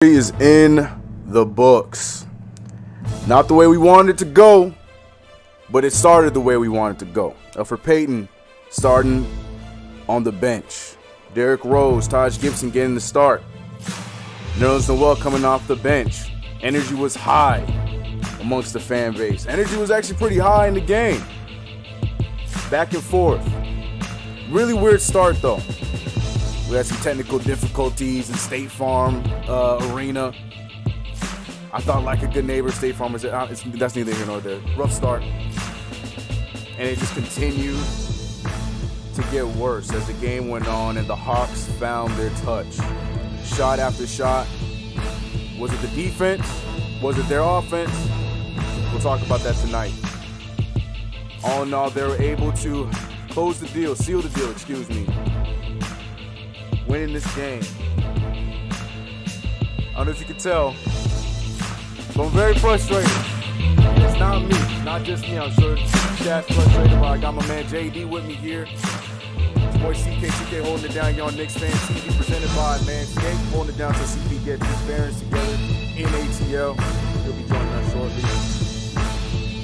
Is in the books. Not the way we wanted it to go, but it started the way we wanted to go. For Peyton, starting on the bench. Derrick Rose, Taj Gibson getting the start. Nerlens Noel coming off the bench. Energy was high amongst the fan base. Energy was actually pretty high in the game. Back and forth. Really weird start though. We had some technical difficulties in State Farm Arena. I thought like a good neighbor, State Farm was that's neither here nor there. Rough start. And it just continued to get worse as the game went on and the Hawks found their touch. Shot after shot. Was it the defense? Was it their offense? We'll talk about that tonight. All in all, they were able to close the deal, seal the deal, winning this game. I don't know if you can tell, but I'm very frustrated. And it's not me, not just me. I'm sure Chat's frustrated, but I got my man JD with me here. It's boy CK holding it down here on KnicksFanTV, presented by Manscaped, holding it down till CP gets his bearings together in ATL. He'll be joining us shortly.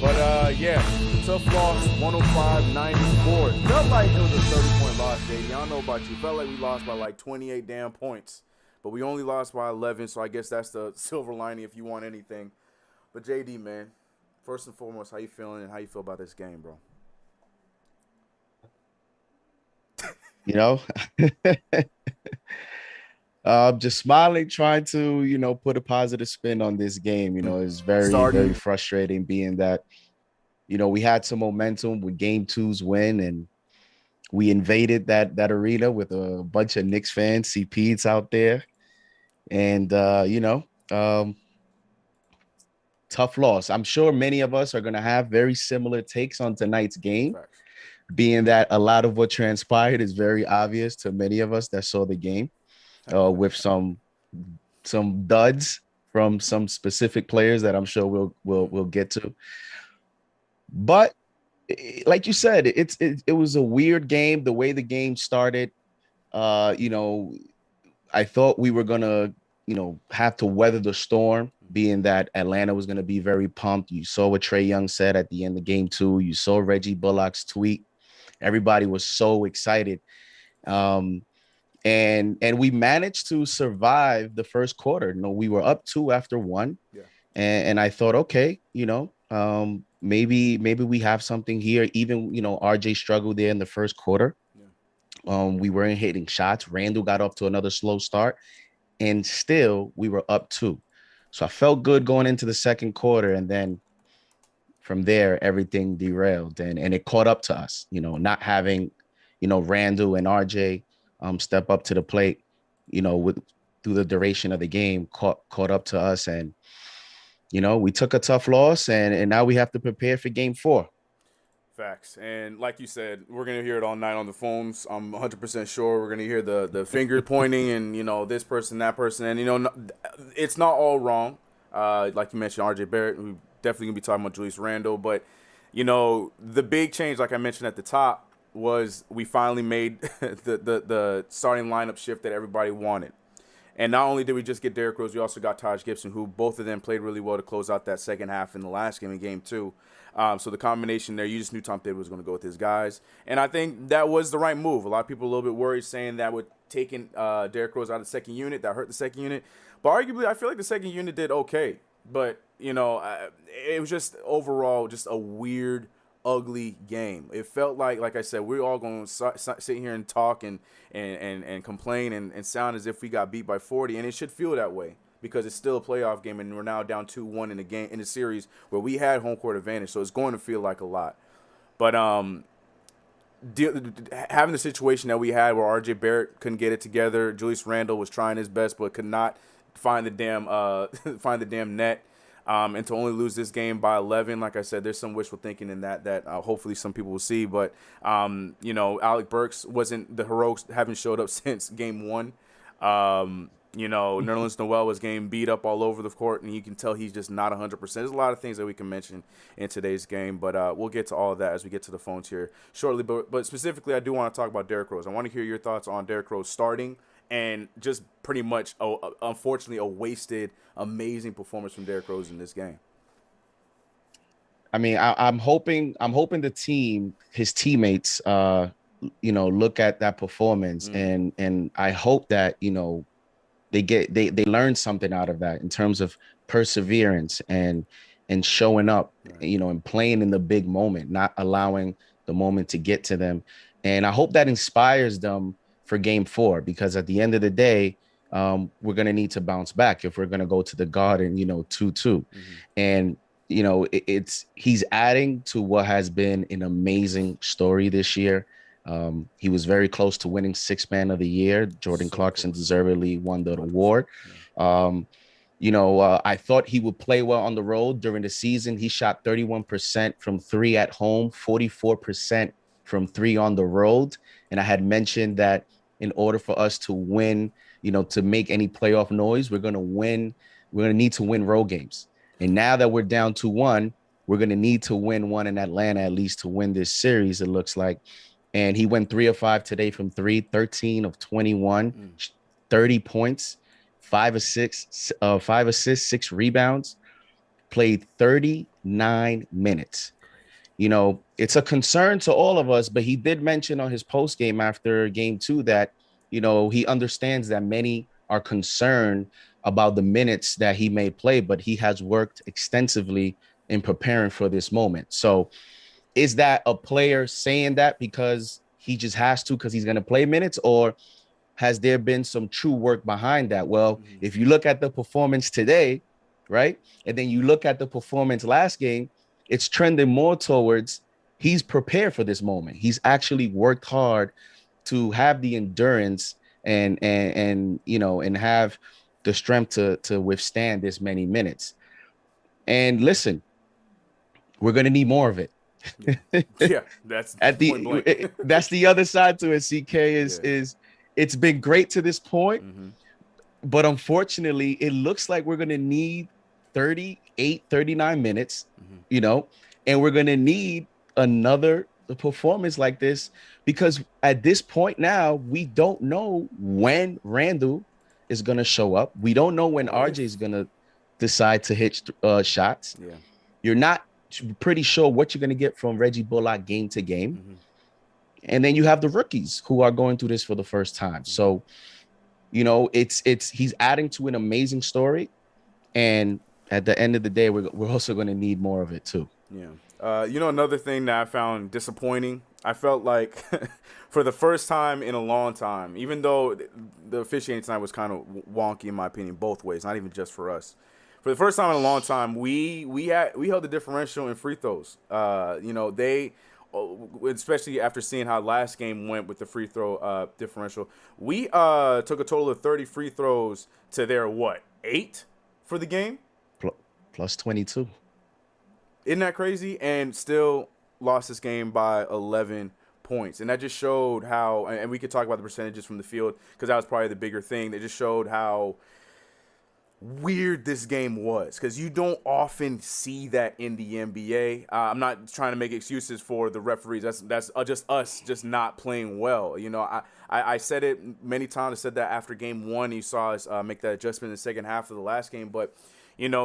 But yeah, tough loss, 105-94. Felt like it was a 30-point loss, JD. I don't know about you. Felt like we lost by like 28 damn points. But we only lost by 11, so I guess that's the silver lining if you want anything. But JD, man, first and foremost, how you feeling and how you feel about this game, bro? Just smiling, trying to, put a positive spin on this game. It's very frustrating being that, we had some momentum with game two's win and we invaded that arena with a bunch of Knicks fans, CPs out there. And, tough loss. I'm sure many of us are going to have very similar takes on tonight's game, being that a lot of what transpired is very obvious to many of us that saw the game, with some duds from some specific players that I'm sure we'll get to. But like you said, it was a weird game. The way the game started, I thought we were gonna, have to weather the storm, being that Atlanta was gonna be very pumped. You saw what Trae Young said at the end of game two. You saw Reggie Bullock's tweet. Everybody was so excited. And we managed to survive the first quarter. We were up 2 after 1. Yeah. And I thought, okay, maybe we have something here. Even, RJ struggled there in the first quarter. Yeah. We weren't hitting shots. Randall got off to another slow start, and still we were up 2. So I felt good going into the second quarter, and then from there everything derailed, and it caught up to us. Not having, Randall and RJ step up to the plate, through the duration of the game, caught up to us, and we took a tough loss, and now we have to prepare for game 4. Facts. And like you said, we're going to hear it all night on the phones. I'm 100% sure we're going to hear the finger pointing and, this person, that person. And, it's not all wrong. Like you mentioned, RJ Barrett, we definitely going to be talking about Julius Randle. But, the big change, like I mentioned at the top, was we finally made the starting lineup shift that everybody wanted. And not only did we just get Derrick Rose, we also got Taj Gibson, who both of them played really well to close out that second half in the last game, in game 2. So the combination there, you just knew Tom Thibodeau was going to go with his guys. And I think that was the right move. A lot of people a little bit worried, saying that with taking Derrick Rose out of the second unit, that hurt the second unit. But arguably, I feel like the second unit did okay. But, it was just overall just a weird, ugly game. It felt like I said, we're all going to sit here and talk and complain and sound as if we got beat by 40, and it should feel that way because it's still a playoff game, and we're now down 2-1 in the game, in the series where we had home court advantage, so it's going to feel like a lot. But having the situation that we had where RJ Barrett couldn't get it together, Julius Randle was trying his best but could not find the damn net. And to only lose this game by 11, like I said, there's some wishful thinking in that hopefully some people will see. But, Alec Burks wasn't the heroics, haven't showed up since game 1. Nerlens Noel was getting beat up all over the court, and you can tell he's just not 100%. There's a lot of things that we can mention in today's game, but we'll get to all of that as we get to the phones here shortly. But specifically, I do want to talk about Derrick Rose. I want to hear your thoughts on Derrick Rose starting and just pretty much, unfortunately, a wasted, amazing performance from Derrick Rose in this game. I mean, I'm hoping the team, his teammates, look at that performance, and I hope that they learn something out of that in terms of perseverance and showing up, right. and playing in the big moment, not allowing the moment to get to them. And I hope that inspires them for game 4, because at the end of the day, we're going to need to bounce back if we're going to go to the Garden, 2-2. And he's adding to what has been an amazing story this year. He was very close to winning Sixth Man of the Year. Jordan Clarkson deservedly won the award. Yeah. I thought he would play well on the road during the season. He shot 31% from 3 at home, 44% from 3 on the road. And I had mentioned that in order for us to win, to make any playoff noise, we're going to need to win road games. And now that we're down 2-1, we're going to need to win one in Atlanta at least to win this series, it looks like. And he went 3 of 5 today from 3, 13 of 21, 30 points, 5 assists, 6 rebounds, played 39 minutes. It's a concern to all of us, but he did mention on his post game after game 2 that, he understands that many are concerned about the minutes that he may play, but he has worked extensively in preparing for this moment. So is that a player saying that because he just has to, because he's going to play minutes, or has there been some true work behind that? Well, if you look at the performance today, right, and then you look at the performance last game, it's trending more towards he's prepared for this moment. He's actually worked hard to have the endurance and have the strength to withstand this many minutes. And listen, we're going to need more of it. Yeah, that's at the that's the other side to it. CK is it's been great to this point, but unfortunately, it looks like we're going to need 38, 39 minutes, and we're going to need another performance like this, because at this point now, we don't know when Randall is going to show up. We don't know when RJ is going to decide to hit shots. Yeah. You're not pretty sure what you're going to get from Reggie Bullock game to game. And then you have the rookies who are going through this for the first time. So, he's adding to an amazing story. And at the end of the day, we're also going to need more of it too. Yeah. Another thing that I found disappointing, I felt like for the first time in a long time, even though the officiating tonight was kind of wonky in my opinion, both ways, not even just for us. For the first time in a long time, we held the differential in free throws. They, especially after seeing how last game went with the free throw differential, we took a total of 30 free throws to their 8 for the game? Plus 22. Isn't that crazy? And still lost this game by 11 points. And that just showed how, and we could talk about the percentages from the field because that was probably the bigger thing. They just showed how weird this game was, because you don't often see that in the NBA. I'm not trying to make excuses for the referees. That's just us just not playing well. I said it many times. I said that after game 1, you saw us make that adjustment in the second half of the last game. But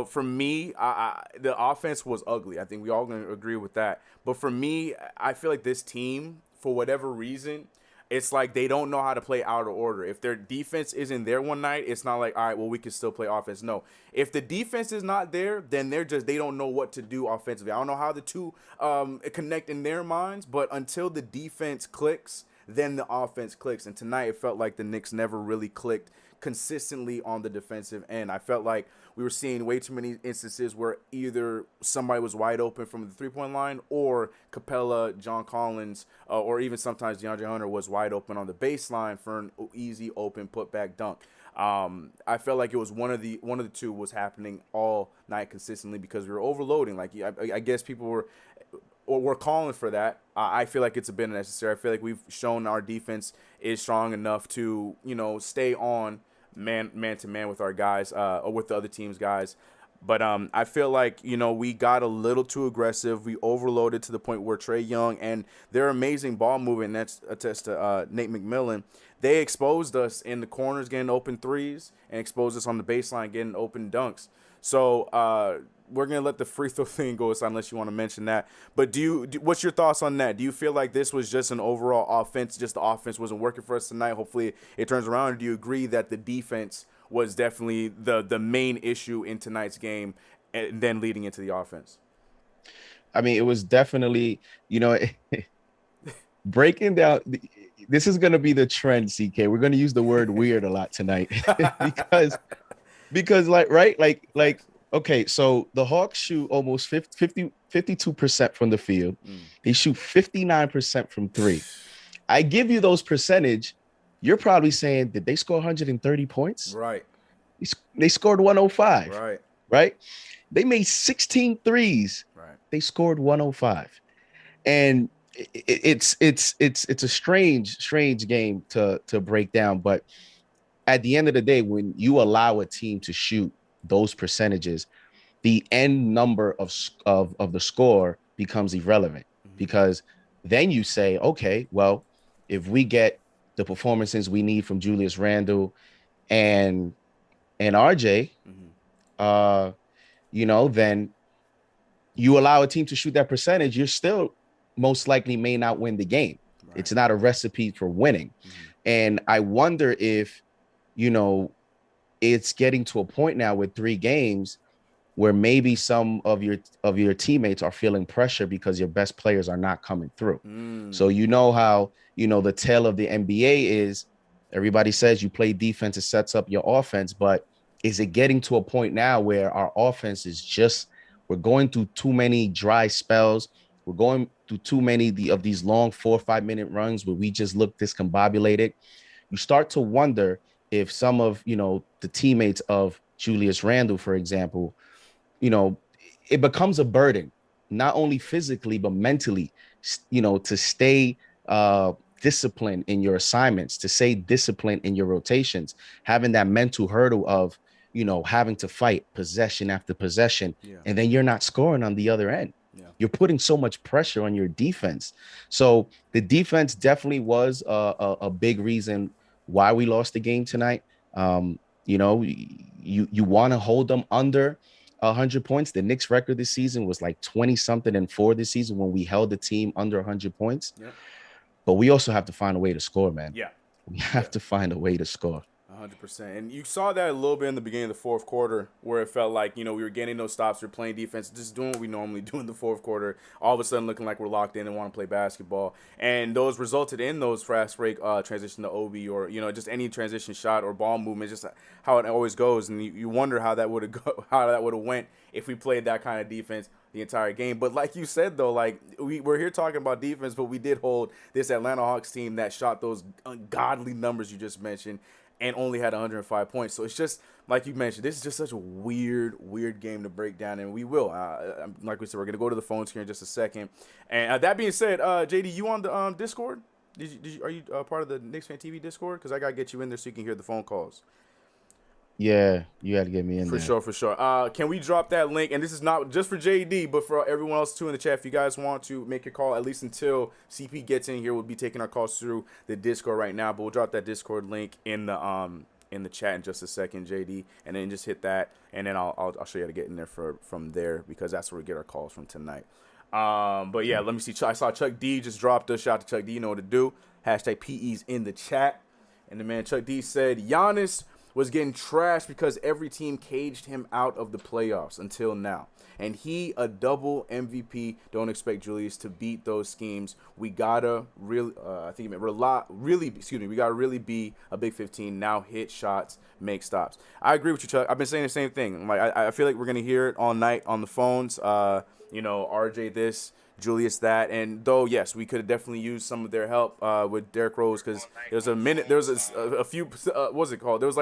for me, the offense was ugly. I think we all going to agree with that. But for me, I feel like this team, for whatever reason, it's like they don't know how to play out of order. If their defense isn't there one night, it's not like, all right, well, we can still play offense. No. If the defense is not there, then they don't know what to do offensively. I don't know how the two connect in their minds, but until the defense clicks, then the offense clicks. And tonight it felt like the Knicks never really clicked consistently on the defensive end. I felt like we were seeing way too many instances where either somebody was wide open from the three-point line, or Capella, John Collins, or even sometimes DeAndre Hunter was wide open on the baseline for an easy open putback dunk. I felt like it was one of the two was happening all night consistently because we were overloading. Like I guess people were calling for that. I feel like it's a bit unnecessary. I feel like we've shown our defense is strong enough to stay on man to man with our guys, or with the other team's guys. But I feel like, we got a little too aggressive. We overloaded to the point where Trae Young and their amazing ball movement, that's attest to Nate McMillan, they exposed us in the corners getting open threes and exposed us on the baseline getting open dunks. So we're going to let the free throw thing go aside unless you want to mention that. But what's your thoughts on that? Do you feel like this was just an overall offense, just the offense wasn't working for us tonight? Hopefully it turns around. Or do you agree that the defense was definitely the main issue in tonight's game and then leading into the offense? I mean, it was definitely, breaking down. This is going to be the trend, CK. We're going to use the word weird a lot tonight because okay, so the Hawks shoot almost 52% from the field. They shoot 59% from three. I give you those percentage. You're probably saying, did they score 130 points? Right. They scored 105. Right. They made 16 threes. Right. They scored 105. And it's a strange game to break down. But at the end of the day, when you allow a team to shoot those percentages, the end number of the score becomes irrelevant, because then you say, okay, well, if we get the performances we need from Julius Randle and RJ, then you allow a team to shoot that percentage, you're still most likely may not win the game. Right. It's not a recipe for winning. And I wonder if, it's getting to a point now with 3 games where maybe some of your teammates are feeling pressure because your best players are not coming through. So how, the tale of the NBA is, everybody says you play defense, it sets up your offense, but is it getting to a point now where our offense is just, we're going through too many dry spells. We're going through too many of these long 4 or 5 minute runs where we just look discombobulated. You start to wonder if some of, the teammates of Julius Randle, for example, it becomes a burden, not only physically, but mentally, to stay disciplined in your assignments, to stay disciplined in your rotations, having that mental hurdle of, having to fight possession after possession, and then you're not scoring on the other end. You're putting so much pressure on your defense. So the defense definitely was a big reason why we lost the game tonight. You want to hold them under 100 points. The Knicks record this season was like 20-something and 4 this season when we held the team under 100 points. But we also have to find a way to score, man. We have to find a way to score. 100%. And you saw that a little bit in the beginning of the fourth quarter where it felt like, we were getting those stops. We were playing defense, just doing what we normally do in the fourth quarter. All of a sudden looking like we're locked in and want to play basketball. And those resulted in those fast break transition to Obi or, just any transition shot or ball movement, just how it always goes. And you wonder how that would have went if we played that kind of defense the entire game. But like you said, though, like we're here talking about defense, but we did hold this Atlanta Hawks team that shot those ungodly numbers you just mentioned and only had 105 points. So it's just, like you mentioned, this is just such a weird game to break down, and we will. Like we said, we're going to go to the phones here in just a second. And that being said, JD, you on the Discord? Are you part of the KnicksFanTV Discord? Because I got to get you in there so you can hear the phone calls. Yeah, you got to get me in there. For sure. Can we drop that link? And this is not just for JD, but for everyone else too in the chat. If you guys want to make your call, at least until CP gets in here, we'll be taking our calls through the Discord right now. But we'll drop that Discord link in the chat in just a second, JD, and then just hit that, and then I'll show you how to get in there from there, because that's where we get our calls from tonight. But yeah, let me see. I saw Chuck D just dropped a shout out to Chuck D. You know what to do. Hashtag PE's in the chat, and the man Chuck D said Giannis was getting trashed because every team caged him out of the playoffs until now. And he, a double MVP, don't expect Julius to beat those schemes. We gotta really, we gotta really be a Big 15 now. Hit shots, make stops. I agree with you, Chuck. I've been saying the same thing. Like I feel like we're gonna hear it all night on the phones. RJ this, Julius that, and though yes, we could have definitely used some of their help with Derrick Rose, because there's a few what's it called? There was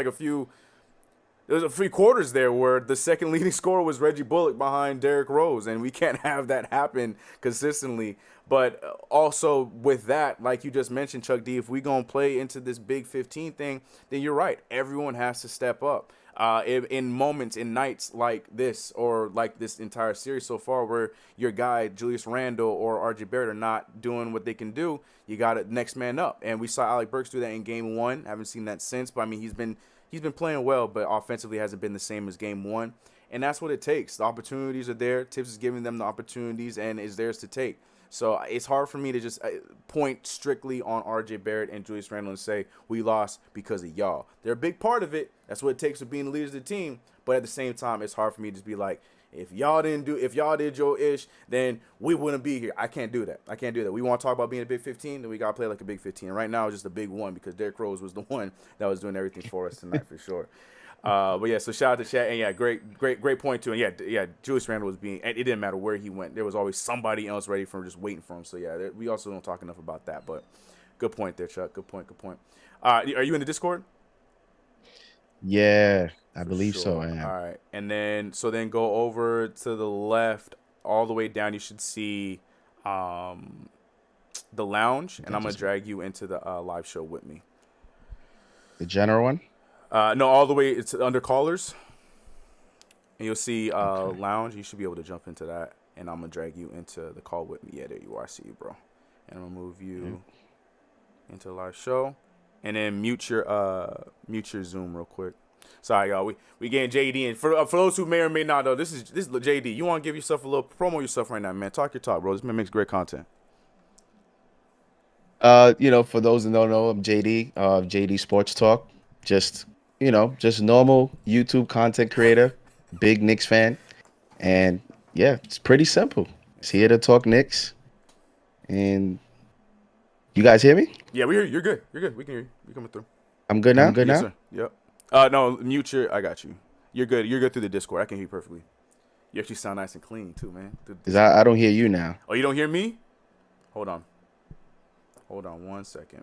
a few quarters there where the second leading scorer was Reggie Bullock behind Derrick Rose, and we can't have that happen consistently. But also with that, like you just mentioned, Chuck D, if we gonna play into this Big 15 thing, then you're right. Everyone has to step up. in moments, in nights like this, or like this entire series so far, where your guy Julius Randle or RJ Barrett are not doing what they can do, you got it next man up. And we saw Alec Burks do that in game 1. Haven't seen that since, but I mean he's been playing well, but offensively hasn't been the same as game 1. And that's what it takes. The opportunities are there. Tibbs is giving them the opportunities, and it's theirs to take. So it's hard for me to just point strictly on RJ Barrett and Julius Randle and say we lost because of y'all. They're a big part of it. That's what it takes for being the leaders of the team. But at the same time, it's hard for me to just be like, if y'all did your ish, then we wouldn't be here. I can't do that. We want to talk about being a big 15, then we got to play like a big 15. And right now, it's just a big 1 because Derrick Rose was the one that was doing everything for us tonight for sure. But yeah, so shout out to Chat, and yeah, great point too. And yeah, Julius Randle was being, it didn't matter where he went, there was always somebody else ready for him, just waiting for him. So yeah, we also don't talk enough about that. But good point there, Chuck. Good point. Are you in the Discord? Yeah, I believe so. I am. All right, and then go over to the left, all the way down. You should see the lounge, and I'm gonna drag you into the live show with me. The general one. No, all the way, it's under callers. And you'll see lounge. You should be able to jump into that. And I'm going to drag you into the call with me. Yeah, there you are. I see you, bro. And I'm going to move you into the live show. And then mute your Zoom real quick. Sorry, y'all. We getting JD in. For those who may or may not know, this is JD. You want to give yourself a little, promo yourself right now, man. Talk your talk, bro. This man makes great content. For those who don't know, I'm JD, JD Sports Talk. Just normal YouTube content creator, big Knicks fan. And yeah, it's pretty simple. It's here to talk Knicks. And you guys hear me? Yeah, we hear you. You're good. We can hear you. You're coming through. I'm good now? Yes, sir. Yep. No, mute your, I got you. You're good. You're good through the Discord. I can hear you perfectly. You actually sound nice and clean too, man. I don't hear you now. Oh, you don't hear me? Hold on 1 second.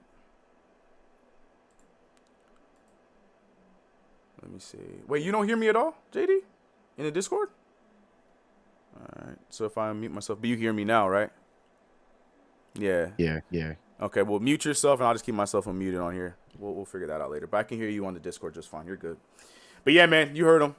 Let me see. Wait, you don't hear me at all, JD? In the Discord? All right. So if I mute myself, but you hear me now, right? Yeah. Yeah. Okay, well, mute yourself, and I'll just keep myself unmuted on here. We'll figure that out later. But I can hear you on the Discord just fine. You're good. But yeah, man, you heard him.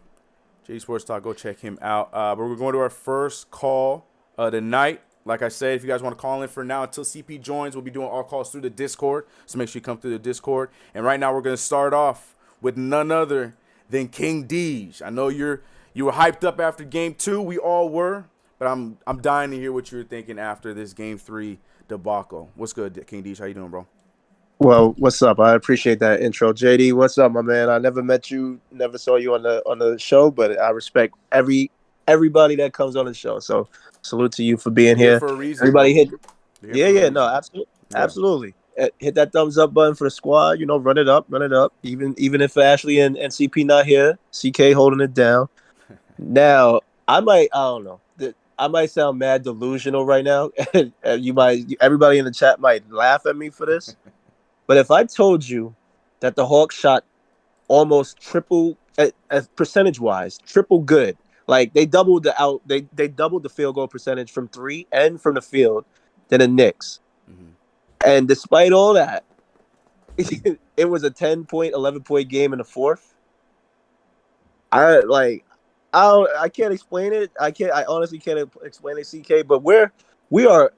JD Sports Talk, go check him out. But we're going to our first call tonight. Like I said, if you guys want to call in for now until CP joins, we'll be doing all calls through the Discord. So make sure you come through the Discord. And right now, we're going to start off with none other than King Deej. I know you were hyped up after game 2. We all were, but I'm dying to hear what you were thinking after this game 3 debacle. What's good, King Deej? How you doing, bro? Well, what's up? I appreciate that intro, JD. What's up, my man? I never met you, never saw you on the show, but I respect everybody that comes on the show. So salute to you for being here. For a reason. Everybody hit. Yeah, no, absolutely. Hit that thumbs up button for the squad. Run it up. Even if Ashley and CP not here, CK holding it down. Now, I don't know. I might sound mad delusional right now. Everybody in the chat might laugh at me for this. But if I told you that the Hawks shot almost triple, percentage-wise, triple good, like they doubled they doubled the field goal percentage from 3 and from the field than the Knicks. Mm-hmm. And despite all that, it was a 10-point, 11-point game in the fourth. I can't explain it. I honestly can't explain it, CK. But we are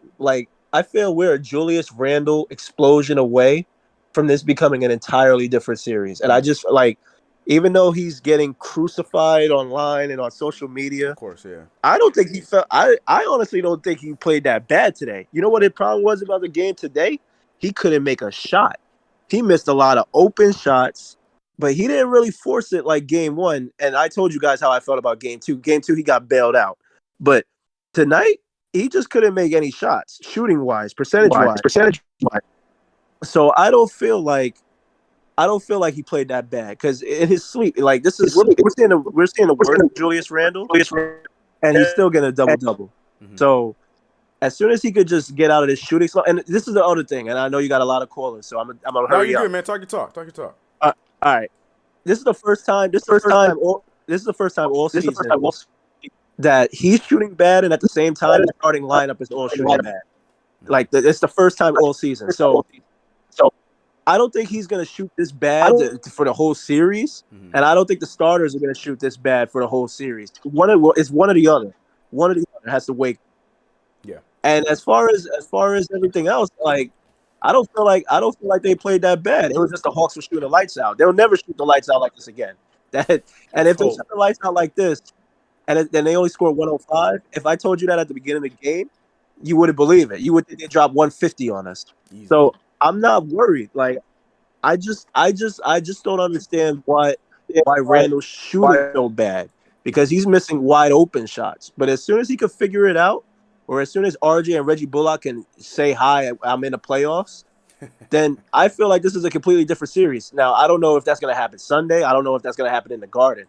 I feel we're a Julius Randle explosion away from this becoming an entirely different series. And I just even though he's getting crucified online and on social media, of course, yeah. I don't think he felt. I honestly don't think he played that bad today. You know what the problem was about the game today? He couldn't make a shot. He missed a lot of open shots, but he didn't really force it like game 1. And I told you guys how I felt about game 2. Game 2, he got bailed out. But tonight, he just couldn't make any shots, shooting-wise, percentage-wise. So I don't feel like he played that bad because in his sleep, we're seeing the worst of Julius Randle, and he's still getting a double-double. Mm-hmm. So as soon as he could just get out of this shooting slump, and this is the other thing, and I know you got a lot of callers, so I'm gonna hurry up. Good, man. Talk your talk. All right, this is the first time. This is the first time all season that he's shooting bad, and at the same time, the starting lineup is all shooting bad. It's the first time all season. So I don't think he's going to shoot this bad for the whole series, and I don't think the starters are going to shoot this bad for the whole series. It's one or the other. One or the other has to wake. Yeah. And as far as everything else, like I don't feel like they played that bad. It was just the Hawks were shooting the lights out. They'll never shoot the lights out like this again. And if they shot the lights out like this, and then they only scored 105, if I told you that at the beginning of the game, you wouldn't believe it. You would think they dropped 150 on us. Easy. So I'm not worried. Like I just don't understand why Randall's shooting so bad, because he's missing wide open shots. But as soon as he could figure it out, or as soon as RJ and Reggie Bullock can say, hi, I'm in the playoffs, then I feel like this is a completely different series. Now, I don't know if that's going to happen Sunday. I don't know if that's going to happen in the Garden.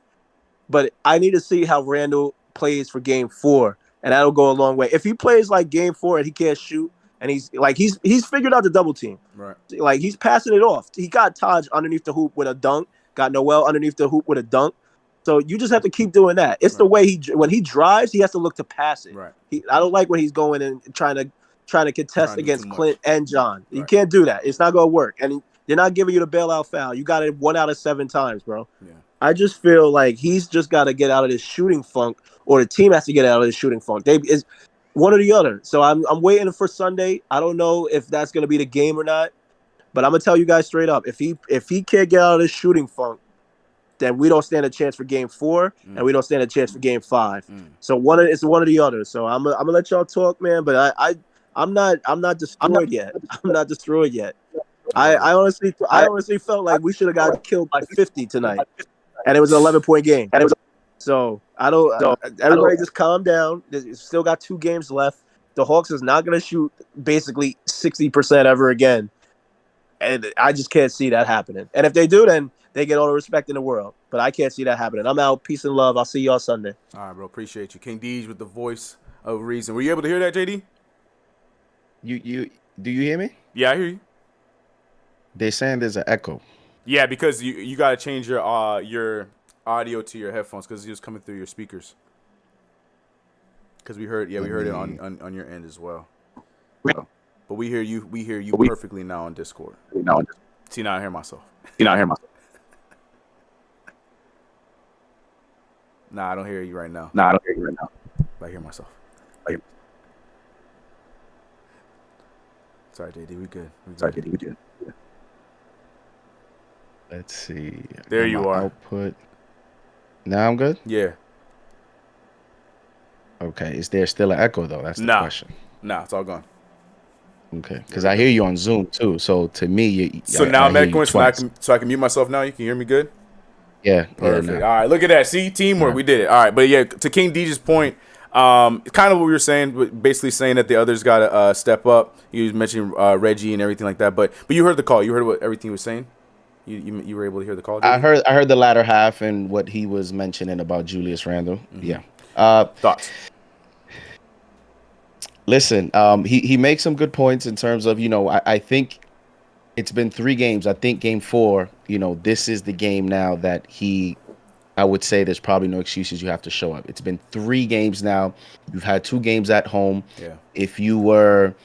But I need to see how Randall plays for Game 4, and that'll go a long way. If he plays like Game 4 and he can't shoot, and he's figured out the double team. Right. Like, he's passing it off. He got Taj underneath the hoop with a dunk, got Noel underneath the hoop with a dunk. So you just have to keep doing that. It's the way when he drives, he has to look to pass it. Right. I don't like when he's going and trying to contest against Clint and John. You can't do that. It's not going to work. And they're not giving you the bailout foul. You got it 1 out of 7 times, bro. Yeah. I just feel like he's just got to get out of this shooting funk, or the team has to get out of this shooting funk. It's one or the other. So I'm waiting for Sunday. I don't know if that's going to be the game or not, but I'm going to tell you guys straight up. If he can't get out of this shooting funk, then we don't stand a chance for Game 4, and we don't stand a chance for Game 5. So it's one or the other. So I'm gonna let y'all talk, man. But I'm not destroyed yet. I'm not destroyed yet. I honestly felt we should have got killed by 50 tonight, and it was an 11-point game. So I don't. Everybody just calm down. There's still got 2 games left. The Hawks is not gonna shoot basically 60% ever again, and I just can't see that happening. And if they do, then they get all the respect in the world. But I can't see that happening. I'm out. Peace and love. I'll see y'all Sunday. All right, bro. Appreciate you. King Deej with the voice of reason. Were you able to hear that, JD? Do you hear me? Yeah, I hear you. They're saying there's an echo. Yeah, because you got to change your audio to your headphones, because it's just coming through your speakers. Because we heard it on your end as well. But we hear you perfectly now on Discord. See, now I hear myself. Nah, I don't hear you right now. I hear myself. Sorry, JD. We good. Let's see. There you are. Output. Now I'm good? Yeah. Okay. Is there still an echo, though? That's the question. Nah, it's all gone. Okay. Because I hear you on Zoom, too. So to me, now I'm at so I can mute myself now? You can hear me good? Yeah. Perfect. All right. Look at that. See? Teamwork. Right. We did it. All right. But, yeah, to King Deej's point, kind of what we were saying, basically saying that the others got to step up. You mentioned Reggie and everything like that. But you heard the call. You heard what everything he was saying? You were able to hear the call? I heard the latter half and what he was mentioning about Julius Randle. Mm-hmm. Yeah. Thoughts? Listen, he makes some good points in terms of, I think it's been 3 games. I think Game 4, this is the game now that I would say there's probably no excuses. You have to show up. It's been 3 games now. You've had 2 games at home. Yeah. If you were,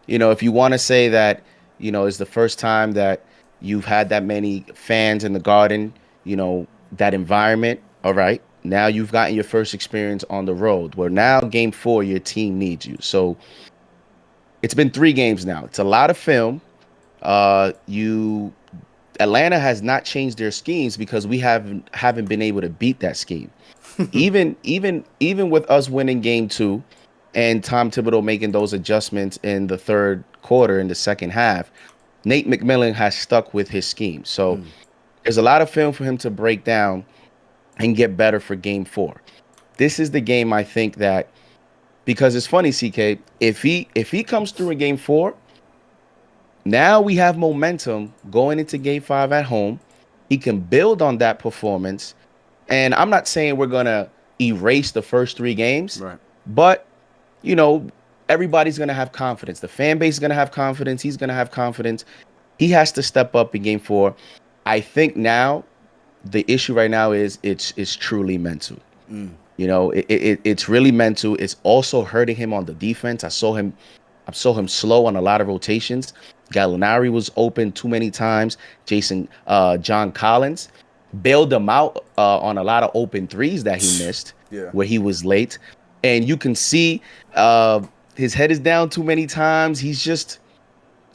if you want to say that, it's the first time that you've had that many fans in the Garden, that environment. All right. Now you've gotten your first experience on the road, where now Game 4, your team needs you. So it's been 3 games now. It's a lot of film. Atlanta has not changed their schemes because we haven't been able to beat that scheme. even with us winning Game 2 and Tom Thibodeau making those adjustments in the 3rd quarter, in the second half, Nate McMillan has stuck with his scheme. So there's a lot of film for him to break down and get better for Game 4. This is the game, I think, that, because it's funny, CK, if he comes through in Game 4, now we have momentum going into Game 5 at home. He can build on that performance. And I'm not saying we're going to erase the first 3 games, right? But, everybody's going to have confidence. The fan base is going to have confidence. He's going to have confidence. He has to step up in Game 4. I think now the issue right now is it's truly mental. It's really mental. It's also hurting him on the defense. I saw him I saw him slow on a lot of rotations. Gallinari was open too many times. John Collins bailed him out on a lot of open threes that he missed, where he was late. And you can see his head is down too many times.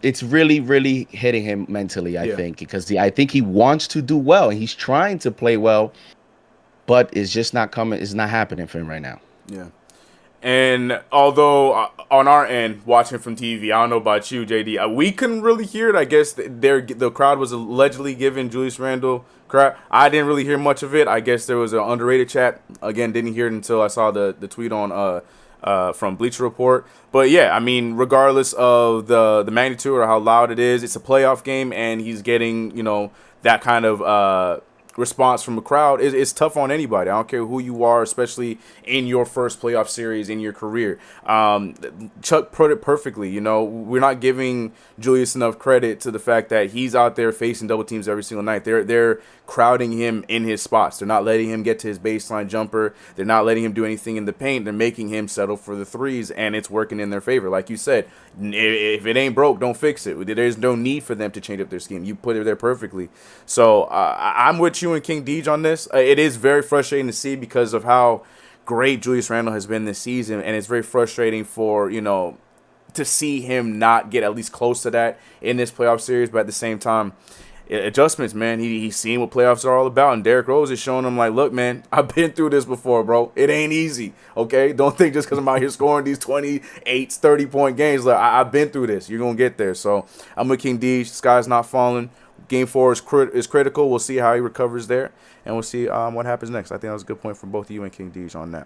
It's really, really hitting him mentally, I think, because I think he wants to do well and he's trying to play well, but it's just not coming. It's not happening for him right now. Yeah. And although on our end, watching from TV, I don't know about you, JD, we couldn't really hear it. I guess the crowd was allegedly giving Julius Randle crap. I didn't really hear much of it. I guess there was an underrated chat. Again, didn't hear it until I saw the tweet on from Bleacher Report. But yeah, I mean, regardless of the magnitude or how loud it is, it's a playoff game, and he's getting, you know, that kind of response from a crowd. It's tough on anybody. I don't care who you are, especially in your first playoff series in your career. Chuck put it perfectly. You know, we're not giving Julius enough credit to the fact that he's out there facing double teams every single night. They're crowding him in his spots. They're not letting him get to his baseline jumper. They're not letting him do anything in the paint. They're making him settle for the threes, and it's working in their favor. Like you said, if it ain't broke, don't fix it. There's no need for them to change up their scheme. You put it there perfectly. So I'm with you and King Deej on this. It is very frustrating to see because of how great Julius Randle has been this season, and it's very frustrating for, you know, to see him not get at least close to that in this playoff series. But at the same time, adjustments, man. He's seen what playoffs are all about, and Derrick Rose is showing him, like, look, man, I've been through this before, bro. It ain't easy, okay? Don't think just because I'm out here scoring these 28, 30-point games, like, I've been through this. You're going to get there. So I'm with King D. Sky's not falling. Game 4 is critical. We'll see how he recovers there, and we'll see what happens next. I think that was a good point from both of you and King Deej on that.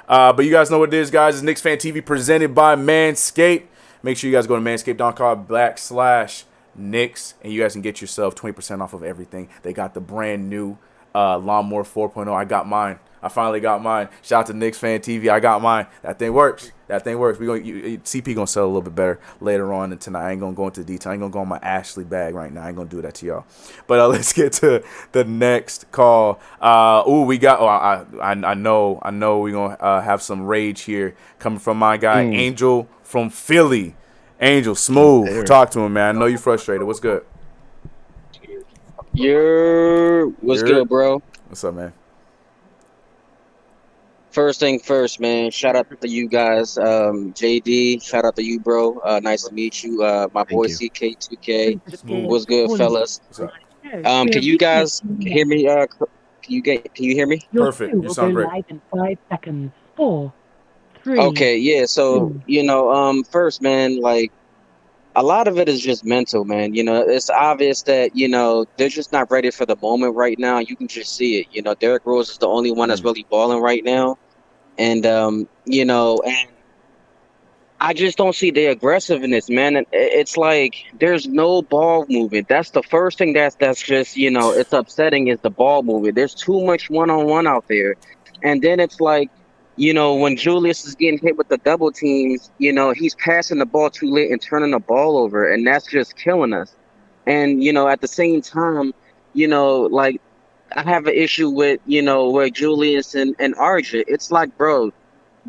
But you guys know what it is, guys. It's Knicks Fan TV presented by Manscaped. Make sure you guys go to manscaped.com/Knicks, and you guys can get yourself 20% off of everything. They got the brand new Lawnmower 4.0. I got mine. I finally got mine. Shout out to Knicks Fan TV. I got mine. That thing works. CP gonna sell a little bit better later on and tonight. I ain't gonna go into detail. I ain't gonna go on my Ashley bag right now. I ain't gonna do that to y'all. But let's get to the next call. We got. I know we gonna have some rage here coming from my guy Angel from Philly. Angel, smooth. Talk to him, man. I know you're frustrated. What's good? What's good, bro? What's up, man? First thing first, man. Shout out to you guys. JD, shout out to you, bro. Nice to meet you. My boy CK2K. What's good, fellas? What's up? Can you guys hear me? Can you hear me? Perfect. You sound great. Live in 5 seconds. 4, 3. Okay, yeah. So, first, man, like, a lot of it is just mental, man. You know, it's obvious that, they're just not ready for the moment right now. You can just see it. Derrick Rose is the only one that's really balling right now. And, and I just don't see the aggressiveness, man. And it's like there's no ball movement. That's the first thing that's just, it's upsetting is the ball movement. There's too much one-on-one out there. And then it's like, when Julius is getting hit with the double teams, he's passing the ball too late and turning the ball over, and that's just killing us. And, at the same time, like, I have an issue with, with Julius and RJ. It's like, bro,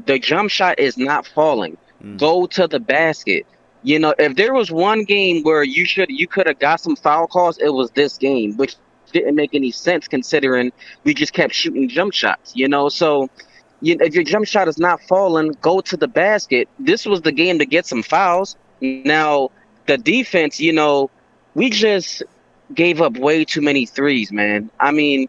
the jump shot is not falling. Go to the basket. If there was one game where you could have got some foul calls, it was this game, which didn't make any sense considering we just kept shooting jump shots, So, if your jump shot is not falling, go to the basket. This was the game to get some fouls. Now, the defense, we just gave up way too many threes, man. I mean,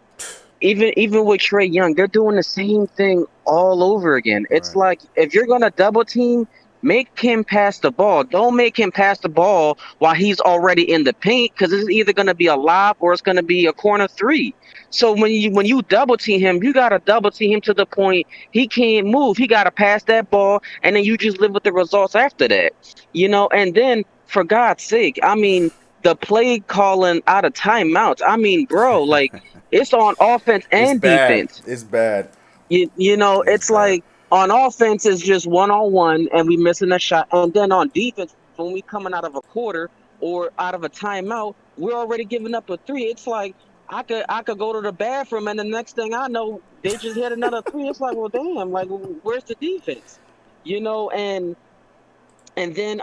even with Trae Young, they're doing the same thing all over again. It's like, if you're going to double team, make him pass the ball. Don't make him pass the ball while he's already in the paint, because it's either going to be a lob or it's going to be a corner three. So when you double team him, you got to double team him to the point he can't move. He got to pass that ball, and then you just live with the results after that. And then, for God's sake, I mean, the play calling out of timeouts. I mean, bro, like, it's on offense and defense. It's bad. It's like, on offense, it's just one-on-one, and we missing a shot. And then on defense, when we coming out of a quarter or out of a timeout, we're already giving up a three. It's like, I could go to the bathroom, and the next thing I know, they just hit another three. It's like, well, damn, like, where's the defense? And And then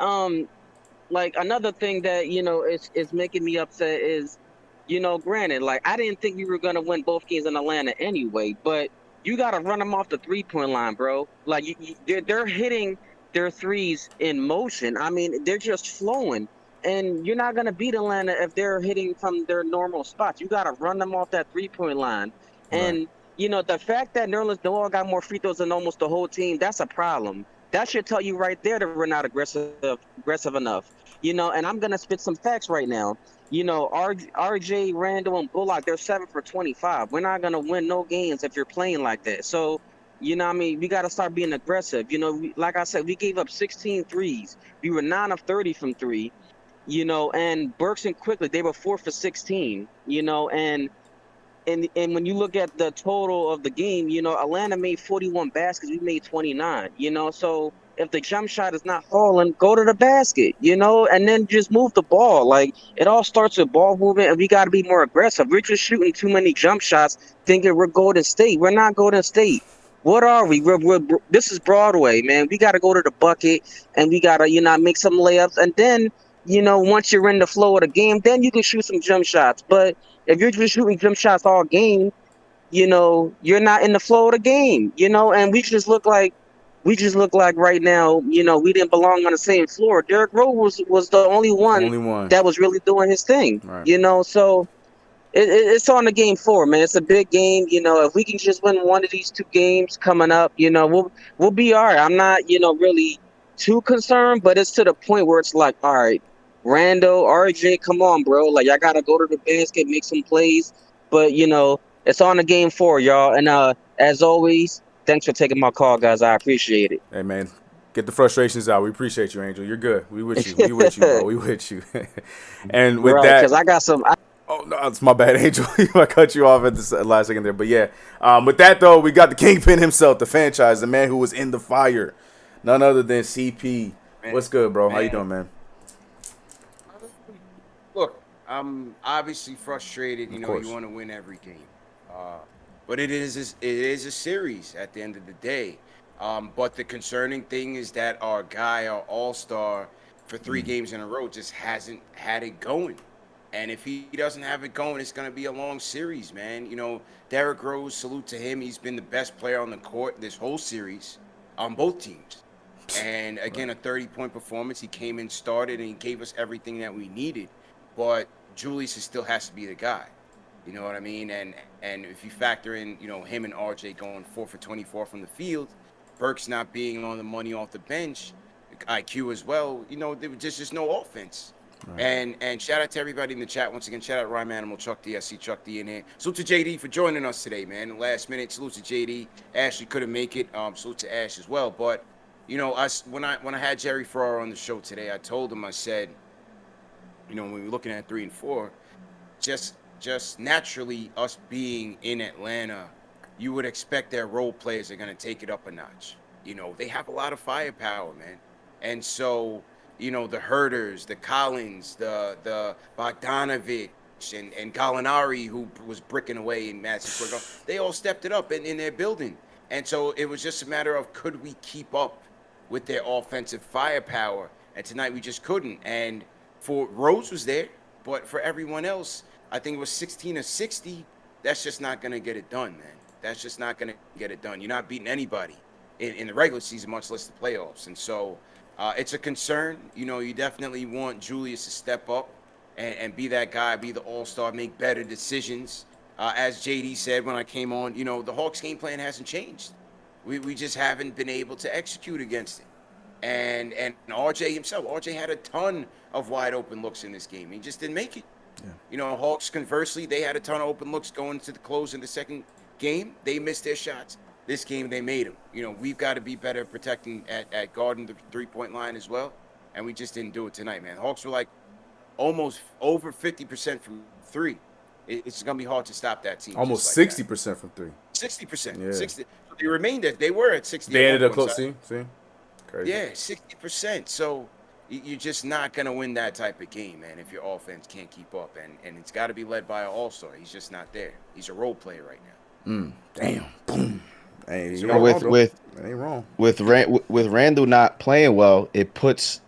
like another thing that is making me upset is, granted, like I didn't think we were gonna win both games in Atlanta anyway, but you gotta run them off the 3-point line, bro. Like they're hitting their threes in motion. I mean, they're just flowing, and you're not gonna beat Atlanta if they're hitting from their normal spots. You gotta run them off that 3-point line, Right. and the fact that Nerlens Noel got more free throws than almost the whole team, that's a problem. That should tell you right there that we're not aggressive enough. And I'm gonna spit some facts right now. RJ, Randall, and Bullock, they're 7 for 25. We're not gonna win no games if you're playing like that. So, what I mean, we gotta start being aggressive. Like I said, we gave up 16 threes. We were 9 of 30 from three. And Burks and Quickly, they were 4 for 16. And when you look at the total of the game, Atlanta made 41 baskets, we made 29, so if the jump shot is not falling, go to the basket, and then just move the ball. Like, it all starts with ball movement, and we got to be more aggressive. We're just shooting too many jump shots thinking we're Golden State. We're not Golden State. What are we? This is Broadway, man. We got to go to the bucket, and we got to, make some layups, and then, once you're in the flow of the game, then you can shoot some jump shots. But if you're just shooting jump shots all game, you're not in the flow of the game, and we just look like right now, we didn't belong on the same floor. Derrick Rose was the only one Only one. that was really doing his thing, Right. so it's on the game 4, man. It's a big game. If we can just win one of these 2 games coming up, we'll be all right. I'm not, really too concerned, but it's to the point where it's like, all right, Randall, RJ, come on, bro. Like, I gotta go to the basket, make some plays. But it's on the game 4, y'all. And as always, thanks for taking my call, guys. I appreciate it. Hey, man. Get the frustrations out. We appreciate you, Angel. You're good. We with you. We with you, bro. We with you. And with that, because I got some. Oh, no, it's my bad, Angel. I cut you off at the last second there. But, yeah, with that, though, we got the kingpin himself, the franchise, the man who was in the fire. None other than CP. Man, what's good, bro? How you doing, man? Look, I'm obviously frustrated. You want to win every game. But it is a series at the end of the day. But the concerning thing is that our guy, our all-star, for 3 games in a row just hasn't had it going. And if he doesn't have it going, it's going to be a long series, man. Derrick Rose, salute to him. He's been the best player on the court this whole series on both teams. And, again, a 30-point performance. He came in, started, and he gave us everything that we needed. But Julius still has to be the guy. You know what I mean? And if you factor in, him and RJ going 4 for 24 from the field, Burks not being on the money off the bench, IQ as well, there was just no offense. Right. And shout out to everybody in the chat. Once again, shout out Rhyme Animal, Chuck D. I see Chuck D in here. Salute to JD for joining us today, man. Last minute, salute to JD. Ashley couldn't make it. Salute to Ash as well. But, when I had Jerry Ferraro on the show today, I told him, I said, when we were looking at 3 and 4, just naturally us being in Atlanta, you would expect their role players are going to take it up a notch. They have a lot of firepower, man. And so, the Herders, the Collins, the Bogdanovich, and Gallinari, who was bricking away in Madison Square Garden, they all stepped it up in their building. And so it was just a matter of, could we keep up with their offensive firepower? And tonight we just couldn't. And for Rose was there, but for everyone else, I think it was 16 or 60. That's just not going to get it done, man. That's just not going to get it done. You're not beating anybody in the regular season, much less the playoffs. And so it's a concern. You definitely want Julius to step up and be that guy, be the all-star, make better decisions. As JD said when I came on, the Hawks game plan hasn't changed. We just haven't been able to execute against it. And RJ himself, RJ had a ton of wide open looks in this game. He just didn't make it. Yeah. Hawks, conversely, they had a ton of open looks going to the close in the second game. They missed their shots. This game, they made them. We've got to be better protecting at guarding the three-point line as well, and we just didn't do it tonight, man. The Hawks were like almost over 50% from 3. It's going to be hard to stop that team. Almost 60% from 3. 60%. Yeah. 60. They remained at. They were at 60. They ended up close. See? Crazy. Yeah, 60%. So you're just not going to win that type of game, man, if your offense can't keep up. And it's got to be led by an all-star. He's just not there. He's a role player right now. Damn. Boom. Hey, with Randall not playing well, it puts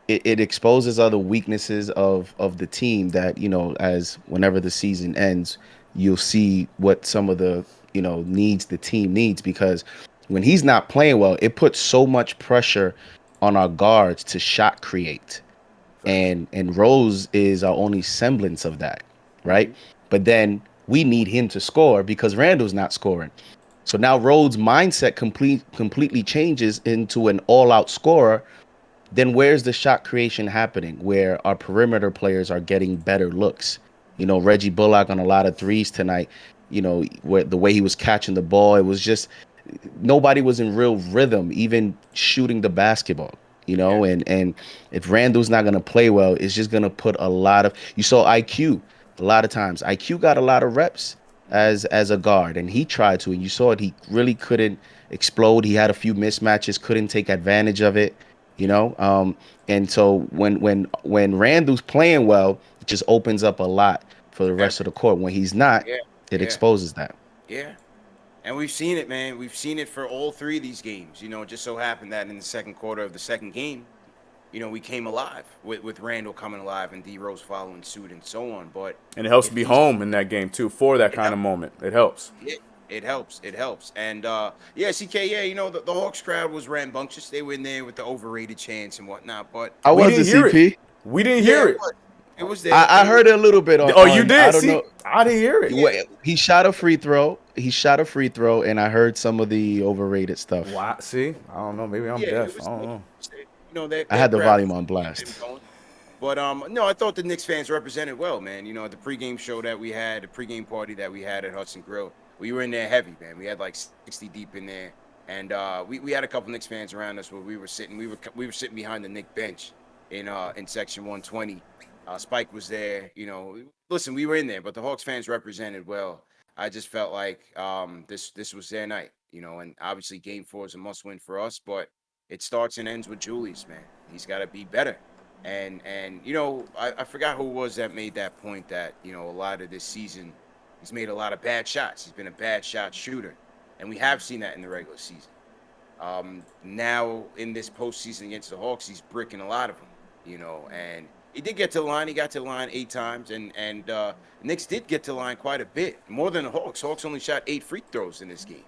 it exposes other weaknesses of the team that, as whenever the season ends, you'll see what some of the, needs the team needs, because when he's not playing well, it puts so much pressure on our guards to shot create. And Rose is our only semblance of that, right? But then we need him to score because Randall's not scoring. So now Rhodes' mindset completely changes into an all-out scorer. Then where's the shot creation happening where our perimeter players are getting better looks? Reggie Bullock on a lot of threes tonight, where the way he was catching the ball, it was just nobody was in real rhythm, even shooting the basketball, and if Randall's not going to play well, it's just going to put a lot of, you saw IQ a lot of times. IQ got a lot of reps as a guard, and he tried to, and you saw it. He really couldn't explode. He had a few mismatches, couldn't take advantage of it, and so when Randall's playing well, it just opens up a lot for the rest of the court. When he's not, it exposes that. Yeah. And we've seen it, man. We've seen it for all three of these games. It just so happened that in the second quarter of the second game, we came alive with Randall coming alive and D Rose following suit and so on. And it helps to be home in that game too for that kind of moment. It helps. It helps. And CK, the Hawks crowd was rambunctious. They were in there with the overrated chants and whatnot. But I wasn't CP. We didn't hear it. It was there. I heard it a little bit. You did? I don't know. I didn't hear it. Yeah. He shot a free throw. And I heard some of the overrated stuff. Wow. See, I don't know. Maybe I'm deaf. I don't know. I had the volume on blast. But no, I thought the Knicks fans represented well, man. The pregame show that we had, the pregame party that we had at Hudson Grill, we were in there heavy, man. We had like 60 deep in there, and we had a couple Knicks fans around us where we were sitting. We were sitting behind the Knicks bench in section 120. Spike was there. Listen, we were in there, but the Hawks fans represented well. I just felt like this was their night, and obviously Game 4 is a must-win for us, but it starts and ends with Julius, man. He's got to be better. And I forgot who it was that made that point that, a lot of this season, he's made a lot of bad shots. He's been a bad shot shooter, and we have seen that in the regular season. Now, in this postseason against the Hawks, he's bricking a lot of them, and he did get to the line. He got to the line 8 times, and Knicks did get to the line quite a bit, more than the Hawks. Hawks only shot 8 free throws in this game.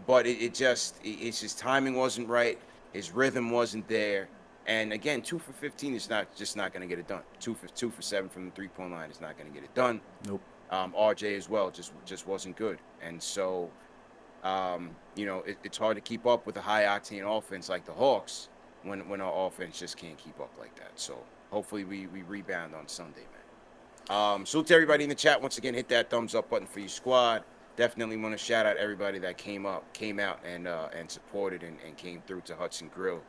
But it's just his timing wasn't right. His rhythm wasn't there. And again, 2 for 15 is not going to get it done. 2 for 7 from the 3-point line is not going to get it done. Nope. RJ as well just wasn't good. And so, it's hard to keep up with a high octane offense like the Hawks when our offense just can't keep up like that. So hopefully we rebound on Sunday, man. Salute to everybody in the chat. Once again, hit that thumbs up button for your squad. Definitely want to shout out everybody that came out and supported and came through to Hudson Grill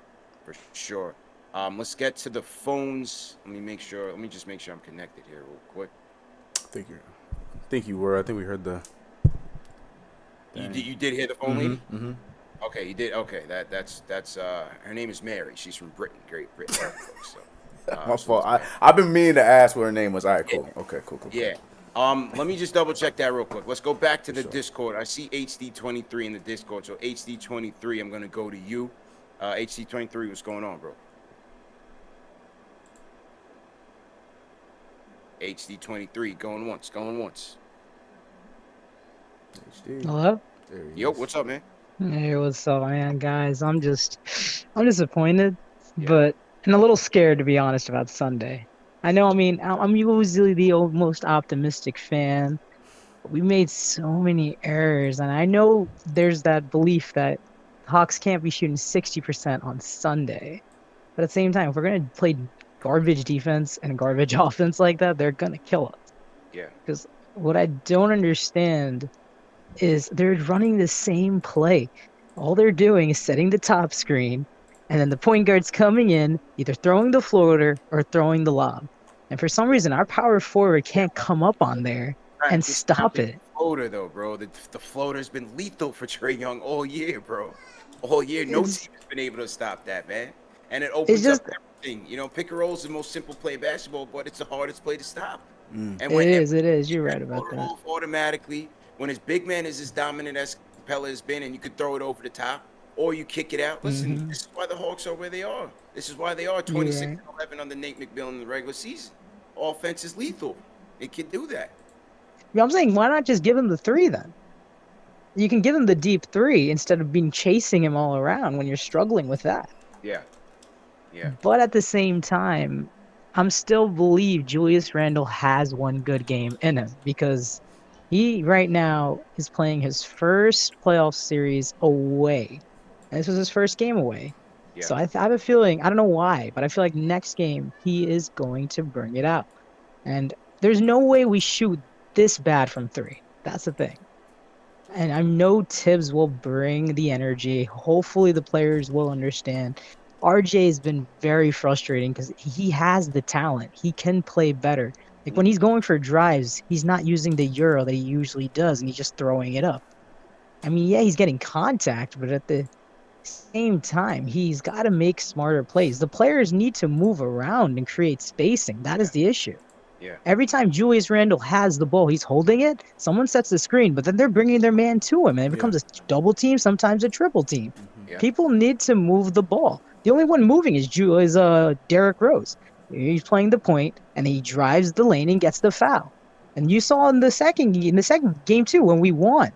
for sure. Let's get to the phones. Let me just make sure I'm connected here real quick. I think you were. I think we heard the. You did hear the phone lady? Mm-hmm. Okay, you did. Okay, that's her name is Mary. She's from Britain, Great Britain. So, my fault. I've been meaning to ask what her name was. All right, cool. Yeah. Okay, cool. Yeah. Let me just double check that real quick. Let's go back to the Discord. I see HD23 in the Discord. So HD23, I'm gonna go to you. HD23, what's going on, bro? HD23, going once. HD. Hello? Yo, what's up, man? Hey, what's up, man, guys? I'm disappointed, but and a little scared, to be honest, about Sunday. I know, I'm usually the most optimistic fan. But we made so many errors, and I know there's that belief that Hawks can't be shooting 60% on Sunday. But at the same time, if we're going to play garbage defense and garbage offense like that, they're going to kill us. Yeah. Because what I don't understand is they're running the same play. All they're doing is setting the top screen, and then the point guard's coming in, either throwing the floater or throwing the lob. And for some reason, our power forward can't come up on there and stop it. Floater, though, bro. The floater's been lethal for Trae Young all year, bro. All year, no team has been able to stop that, man. And it opens up everything. Pick and roll is the most simple play in basketball, but it's the hardest play to stop. And it is. You're right about that. Automatically, when his big man is as dominant as Capella has been, and you could throw it over the top, or you kick it out. Listen, this is why the Hawks are where they are. This is why they are 26-11 under Nate McMillan in the regular season. Offense is lethal. It can do that. Yeah, I'm saying, why not just give him the 3 then? You can give him the deep 3 instead of being chasing him all around when you're struggling with that. Yeah. Yeah. But at the same time, I'm still believe Julius Randle has one good game in him, because he right now is playing his first playoff series away. And this was his first game away. Yeah. So I have a feeling, I don't know why, but I feel like next game he is going to bring it out. And there's no way we shoot this bad from 3. That's the thing. And I know Tibbs will bring the energy. Hopefully the players will understand. RJ has been very frustrating because he has the talent. He can play better. Like when he's going for drives, he's not using the Euro that he usually does, and he's just throwing it up. I mean, yeah, he's getting contact, but at the same time, he's got to make smarter plays. The players need to move around and create spacing. That is the issue. Yeah. Every time Julius Randle has the ball, he's holding it. Someone sets the screen, but then they're bringing their man to him, and it becomes a double team, sometimes a triple team. Yeah. People need to move the ball. The only one moving is Derrick Rose. He's playing the point, and he drives the lane and gets the foul. And you saw in the second game too, when we won,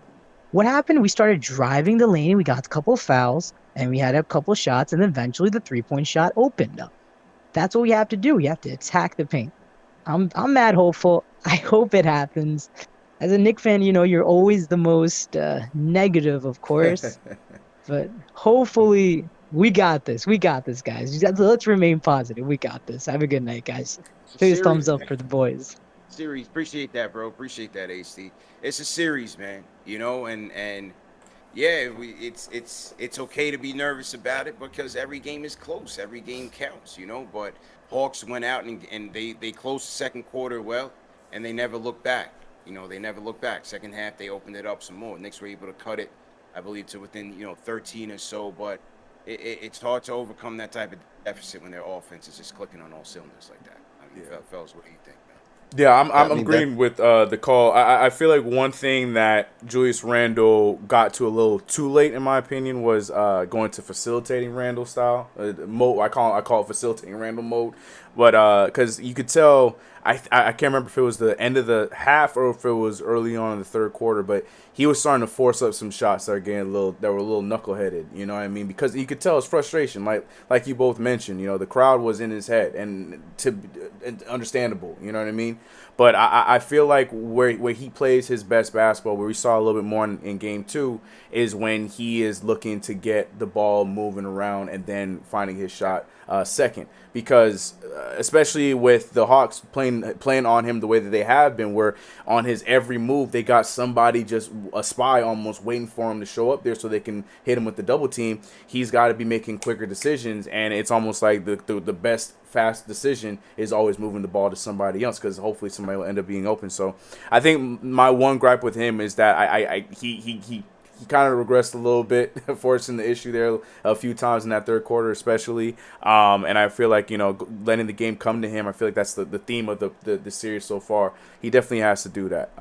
what happened? We started driving the lane, we got a couple of fouls, and we had a couple of shots, and eventually the 3-point shot opened up. That's what we have to do. We have to attack the paint. I'm mad hopeful. I hope it happens. As a Knicks fan, you're always the most negative, of course. But hopefully we got this. We got this, guys. Let's remain positive. We got this. Have a good night, guys. Please thumbs up for the boys. Series. Appreciate that, bro. Appreciate that, AC. It's a series, man. And yeah, it's okay to be nervous about it because every game is close. Every game counts, But Hawks went out and they closed the second quarter well, and they never looked back. They never looked back. Second half, they opened it up some more. Knicks were able to cut it, I believe, to within 13 or so. But it's hard to overcome that type of deficit when their offense is just clicking on all cylinders like that. I mean, fellas, what do you think, man? Yeah, I'm agreeing with the call. I feel like one thing that Julius Randle got to a little too late, in my opinion, was going to facilitating Randle style mode. I call it facilitating Randle mode, but because you could tell, I can't remember if it was the end of the half or if it was early on in the third quarter, but he was starting to force up some shots that were a little knuckleheaded. You know what I mean? Because you could tell his frustration, like you both mentioned. The crowd was in his head, and understandable. You know what I mean? But I feel like where he plays his best basketball, where we saw a little bit more in game 2, is when he is looking to get the ball moving around and then finding his shot second. Because especially with the Hawks playing on him the way that they have been, where on his every move they got somebody, just a spy almost, waiting for him to show up there so they can hit him with the double team. He's got to be making quicker decisions, and it's almost like the best fast decision is always moving the ball to somebody else, because hopefully somebody will end up being open. So I think my one gripe with him is that he kind of regressed a little bit, forcing the issue there a few times in that third quarter, especially. And I feel like, letting the game come to him, I feel like that's the theme of the series so far. He definitely has to do that.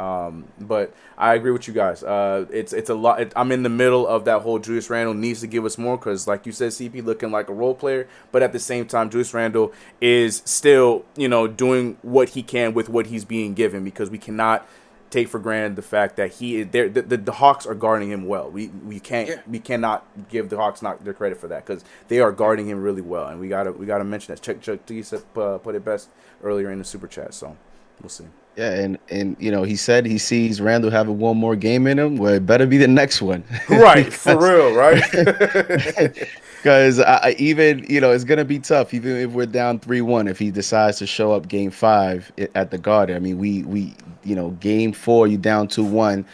But I agree with you guys. It's a lot. I'm in the middle of that whole Julius Randle needs to give us more, because, like you said, CP looking like a role player. But at the same time, Julius Randle is still, doing what he can with what he's being given, because we cannot take for granted the fact that the Hawks are guarding him well. We cannot give the Hawks not their credit for that, because they are guarding him really well, and we gotta mention that. Chuck D put it best earlier in the super chat, so we'll see. Yeah, and he said he sees Randle having one more game in him. Well, it better be the next one. Right, for real, right? Because even, it's going to be tough, even if we're down 3-1, if he decides to show up game 5 at the Garden. I mean, we game 4, you down 2-1.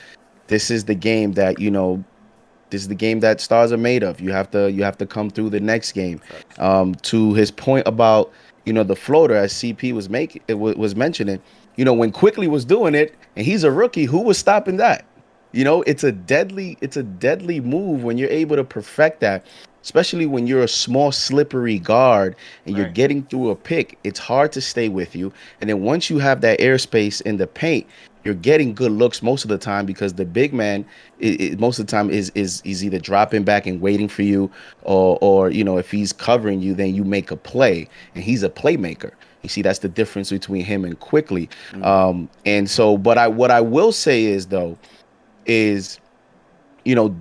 This is the game that, this is the game that stars are made of. You have to come through the next game. To his point about, the floater, as CP was mentioning, when Quickly was doing it, and he's a rookie, who was stopping that? It's a deadly move when you're able to perfect that, especially when you're a small, slippery guard and you're getting through a pick. It's hard to stay with you. And then once you have that airspace in the paint, you're getting good looks most of the time because the big man most of the time is either dropping back and waiting for you, or if he's covering you, then you make a play, and he's a playmaker. You see, that's the difference between him and Quickly. And so, but what I will say is though, is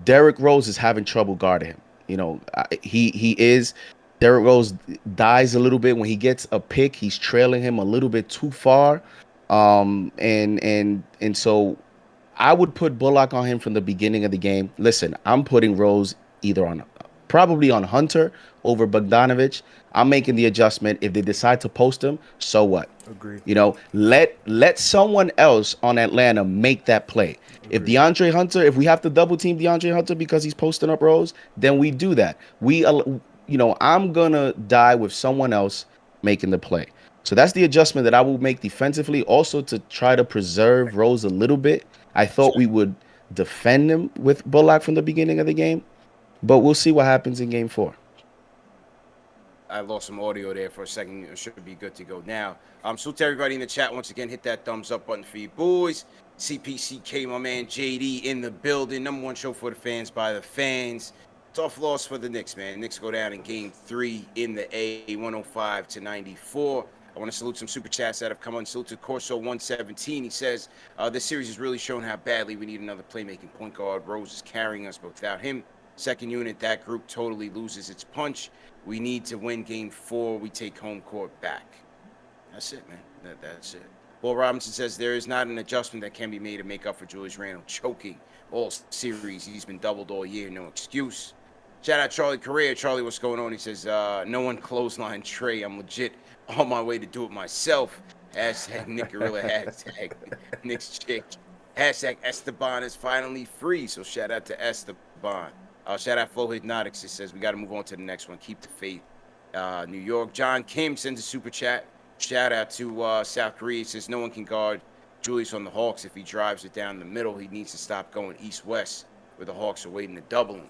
Derrick Rose is having trouble guarding him. He is. Derrick Rose dies a little bit when he gets a pick. He's trailing him a little bit too far. And so I would put Bullock on him from the beginning of the game. Listen, I'm putting Rose probably on Hunter over Bogdanovich. I'm making the adjustment. If they decide to post him, so what? Agree. Let someone else on Atlanta make that play. Agreed. If we have to double team DeAndre Hunter because he's posting up Rose, then we do that. I'm gonna die with someone else making the play. So that's the adjustment that I will make defensively. Also, to try to preserve Rose a little bit. I thought we would defend him with Bullock from the beginning of the game, but we'll see what happens in Game 4. I lost some audio there for a second. It should be good to go now. Salute to everybody in the chat. Once again, hit that thumbs up button for you boys. CPCK, my man JD in the building. Number one show for the fans by the fans. Tough loss for the Knicks, man. Knicks go down in Game 3 in the A, 105-94. I want to salute some super chats that have come on. Salute to Corso117. He says, this series has really shown how badly we need another playmaking point guard. Rose is carrying us, but without him, second unit, that group totally loses its punch. We need to win Game 4. We take home court back. That's it, man. That's it. Paul Robinson says there is not an adjustment that can be made to make up for Julius Randle choking all series. He's been doubled all year. No excuse. Shout out Charlie Correa. Charlie, what's going on? He says, no one clothesline Trey. I'm legit on my way to do it myself. Hashtag Nick Gorilla. Hashtag Nick's chick. Hashtag Esteban is finally free. So shout out to Esteban. Shout out Flo Hypnotics. It says we got to move on to the next one. Keep the faith. New York. John Kim sends a super chat. Shout out to South Korea. It says no one can guard Julius on the Hawks. If he drives it down the middle, he needs to stop going east-west where the Hawks are waiting to double him.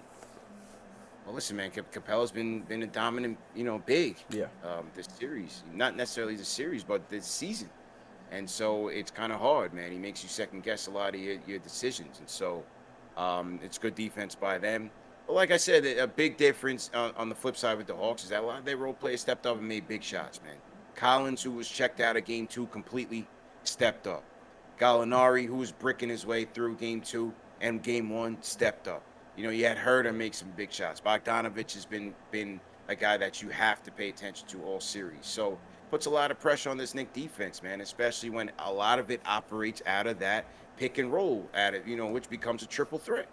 Well, listen, man, Capella's been a dominant, big. Yeah. This series, not necessarily the series, but this season, and so it's kind of hard, man. He makes you second guess a lot of your decisions, and so it's good defense by them. But like I said, a big difference on the flip side with the Hawks is that a lot of their role players stepped up and made big shots, man. Collins, who was checked out of Game 2 completely, stepped up. Gallinari, who was bricking his way through Game 2 and Game 1, stepped up. You had Herder make some big shots. Bogdanovich has been a guy that you have to pay attention to all series. So puts a lot of pressure on this Knicks defense, man, especially when a lot of it operates out of that pick and roll which becomes a triple threat.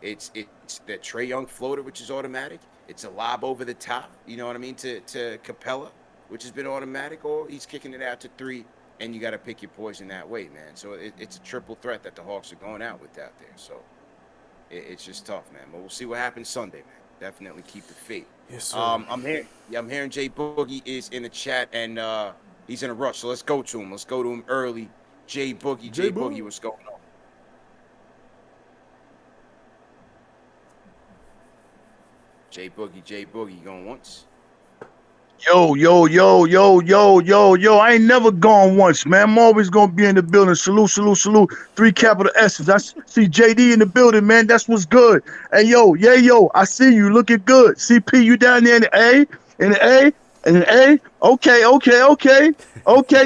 It's the Trae Young floater, which is automatic. It's a lob over the top, to Capella, which has been automatic, or he's kicking it out to 3, and you got to pick your poison that way, man. So it's a triple threat that the Hawks are going out with out there. So it's just tough, man. But we'll see what happens Sunday, man. Definitely keep the faith. Yes, sir. I'm hearing Jay Boogie is in the chat, and he's in a rush. So let's go to him. Let's go to him early. Jay Boogie, what's going on? Jay Boogie, going once? Yo. I ain't never gone once, man. I'm always going to be in the building. Salute. 3 capital S's. I see JD in the building, man. That's what's good. Hey, yo. I see you looking good. CP, you down there in the A? Okay.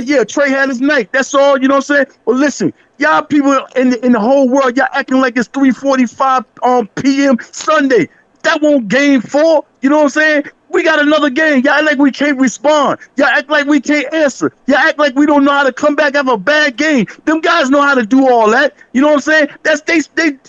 Yeah, Trey had his night. That's all, you know what I'm saying? Well, listen, y'all people in the whole world, y'all acting like it's 3:45 p.m. Sunday. That won't Game 4. You know what I'm saying? We got another game. Y'all act like we can't respond. Y'all act like we can't answer. Y'all act like we don't know how to come back after a bad game. Them guys know how to do all that. You know what I'm saying?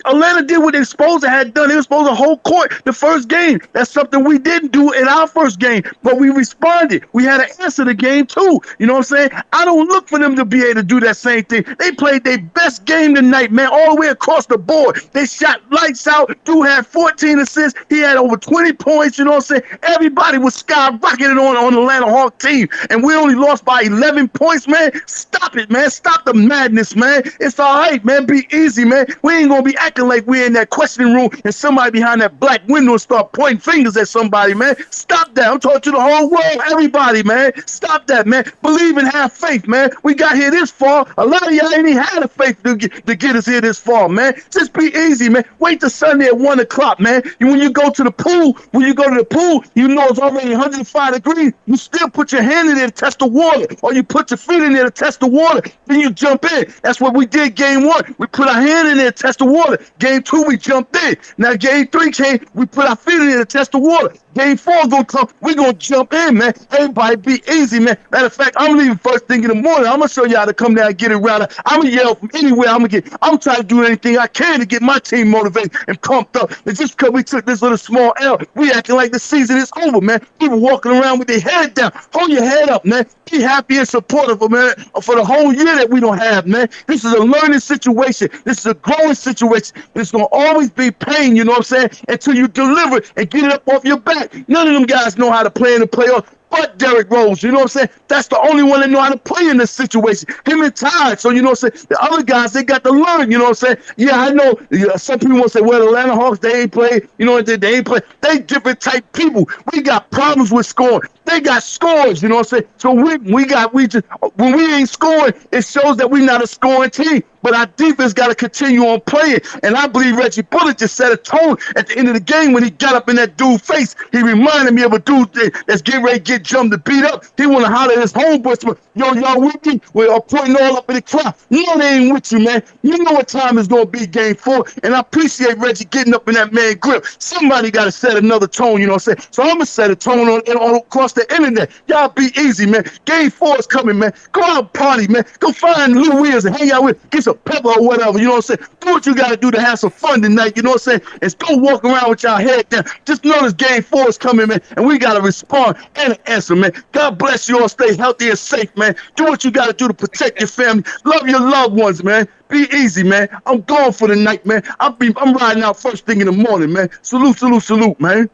Atlanta did what they supposed to have done. They were supposed to hold court the first game. That's something we didn't do in our first game, but we responded. We had to answer the game too. You know what I'm saying? I don't look for them to be able to do that same thing. They played their best game tonight, man, all the way across the board. They shot lights out. Dude had 14 assists. He had over 20 points. You know what I'm saying? Everybody Everybody was skyrocketing on the Atlanta Hawk team, and we only lost by 11 points, man. Stop it, man. Stop the madness, man. It's all right, man. Be easy, man. We ain't gonna be acting like we're in that questioning room and somebody behind that black window and start pointing fingers at somebody, man. Stop that. I'm talking to the whole world, everybody, man. Stop that, man. Believe and have faith, man. We got here this far. A lot of y'all ain't even had the faith to get us here this far, man. Just be easy, man. Wait till Sunday at 1 o'clock, man. And when you go to the pool, you know it's already 105 degrees. You still put your hand in there to test the water, or you put your feet in there to test the water. Then you jump in. That's what we did game 1. We put our hand in there to test the water. Game 2, we jumped in. Now game 3 came, we put our feet in there to test the water. Game 4 gonna come, we gonna jump in, man. Everybody be easy, man. Matter of fact, I'm leaving first thing in the morning. I'm gonna show y'all to come down and get it right. I'm gonna yell from anywhere. I'm trying to do anything I can to get my team motivated and pumped up. And just because we took this little small L, we acting like the season is over, man. People walking around with their head down. Hold your head up, man. Be happy and supportive, man, for the whole year that we don't have, man. This is a learning situation. This is a growing situation. It's gonna always be pain, you know what I'm saying? Until you deliver and get it up off your back. None of them guys know how to play in the playoffs. But Derrick Rose, you know what I'm saying? That's the only one that know how to play in this situation. Him and Ty. So, you know what I'm saying? The other guys, they got to learn, you know what I'm saying? Yeah, I know some people want to say, well, the Atlanta Hawks, they ain't play. You know what they ain't play. They different type people. We got problems with scoring. They got scores, you know what I'm saying? So when we ain't scoring, it shows that we're not a scoring team. But our defense got to continue on playing. And I believe Reggie Bullock just set a tone at the end of the game when he got up in that dude's face. He reminded me of a dude that's getting ready to get jumped to beat up. He want to holler at his homeboys, yo, y'all with me? We're putting all up in the crowd. No, they ain't with you, man. You know what time it's going to be, game 4. And I appreciate Reggie getting up in that man grip. Somebody got to set another tone, you know what I'm saying? So I'm going to set a tone on across the internet. Y'all be easy, man. Game 4 is coming, man. Go out and party, man. Go find Lou Williams and hang out with, get some pepper or whatever, you know what I'm saying? Do what you got to do to have some fun tonight, you know what I'm saying? And go walk around with y'all head down. Just know this game 4 is coming, man, and we got to respond and answer, man. God bless you all. Stay healthy and safe, man. Do what you got to do to protect your family. Love your loved ones, man. Be easy, man. I'm going for the night, man. I'm riding out first thing in the morning, man. Salute, salute, salute, man.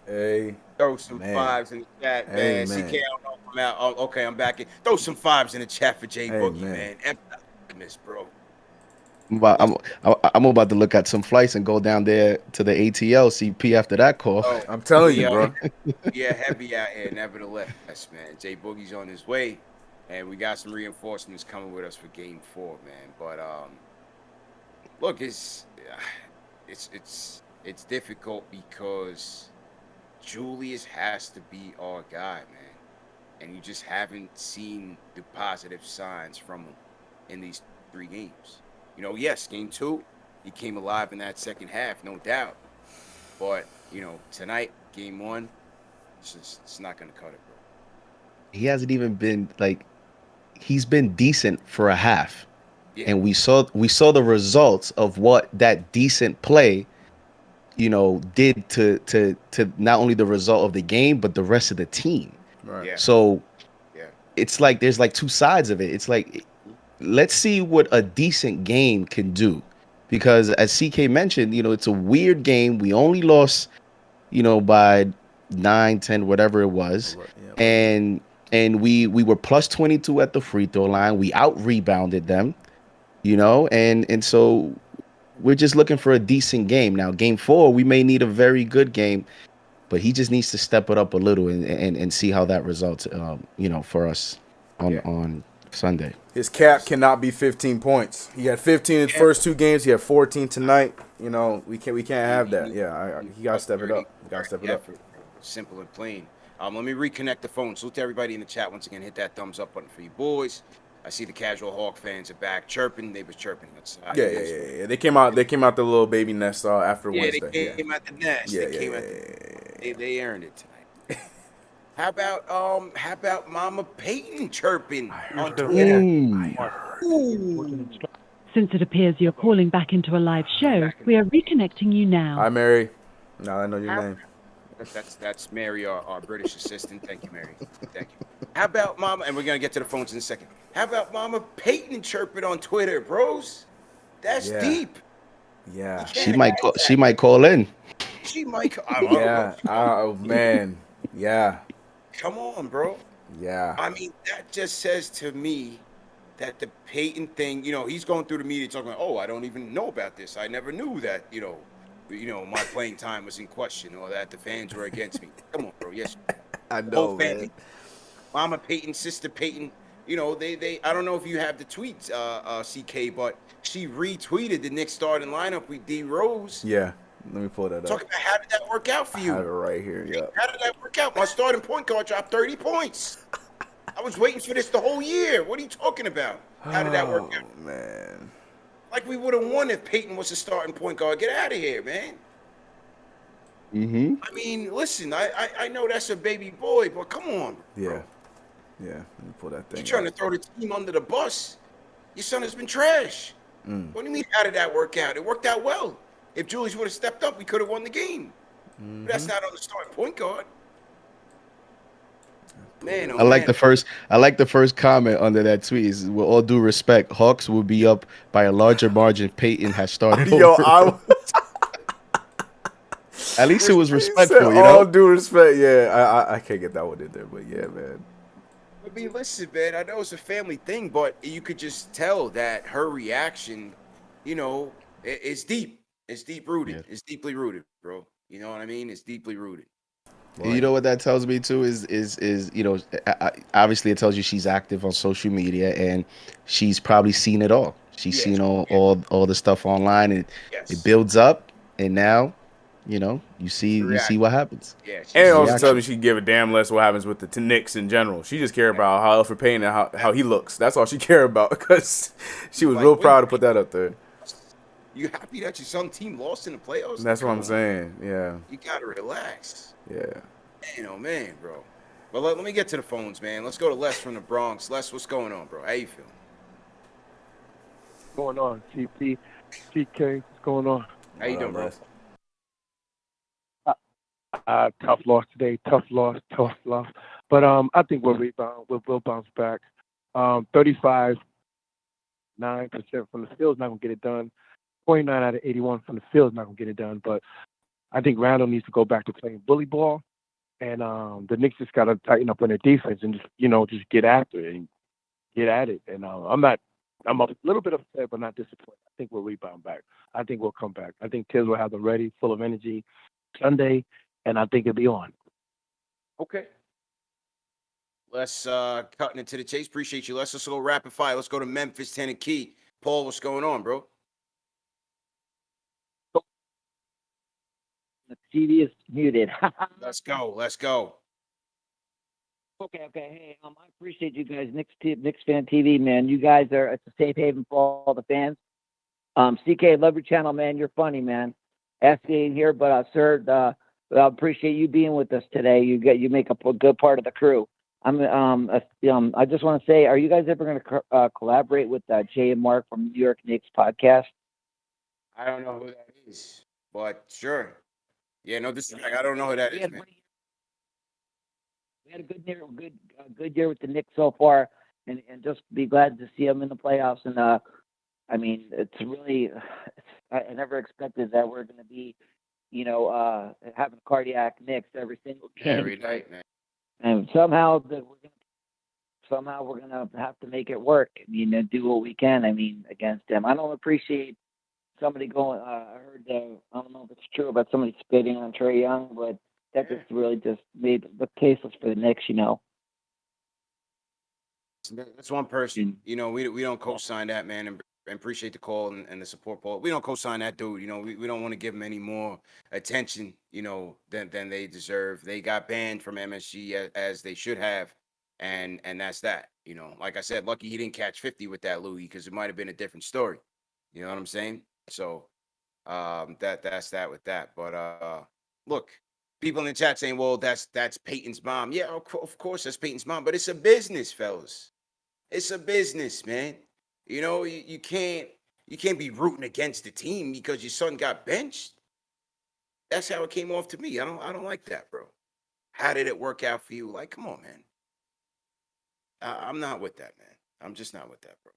Hey. Throw some fives in the chat, man. CK, I don't know if I'm out. Oh, okay, I'm back in. Throw some fives in the chat for J Boogie, man. This, bro. I'm about to look at some flights and go down there to the ATL CP after that call. Oh, I'm telling you, bro. Yeah, heavy out here, nevertheless, man. J Boogie's on his way, and we got some reinforcements coming with us for Game 4, man. But look, it's difficult because Julius has to be our guy, man, and you just haven't seen the positive signs from him in these 3 games. You know, yes, game 2, he came alive in that second half, no doubt. But, you know, tonight, game 1, it's not going to cut it, bro. He hasn't even been, he's been decent for a half. Yeah. And we saw the results of what that decent play, you know, did to not only the result of the game, but the rest of the team. Right. Yeah. So it's like there's 2 sides of it. It's like, let's see what a decent game can do, because as CK mentioned, you know, it's a weird game. We only lost, you know, by 9, 10, whatever it was. And we were plus 22 at the free throw line. We out rebounded them, you know, and so we're just looking for a decent game. Now, game 4, we may need a very good game, but he just needs to step it up a little and see how that results, you know, for us on Sunday. His cap cannot be 15 points. He had 15 in the first 2 games. He had 14 tonight. You know, we can't have that. Yeah, he got to step it up. Simple and plain. Let me reconnect the phone. Salute to everybody in the chat. Once again, hit that thumbs up button for you boys. I see the casual Hawk fans are back chirping. They was chirping outside. Yeah. They came out the little baby nest after Wednesday. They came out the nest. They earned it tonight. How about Mama Peyton chirping on Twitter? Since it appears you're calling back into a live show, we are reconnecting you now. Hi, Mary. Now I know your name. That's Mary, our British assistant. Thank you, Mary. Thank you. How about Mama? And we're gonna get to the phones in a second. How about Mama Peyton chirping on Twitter, bros? That's deep. Yeah. She might call in. She might. Oh man. Yeah. Come on, bro. Yeah. I mean, that just says to me that the Peyton thing, he's going through the media talking about, oh, I don't even know about this. I never knew that, my playing time was in question or that the fans were against me. Come on, bro. Yes. I The whole know, family, man. Mama Peyton, Sister Peyton, they I don't know if you have the tweets, CK, but she retweeted the Knicks starting lineup with D Rose. Yeah. Let me pull that up. Talking about how did that work out for I you? have it right here. Yep. How did that work out? My starting point guard dropped 30 points. I was waiting for this the whole year. What are you talking about? How did that work out? Oh, man. Like we would have won if Peyton was a starting point guard. Get out of here, man. Mm-hmm. I mean, listen, I know that's a baby boy, but come on, Yeah. bro. Yeah. Let me pull that thing You're trying to throw the team under the bus. Your son has been trash. What do you mean, how did that work out? It worked out well. If Julius would have stepped up, we could have won the game. But that's not on the starting point guard. Man, oh I like man. the first comment under that tweet. Is, with all due respect, Hawks will be up by a larger margin. Peyton has started. Yo, At least it was He respectful, said, you all know. due respect. Yeah, I can't get that one in there, but yeah, man. I mean, listen, man, I know it's a family thing, but you could just tell that her reaction, it's deep. It's deep rooted. Yeah. It's deeply rooted, bro. You know what I mean? It's deeply rooted. You know what that tells me too is obviously it tells you she's active on social media and she's probably seen it all. She's seen all the stuff online and it builds up and now, you see what happens. Yeah, And it also reaction. tells me she can give a damn less what happens with the Knicks in general. She just care about how Alfred Payne and how he looks. That's all she care about because she was real proud to put that up there. You happy that your son team lost in the playoffs? That's what I'm saying. Yeah. You gotta relax. Yeah. Man, oh man, bro. But let me get to the phones, man. Let's go to Les from the Bronx. Les, what's going on, bro? How you feeling? What's going on, CP, CK? What's going on? How you doing, bro? Tough loss today. Tough loss. But I think we'll rebound. We'll bounce back. 35.9% from the field's not gonna get it done. 29 out of 81 from the field's not gonna get it done. But I think Randall needs to go back to playing bully ball, and the Knicks just gotta tighten up on their defense and just get after it and get at it. And I'm a little bit upset, but not disappointed. I think we'll rebound back. I think we'll come back. I think Tiz will have them ready, full of energy Sunday, and I think it'll be on. Okay. Let's cutting it to the chase. Appreciate you. Let's just go rapid fire. Let's go to Memphis, Tennessee. Paul, what's going on, bro? The TV is muted. Let's go. Okay. Hey, I appreciate you guys. Knicks Fan TV, man. You guys it's a safe haven for all the fans. CK, love your channel, man. You're funny, man. Asking here, but sir, I appreciate you being with us today. You make up a good part of the crew. I just want to say, are you guys ever going to collaborate with Jay and Mark from New York Knicks podcast? I don't know who that is, but sure. Yeah, no, I don't know who that is, man. We had a good year with the Knicks so far, and just be glad to see them in the playoffs. And I mean, it's really, I never expected that we're going to be, having cardiac Knicks every single game. Every night, man. And somehow we're gonna have to make it work. I mean, and do what we can. I mean, against them. I don't appreciate somebody going. I heard. I don't know if it's true about somebody spitting on Trae Young, but that just really just made the caseless for the Knicks. That's one person. We don't co-sign that, man, and appreciate the call and the support, Paul. We don't co-sign that dude. We don't want to give him any more attention, than they deserve. They got banned from MSG as they should have, and that's that. Like I said, lucky he didn't catch 50 with that Louis, because it might have been a different story. You know what I'm saying? So that's that with that. But look, people in the chat saying, well, that's Peyton's mom. Yeah, of course that's Peyton's mom, but it's a business, fellas. It's a business, man. You can't be rooting against the team because your son got benched. That's how it came off to me. I don't like that, bro. How did it work out for you? Like, come on, man. I'm not with that, man. I'm just not with that, bro.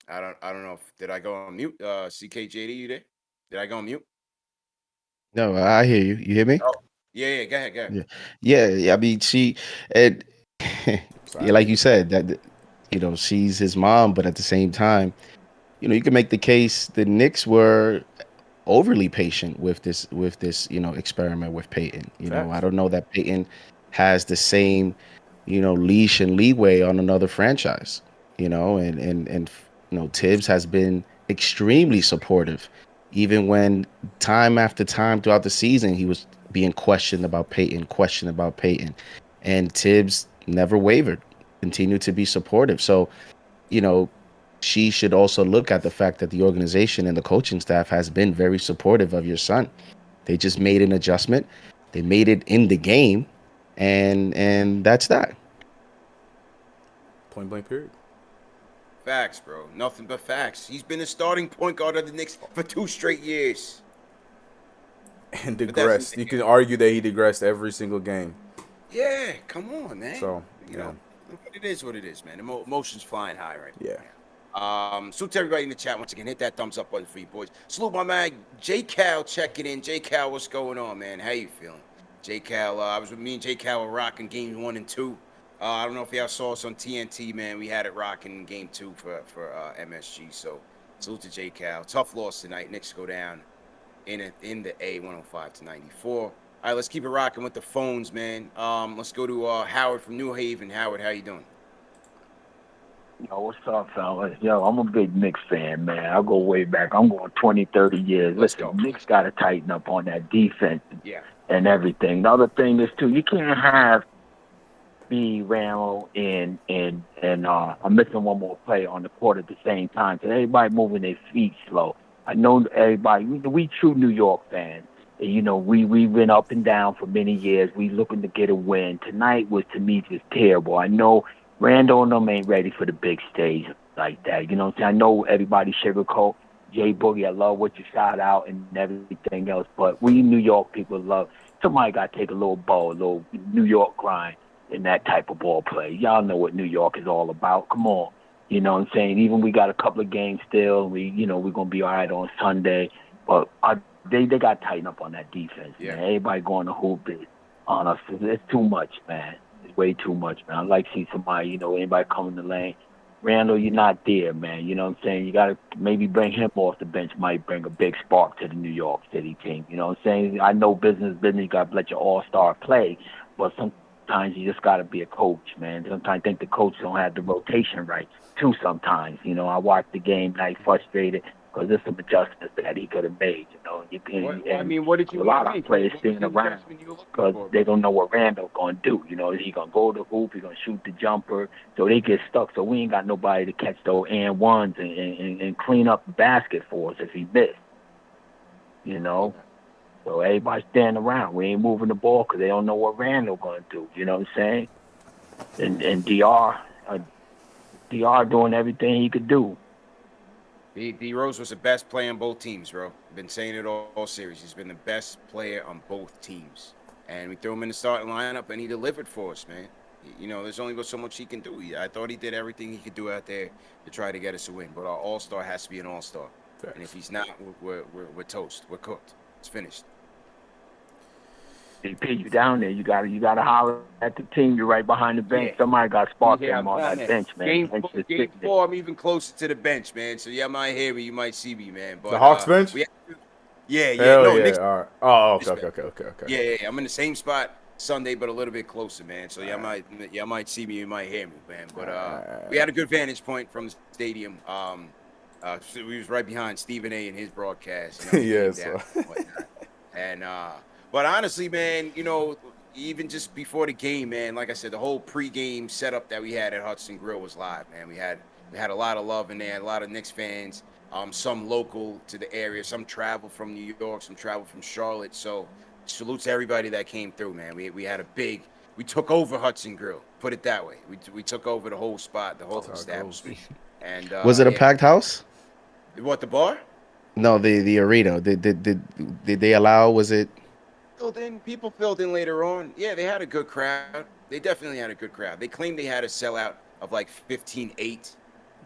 I don't know did I go on mute? CKJD, you there? Did I go on mute? No, I hear you. You hear me? Oh, Yeah. Go ahead. Yeah. I mean, and yeah, like you said, that she's his mom, but at the same time, you can make the case the Knicks were overly patient with this experiment with Peyton. I don't know that Peyton has the same leash and leeway on another franchise. And Tibbs has been extremely supportive, even when time after time throughout the season he was being questioned about Peyton, and Tibbs never wavered, continued to be supportive. So you know she should also look at the fact that the organization and the coaching staff has been very supportive of your son. They just made an adjustment. They made it in the game, and that's that. Point blank period. Facts, bro. Nothing but facts. He's been a starting point guard of the Knicks for 2 straight years. And digressed. You can argue that he digressed every single game. Yeah, come on, man. So, it is what it is, man. Emotions flying high right now. Yeah. Salute to everybody in the chat once again. Hit that thumbs up button for you boys. Salute my man J Cal checking in. J Cal, what's going on, man? How you feeling? J Cal, I was with me and J Cal were rocking games 1 and 2. I don't know if y'all saw us on TNT, man. We had it rocking game 2 for MSG. So salute to J Cal. Tough loss tonight. Knicks go down in the A 105-94. All right, let's keep it rocking with the phones, man. Let's go to Howard from New Haven. Howard, how you doing? Yo, what's up, fellas? Yo, I'm a big Knicks fan, man. I'll go way back. I'm going 20, 30 years. Listen, Knicks got to tighten up on that defense and everything. The other thing is, too, you can't have B, Randall, and I'm missing one more player on the court at the same time. So everybody moving their feet slow. I know everybody, we true New York fans. We've been up and down for many years. We looking to get a win. Tonight was, to me, just terrible. I know Randall and them ain't ready for the big stage like that. You know what I'm saying? I know everybody sugarcoat. Jay Boogie, I love what you shout out and everything else, but we New York people love, somebody got to take a little ball, a little New York grind in that type of ball play. Y'all know what New York is all about. Come on. You know what I'm saying? Even we got a couple of games still. We're going to be all right on Sunday, but they got to tighten up on that defense, man. Everybody going to hoop it on us. It's too much, man. It's way too much, man. I'd like to see somebody, anybody come in the lane. Randall, you're not there, man. You know what I'm saying? You got to maybe bring him off the bench, might bring a big spark to the New York City team. You know what I'm saying? I know business, you got to let your all-star play, but sometimes you just got to be a coach, man. Sometimes I think the coach don't have the rotation right, too, sometimes. I watched the game, like, frustrated, because there's some adjustments that he could have made, what did you a lot of players sitting around because they don't know what Randall's going to do. Is he going to go to the hoop? He going to shoot the jumper? So they get stuck. So we ain't got nobody to catch those and ones and clean up the basket for us if he missed. So everybody's standing around. We ain't moving the ball because they don't know what Randall's going to do. You know what I'm saying? And DR doing everything he could do. D Rose was the best player on both teams, bro. Been saying it all series. He's been the best player on both teams. And we threw him in the starting lineup, and he delivered for us, man. There's only so much he can do. I thought he did everything he could do out there to try to get us a win. But our all-star has to be an all-star. And if he's not, we're toast. We're cooked. It's finished. DP, you down there. You gotta holler at the team. You're right behind the bench. Yeah. Somebody got sparked them on that bench, man. Game 4, I'm even closer to the bench, man. So y'all might hear me, you might see me, man. But the Hawks bench? Yeah. No, Knicks, all right. Oh, okay. Yeah. I'm in the same spot Sunday, but a little bit closer, man. So y'all might see me, you might hear me, man. But we had a good vantage point from the stadium. So we was right behind Stephen A. and his broadcast. Yes. But honestly, man, even just before the game, man, like I said, the whole pregame setup that we had at Hudson Grill was live, man. We had a lot of love in there, a lot of Knicks fans, some local to the area, some travel from New York, some travel from Charlotte. So salute to everybody that came through, man. We took over Hudson Grill, put it that way. We took over the whole spot, the whole establishment. And was it a packed house? What, the bar? No, the arena. Did they allow? Was it? People filled in later on. Yeah, they had a good crowd. They definitely had a good crowd. They claimed they had a sellout of like 15-8.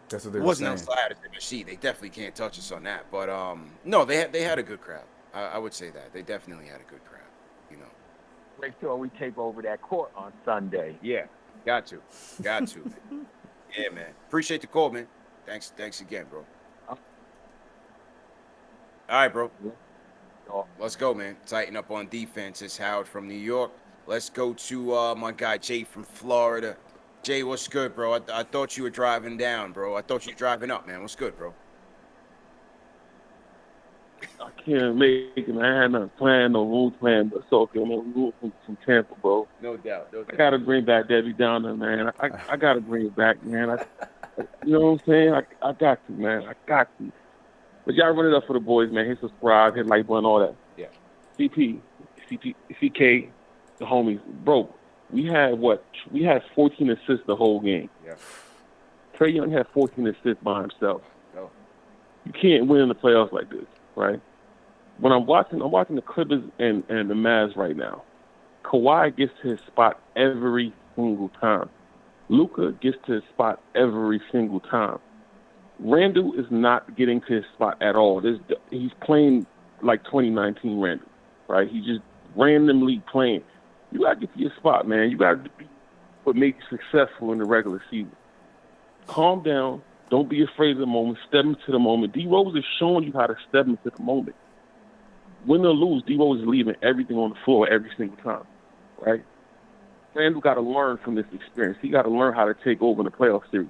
That's what they were saying. It wasn't as loud as MSG. They definitely can't touch us on that. But no, they had a good crowd. I would say that they definitely had a good crowd. make sure we take over that court on Sunday. Yeah, got to, man. Yeah, man. Appreciate the call, man. Thanks again, bro. All right, bro. Let's go, man. Tighten up on defense. It's Howard from New York. Let's go to my guy Jay from Florida. Jay, what's good, bro? I thought you were driving down, bro. I thought you were driving up, man. What's good, bro? I can't make it, man. I had no plan, no room plan, but it's okay. I'm on room from Tampa, bro. No doubt. I got to bring back Debbie Downer, man. I got to bring it back, man. You know what I'm saying? I got to, man. I got to. But y'all run it up for the boys, man. Hit subscribe, hit like button, all that. Yeah. CK, the homies. Bro, we had 14 assists the whole game. Yeah. Trae Young had 14 assists by himself. Oh. You can't win in the playoffs like this, right? When I'm watching the Clippers and the Mavs right now. Kawhi gets to his spot every single time. Luka gets to his spot every single time. Randall is not getting to his spot at all. He's playing like 2019 Randall, right? He's just randomly playing. You got to get to your spot, man. You got to be what makes you successful in the regular season. Calm down. Don't be afraid of the moment. Step into the moment. D-Rose is showing you how to step into the moment. Win or lose, D-Rose is leaving everything on the floor every single time, right? Randall got to learn from this experience. He got to learn how to take over in the playoff series.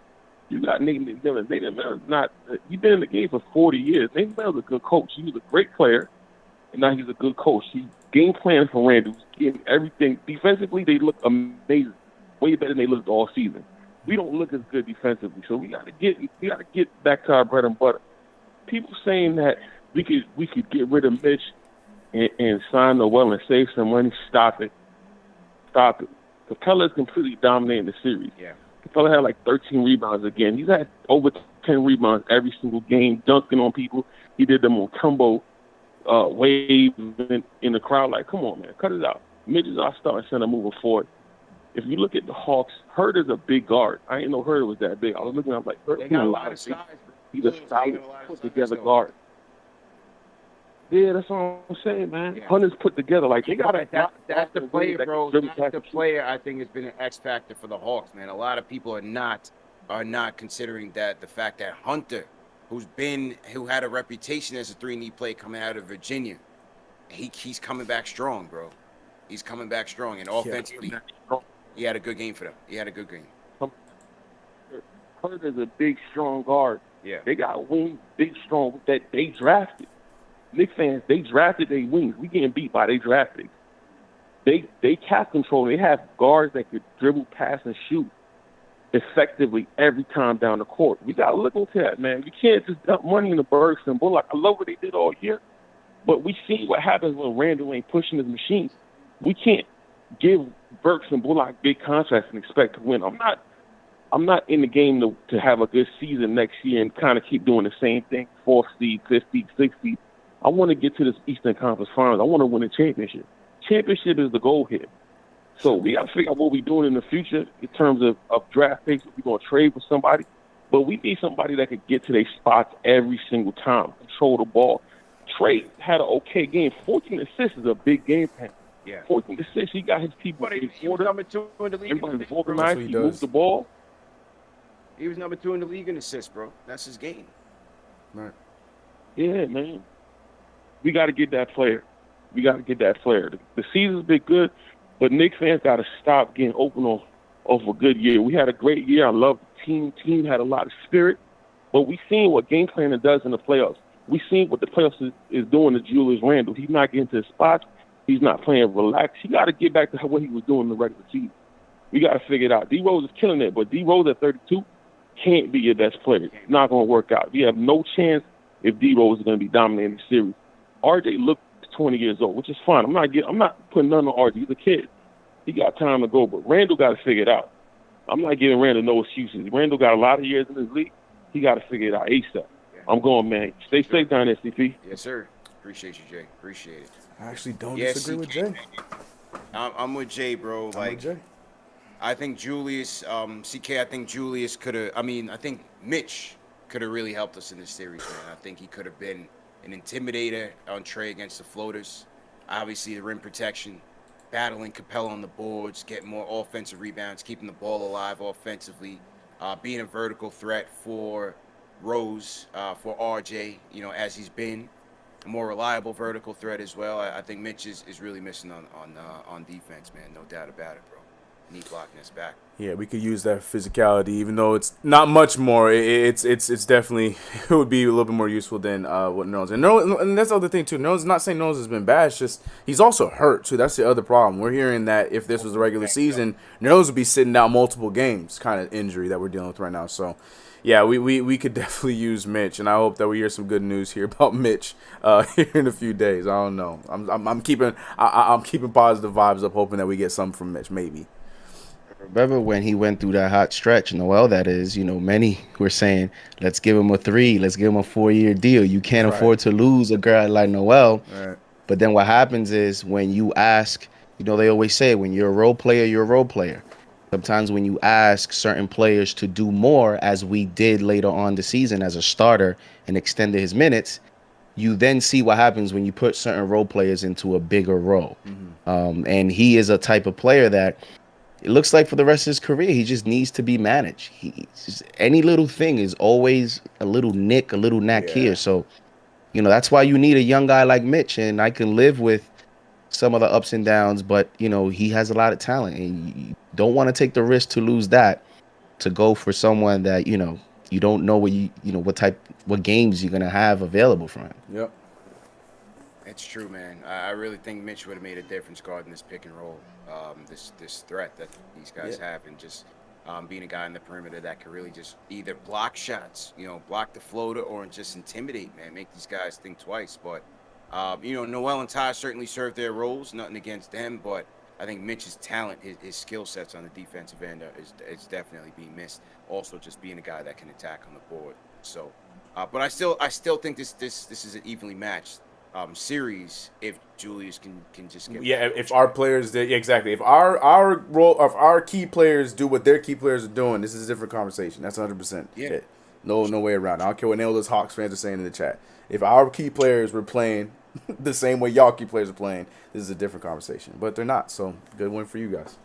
You got Nathan McMillan. Nathan McMillan's not – you've been in the game for 40 years. Nathan McMillan's a good coach. He was a great player, and now he's a good coach. He's game planning for Randall. He's getting everything. Defensively, they look amazing, way better than they looked all season. We don't look as good defensively, so we got to get back to our bread and butter. People saying that we could get rid of Mitch and sign Noel and save some money. Stop it. Capella is completely dominating the series. Yeah. Capella had like 13 rebounds again. He's had over 10 rebounds every single game, dunking on people. He did them on combo wave in the crowd. Like, come on, man, cut it out. Mitch is our starting center moving forward. If you look at the Hawks, Herder's a big guard. I didn't know Herder was that big. I was looking at him like, Herder, they got a lot of size. He's a solid, put together guard. Yeah, that's what I'm saying, man. Yeah. Hunter's put together like they got that's the player, bro. That's the player I think has been an X factor for the Hawks, man. A lot of people are not considering that the fact that Hunter, who had a reputation as a 3-and-D player coming out of Virginia, he's coming back strong, bro. He's coming back strong, and offensively, he had a good game for them. He had a good game. Hunter's a big, strong guard. Yeah. They got wings, big, strong, that they drafted. Knicks fans, they drafted their wings. We getting beat by they drafted. They cap control. They have guards that could dribble, pass, and shoot effectively every time down the court. We got to look into that, man. We can't just dump money in the Burks and Bullock. I love what they did all year, but we see what happens when Randall ain't pushing his machine. We can't give Burks and Bullock big contracts and expect to win. I'm not in the game to have a good season next year and kind of keep doing the same thing, 4th seed, 5th seed, 6th seed. I want to get to this Eastern Conference Finals. I want to win a championship. Championship is the goal here. So we got to figure out what we're doing in the future in terms of draft picks. We're going to trade for somebody. But we need somebody that could get to their spots every single time, control the ball. Trey had an okay game. 14 assists is a big game for him. Yeah. 14 assists. He got his people in order. Number 2 in the league. Everybody's organized. He moved the ball. He was number 2 in the league in assists, bro. That's his game. Right. Yeah, man. We got to get that player. The season's been good, but Knicks fans got to stop getting open off a good year. We had a great year. I love the team. Team had a lot of spirit, but we seen what game planning does in the playoffs. We seen what the playoffs is doing to Julius Randle. He's not getting to his spots. He's not playing relaxed. He got to get back to what he was doing in the regular season. We got to figure it out. D-Rose is killing it, but D-Rose at 32 can't be your best player. It's not going to work out. We have no chance if D-Rose is going to be dominating the series. RJ looked 20 years old, which is fine. I'm not putting none on RJ. He's a kid. He got time to go, but Randall got to figure it out. I'm not giving Randall no excuses. Randall got a lot of years in this league. He got to figure it out ASAP. Yeah. I'm going, man. Stay safe down there, CP. Yes, sir. Appreciate you, Jay. Appreciate it. I actually don't disagree with Jay. I'm with Jay, bro. Like, Jay. I think Julius, CK, I think Julius could have, I think Mitch could have really helped us in this series, man. I think he could have been an intimidator on Trey against the floaters. Obviously, the rim protection. battling Capella on the boards, getting more offensive rebounds, keeping the ball alive offensively, being a vertical threat for Rose, for RJ, as he's been a more reliable vertical threat as well. I think Mitch is really missing on defense, man. No doubt about it, bro. Need blocking us back. Yeah, we could use that physicality, even though it's not much more. It's definitely it would be a little bit more useful than what Nose. And that's the other thing too. Nose, not saying Nose has been bad. It's just he's also hurt too. That's the other problem. We're hearing that if this was a regular season, Nose would be sitting out multiple games, kind of injury that we're dealing with right now. So, yeah, we could definitely use Mitch, and I hope that we hear some good news here about Mitch here in a few days. I don't know. I'm keeping positive vibes up, hoping that we get something from Mitch, maybe. Remember when he went through that hot stretch, Noel, that is, many were saying, let's give him a 3, let's give him a 4-year deal. You can't afford to lose a guy like Noel. Right. But then what happens is when you ask, they always say when you're a role player, you're a role player. Sometimes when you ask certain players to do more, as we did later on the season as a starter and extended his minutes, you then see what happens when you put certain role players into a bigger role. Mm-hmm. And he is a type of player that it looks like for the rest of his career, he just needs to be managed. Any little thing is always a little nick, a little knack here. So, that's why you need a young guy like Mitch. And I can live with some of the ups and downs, but, he has a lot of talent. And you don't want to take the risk to lose that to go for someone that, you don't know what games you're going to have available for him. Yep. It's true, man. I really think Mitch would have made a difference guarding this pick and roll, this threat that these guys have, and just being a guy in the perimeter that could really just either block shots, block the floater, or just intimidate, man, make these guys think twice. But, Noel and Ty certainly served their roles, nothing against them, but I think Mitch's talent, his skill sets on the defensive end is definitely being missed. Also, just being a guy that can attack on the board. So, but I still think this is an evenly matched series if Julius can just get if our players did exactly, if our key players do what their key players are doing, this is a different conversation. That's 100%. Yeah. No way around. I don't care what any of those Hawks fans are saying in the chat. If our key players were playing the same way y'all key players are playing, this is a different conversation. But they're not, so good win for you guys.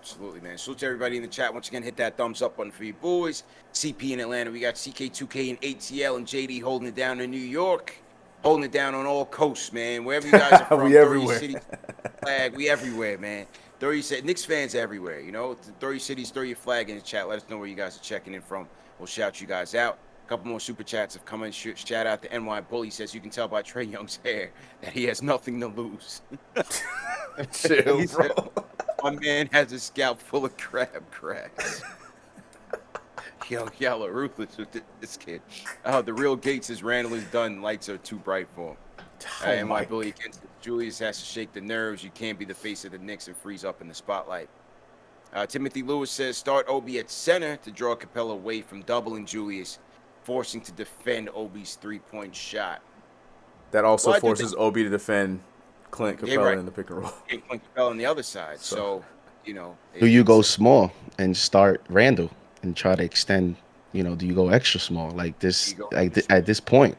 Absolutely, man. Salute to everybody in the chat. Once again, hit that thumbs up button for you boys. CP in Atlanta. We got CK2K in ATL and JD holding it down in New York. Holding it down on all coasts, man. Wherever you guys are from, we everywhere. City flag, we everywhere, man. Throw your Knicks fans everywhere, Throw your cities, throw your flag in the chat. Let us know where you guys are checking in from. We'll shout you guys out. A couple more super chats have come in. Shout out to NY Bully. Says you can tell by Trae Young's hair that he has nothing to lose. Chill, bro. My man has a scalp full of crab grass. Y'all are ruthless with this kid. The real Gates is Randall is done. Lights are too bright for him. And my Billy against Julius has to shake the nerves. You can't be the face of the Knicks and freeze up in the spotlight. Timothy Lewis says start Obi at center to draw Capella away from doubling Julius, forcing to defend Obi's 3-point shot. That also forces Obi to defend Clint Capella in the pick and roll. And Clint Capella on the other side. So do you go small and start Randall and try to extend? Do you go extra small like this? At this point,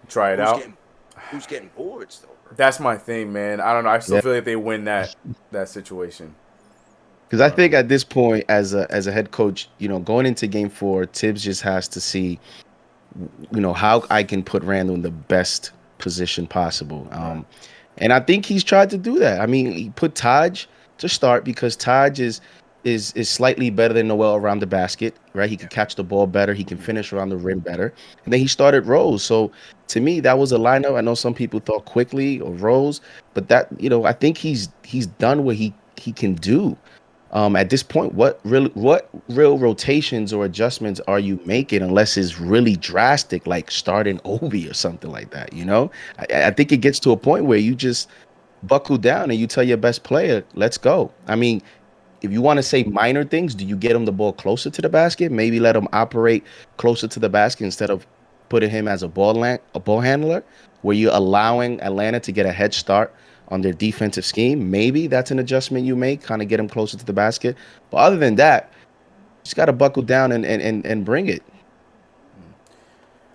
try it out. Who's getting boards though? Bro? That's my thing, man. I don't know. I still feel like they win that situation. Because I think at this point, as a head coach, going into Game 4, Tibbs just has to see, how I can put Randall in the best position possible. And I think he's tried to do that. I mean, he put Taj to start because Taj is slightly better than Noel around the basket, right? He can catch the ball better. He can finish around the rim better. And then he started Rose. So to me, that was a lineup. I know some people thought Quickly or Rose, but that, I think he's done what he can do. At this point, what real rotations or adjustments are you making unless it's really drastic, like starting Obi or something like that? I think it gets to a point where you just buckle down and you tell your best player, let's go. I mean, if you want to say minor things, do you get him the ball closer to the basket? Maybe let him operate closer to the basket instead of putting him as a ball handler, where you're allowing Atlanta to get a head start on their defensive scheme. Maybe that's an adjustment you make, kind of get him closer to the basket. But other than that, you just got to buckle down and bring it.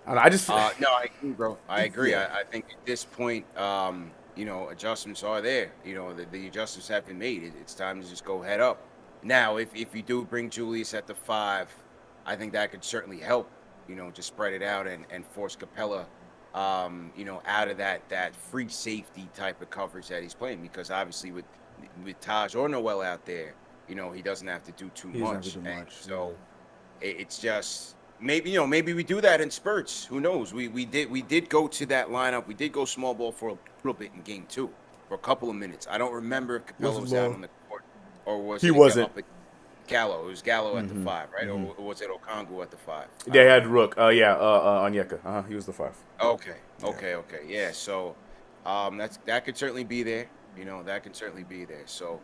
I just no, I agree, bro. I agree. I think at this point, adjustments are there. The adjustments have been made. It's time to just go head up. Now, if you do bring Julius at the 5, I think that could certainly help. Just spread it out and force Capella, out of that free safety type of coverage that he's playing, because obviously with Taj or Noel out there, he doesn't have to do too much. So it's just maybe we do that in spurts. Who knows? We did go to that lineup. We did go small ball for a little bit in game 2 for a couple of minutes. I don't remember if Capella was out on the court or was he wasn't. Up at Gallo. It was Gallo at the 5, right? Or was it Okongwu at the 5? They had Rook. Onyeka. He was the 5. Okay. Yeah. So that could certainly be there. That can certainly be there. So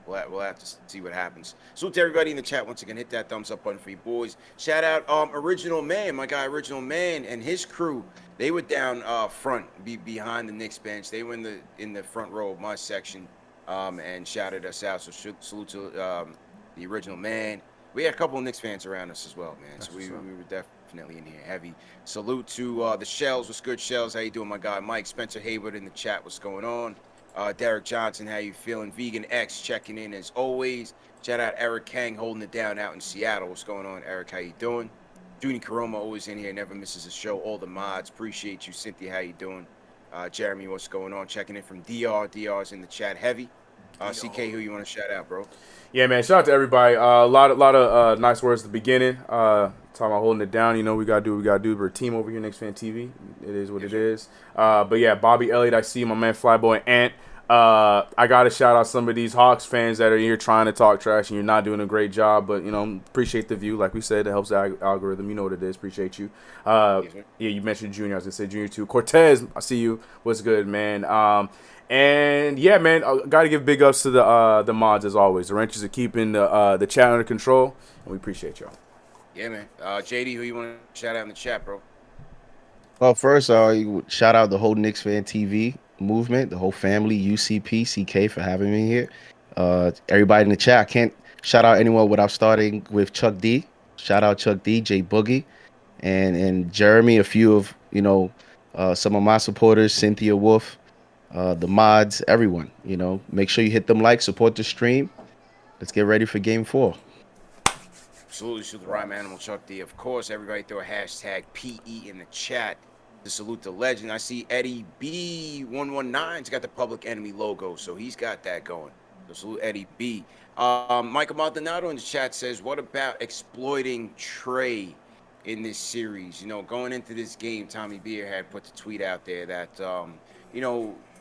we'll have to see what happens. Salute to everybody in the chat once again. Hit that thumbs up button for you boys. Shout out Original Man, my guy Original Man and his crew. They were down front, behind the Knicks bench. They were in the front row of my section, and shouted us out. So salute to the Original Man. We had a couple of Knicks fans around us as well, man. So we were definitely in here heavy. Salute to the Shells. What's good, Shells? How you doing, my guy? Mike Spencer Hayward in the chat. What's going on? Derek Johnson, how you feeling? Vegan X checking in as always. Shout out Eric Kang holding it down out in Seattle. What's going on, Eric? How you doing? Junie Karoma always in here, never misses a show. All the mods, appreciate you. Cynthia, how you doing? Jeremy, what's going on? Checking in from DR. DR's in the chat heavy. CK, who you want to shout out, bro? Yeah, man. Shout out to everybody. A lot of nice words at the beginning. Talking about holding it down. We gotta do what we gotta do. We're a team over here, KnicksFanTV. It is what it is. But yeah, Bobby Elliott, I see my man Flyboy Ant. I gotta shout out some of these Hawks fans that are here trying to talk trash, and you're not doing a great job. But appreciate the view. Like we said, it helps the algorithm. You know what it is. Appreciate you. Yeah, you mentioned Junior. I was gonna say Junior too. Cortez, I see you. What's good, man? And yeah, man, got to give big ups to the mods as always. The wrenches are keeping the chat under control, and we appreciate y'all. Yeah, man. JD, who you want to shout out in the chat, bro? Well, first, shout out the whole KnicksFanTV movement, the whole family, UCP, CK for having me here. Everybody in the chat. I can't shout out anyone without starting with Chuck D. Shout out Chuck D, J Boogie, and Jeremy. A few of some of my supporters, Cynthia Wolf. The mods, everyone, make sure you hit them likes, support the stream. Let's get ready for game 4. Absolutely. Salute the Rhyme Animal Chuck D. Of course, everybody throw a hashtag PE in the chat to salute the legend. I see Eddie B119's got the Public Enemy logo, so he's got that going. So salute Eddie B. Michael Maldonado in the chat says, what about exploiting Trey in this series? Going into this game, Tommy Beer had put the tweet out there that,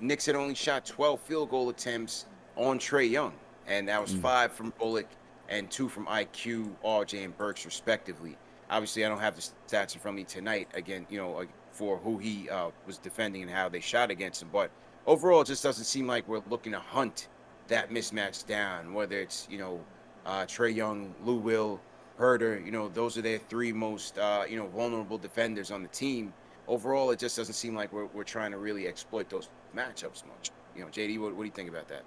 Knicks had only shot 12 field goal attempts on Trey Young, and that was 5 from Bullock and 2 from IQ, RJ, and Burks, respectively. Obviously, I don't have the stats in front of me tonight, again, for who he was defending and how they shot against him. But overall, it just doesn't seem like we're looking to hunt that mismatch down, whether it's, Trey Young, Lou Will, Herder, those are their 3 most, vulnerable defenders on the team. Overall, it just doesn't seem like we're trying to really exploit those matchups much. JD, what do you think about that?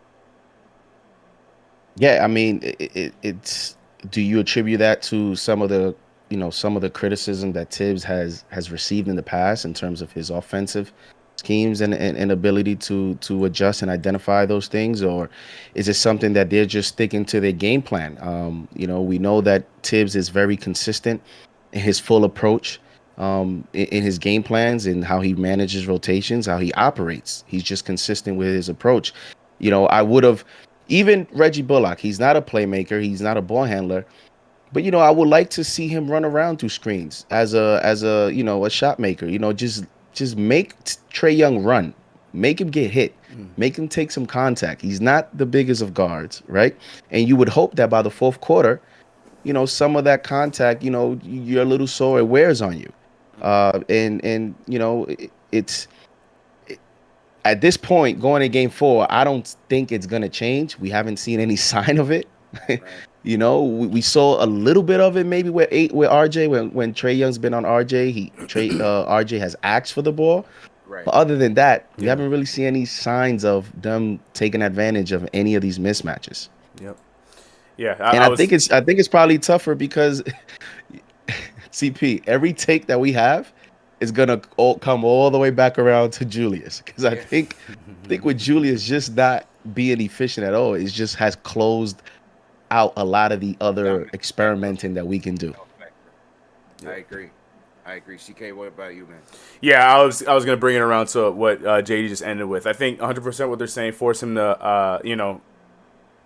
Yeah, I mean, it's. Do you attribute that to some of the criticism that Tibbs has received in the past in terms of his offensive schemes and ability to adjust and identify those things, or is it something that they're just sticking to their game plan? We know that Tibbs is very consistent in his full approach. In his game plans and how he manages rotations, how he operates. He's just consistent with his approach. I would have, even Reggie Bullock, he's not a playmaker, he's not a ball handler, but I would like to see him run around through screens as a shot maker. Just make Trey Young run, make him get hit, make him take some contact. He's not the biggest of guards, right? And you would hope that by the 4th quarter, some of that contact, you're a little sore, it wears on you. It's at this point going to game 4, I don't think it's going to change. We haven't seen any sign of it. Right. We saw a little bit of it maybe with RJ when Trey Young's been on RJ. RJ has asked for the ball. Right. But other than that, we haven't really seen any signs of them taking advantage of any of these mismatches. Yep. Yeah. I think it's probably tougher because CP, every take that we have, is gonna come all the way back around to Julius, because I think with Julius just not being efficient at all, it just has closed out a lot of the other experimenting that we can do. I agree. CK, what about you, man? Yeah, I was gonna bring it around to what JD just ended with. I think 100% what they're saying, force him to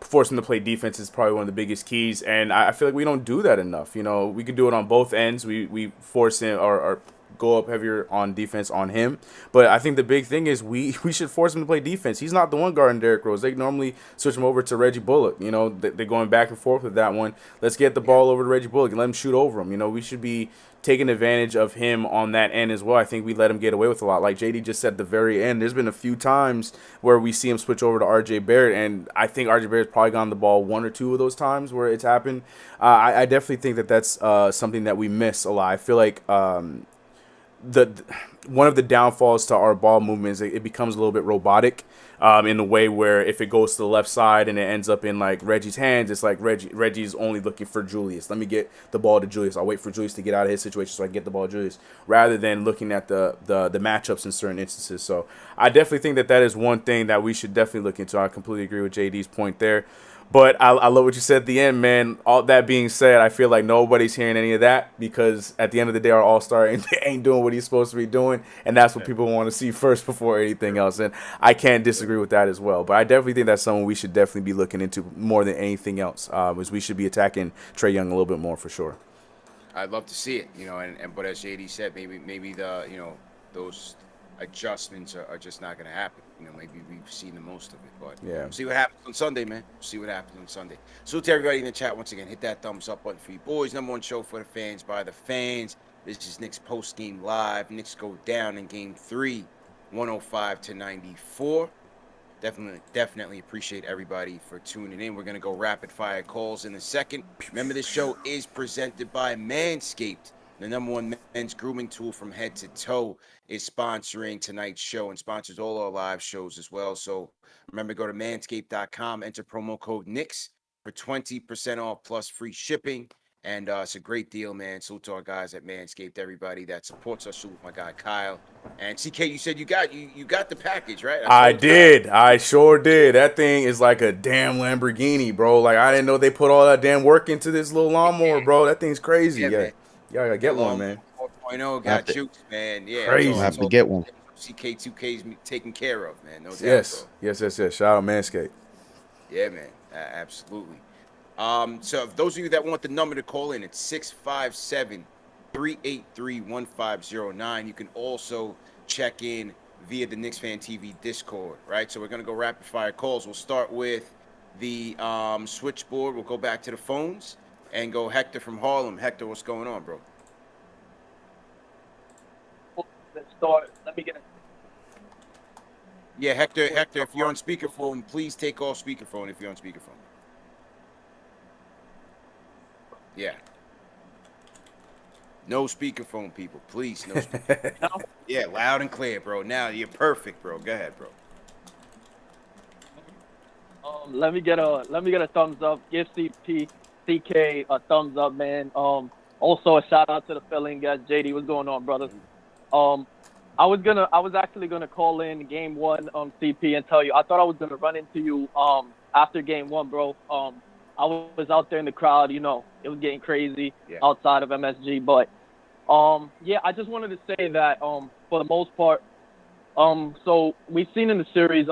force him to play defense is probably one of the biggest keys, and I feel like we don't do that enough. We could do it on both ends. We force him or go up heavier on defense on him, but I think the big thing is we should force him to play defense. He's not the one guarding Derrick Rose. They normally switch him over to Reggie Bullock. They're going back and forth with that one. Let's get the ball over to Reggie Bullock and let him shoot over him. We should be taking advantage of him on that end as well. I think we let him get away with a lot. Like JD just said at the very end, there's been a few times where we see him switch over to RJ Barrett, and I think RJ Barrett's probably gotten the ball one or two of those times where it's happened. I definitely think that's something that we miss a lot. I feel like one of the downfalls to our ball movement is it becomes a little bit robotic in the way where if it goes to the left side and it ends up in like Reggie's hands, it's like Reggie's only looking for Julius. Let me get the ball to Julius. I'll wait for Julius to get out of his situation so I can get the ball to Julius, rather than looking at the matchups in certain instances. So I definitely think that is one thing that we should definitely look into. I completely agree with JD's point there. But I love what you said at the end, man. All that being said, I feel like nobody's hearing any of that, because at the end of the day, our all-star ain't doing what he's supposed to be doing, and that's what people want to see first before anything else. And I can't disagree with that as well. But I definitely think that's someone we should definitely be looking into more than anything else, is we should be attacking Trae Young a little bit more for sure. I'd love to see it, but as JD said, maybe those adjustments are just not going to happen. Maybe we've seen the most of it, but we'll see what happens on Sunday, man. See what happens on Sunday. So to everybody in the chat, once again, hit that thumbs up button for you boys. Number one show for the fans by the fans. This is Knicks post game live. Knicks go down in game 3, 105-94. Definitely appreciate everybody for tuning in. We're going to go rapid fire calls in a second. Remember, this show is presented by Manscaped. The number one men's grooming tool from head to toe is sponsoring tonight's show and sponsors all our live shows as well. So remember, go to manscaped.com, enter promo code Knicks for 20% off plus free shipping. And it's a great deal, man. Salute to our guys at Manscaped, everybody that supports us. Salute my guy Kyle. And CK, you said you got the package, right? I did. I sure did. That thing is like a damn Lamborghini, bro. Like, I didn't know they put all that damn work into this little lawnmower, bro. That thing's crazy. Yeah. Y'all gotta get one, man. 4.0 got jukes, man. Yeah, crazy. I have to get one. CK2K's taken care of, man. No doubt, yes. Bro. Yes. Shout out Manscaped. Yeah, man. Absolutely. So if those of you that want the number to call in, it's 657-383-1509. You can also check in via the KnicksFanTV Discord, right? So we're gonna go rapid fire calls. We'll start with the switchboard. We'll go back to the phones. And go Hector from Harlem. Hector, what's going on, bro? Let's start. Let me get it. Yeah, Hector, if you're on speakerphone, please take off speakerphone if you're on speakerphone. Yeah. No speakerphone, people. Please, no speakerphone. No? Yeah, loud and clear, bro. Now you're perfect, bro. Go ahead, bro. Let me get a thumbs up. Give CK a thumbs up, man. Also a shout out to the filling guys. JD, what's going on, brother? I was actually gonna call in game 1 CP and tell you I thought I was gonna run into you after game 1, bro. I was out there in the crowd, it was getting crazy outside of MSG, but I just wanted to say that for the most part, so we've seen in the series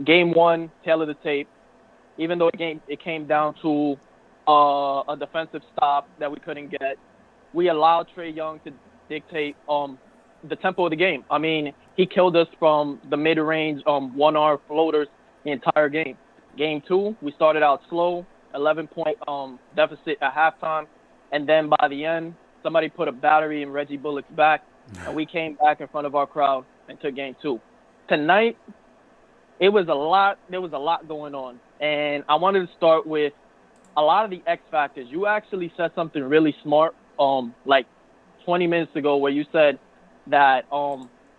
game 1, tail of the tape, even though it came down to a defensive stop that we couldn't get. We allowed Trae Young to dictate the tempo of the game. I mean, he killed us from the mid-range 1-hour floaters the entire game. Game 2, we started out slow, 11-point deficit at halftime, and then by the end, somebody put a battery in Reggie Bullock's back, and we came back in front of our crowd and took game 2. Tonight, there was a lot going on, and I wanted to start with a lot of the X factors. You actually said something really smart, like 20 minutes ago, where you said that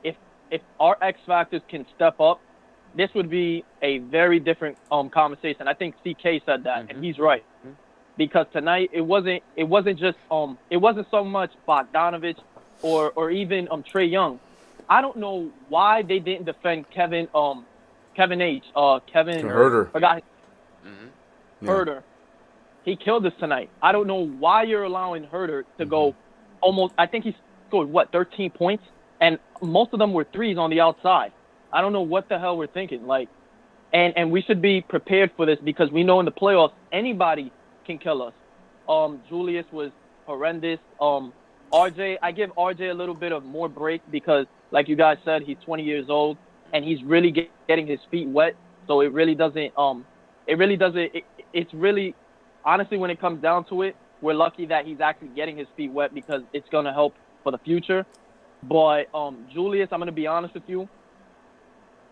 if our X factors can step up, this would be a very different conversation. I think CK said that, and he's right, because tonight it wasn't so much Bogdanovich or even Trey Young. I don't know why they didn't defend Kevin Herter. forgot Yeah. Herter. He killed us tonight. I don't know why you're allowing Herter to go almost. I think he scored 13 points, and most of them were threes on the outside. I don't know what the hell we're thinking. Like, and we should be prepared for this because we know in the playoffs anybody can kill us. Julius was horrendous. RJ, I give RJ a little bit of more break because, like you guys said, he's 20 years old and he's really getting his feet wet. So it really doesn't. It's really, honestly, when it comes down to it, we're lucky that he's actually getting his feet wet because it's gonna help for the future. But Julius, I'm gonna be honest with you,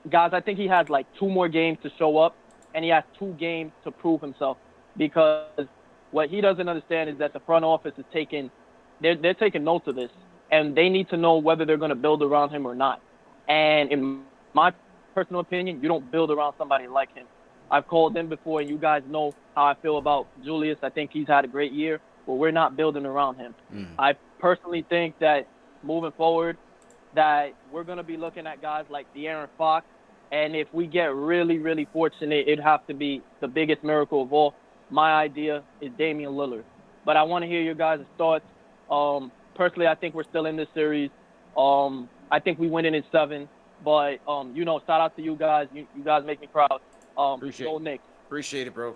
guys. I think he has like 2 more games to show up, and he has 2 games to prove himself. Because what he doesn't understand is that the front office is they're taking notes of this, and they need to know whether they're going to build around him or not. And in my personal opinion, you don't build around somebody like him. I've called him before, and you guys know how I feel about Julius. I think he's had a great year, but we're not building around him. I personally think that moving forward, that we're going to be looking at guys like De'Aaron Fox, and if we get really, really fortunate, it'd have to be the biggest miracle of all. My idea is Damian Lillard. But I want to hear your guys' thoughts. Personally, I think we're still in this series. I think we win it in 7. But, shout out to you guys. You guys make me proud. Go Knicks. Appreciate it, bro.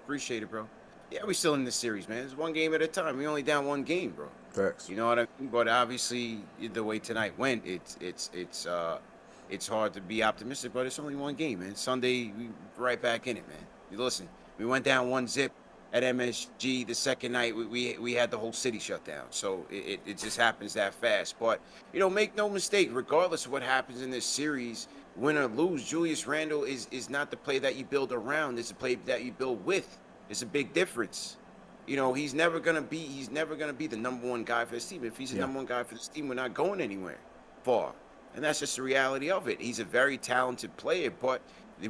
Yeah, we're still in this series, man. It's one game at a time. We only down 1 game, bro. Facts. You know what I mean? But obviously, the way tonight went, it's hard to be optimistic, but it's only 1 game, man. Sunday, we right back in it, man. Listen, we went down 1-0 at MSG. The second night, we had the whole city shut down. So it just happens that fast. But, make no mistake, regardless of what happens in this series, win or lose, Julius Randle is not the play that you build around. It's a play that you build with. It's a big difference. He's never gonna be the number 1 guy for this team. If he's the number 1 guy for this team, we're not going anywhere far. And that's just the reality of it. He's a very talented player, but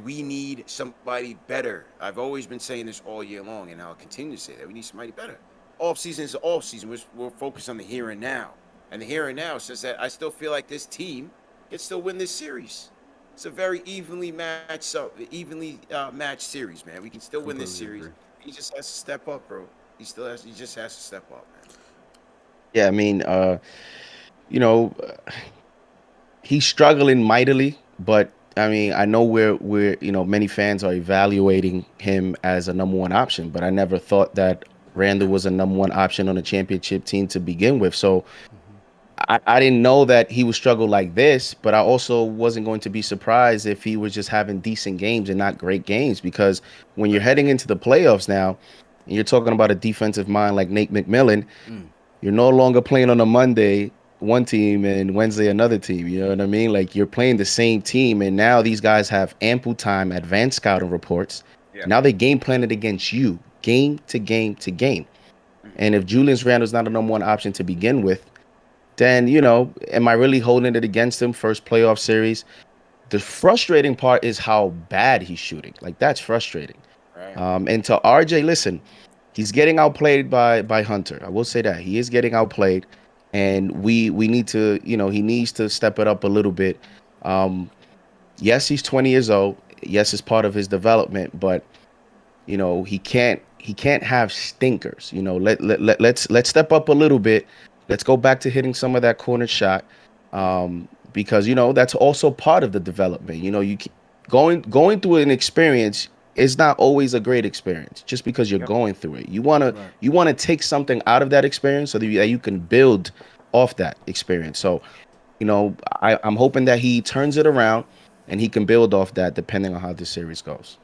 we need somebody better. I've always been saying this all year long, and I'll continue to say that. We need somebody better. Off season is off season. We're focused on the here and now. And the here and now says that I still feel like this team can still win this series. It's a very evenly matched series, man. We can still win this series. Agree. He just has to step up, bro. He just has to step up, man. Yeah, I mean, he's struggling mightily, but I mean, I know we're many fans are evaluating him as a number 1 option, but I never thought that Randle was a number 1 option on a championship team to begin with. So I didn't know that he would struggle like this, but I also wasn't going to be surprised if he was just having decent games and not great games, because when you're heading into the playoffs now and you're talking about a defensive mind like Nate McMillan, you're no longer playing on a Monday one team and Wednesday another team. You know what I mean? Like, you're playing the same team, and now these guys have ample time, advanced scouting reports. Yeah. Now they game plan it against you, game to game to game. And if Julius Randle's not a number 1 option to begin with, then, am I really holding it against him? First playoff series. The frustrating part is how bad he's shooting. Like, that's frustrating. Right. And to RJ, listen, he's getting outplayed by Hunter. I will say that. He is getting outplayed. And we need to, he needs to step it up a little bit. Yes, he's 20 years old. Yes, it's part of his development, but he can't have stinkers. Let's step up a little bit. Let's go back to hitting some of that corner shot, because that's also part of the development. You going through an experience is not always a great experience just because you're going through it. You want to take something out of that experience so that you can build off that experience. So, I'm hoping that he turns it around and he can build off that depending on how this series goes.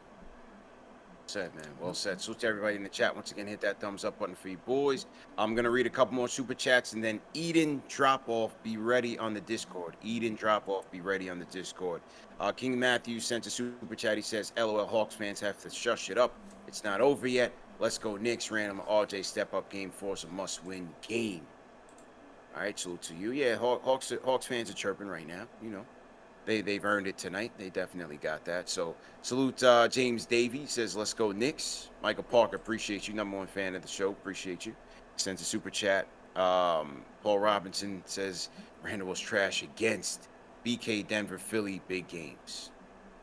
Said, man. Well said. So to everybody in the chat, once again, hit that thumbs up button for you boys. I'm going to read a couple more super chats, and then Eden Drop-Off, be ready on the Discord. King Matthew sent a super chat. He says, LOL, Hawks fans have to shush it up. It's not over yet. Let's go Knicks. Random RJ step up game 4 is a must-win game. All right, salute to you. Yeah, Hawks fans are chirping right now. They've earned it tonight. They definitely got that. So salute James Davey, says, let's go Knicks. Michael Parker, appreciate you. Number 1 fan of the show. Appreciate you. Sends a super chat. Paul Robinson says Randall was trash against BK, Denver, Philly, big games.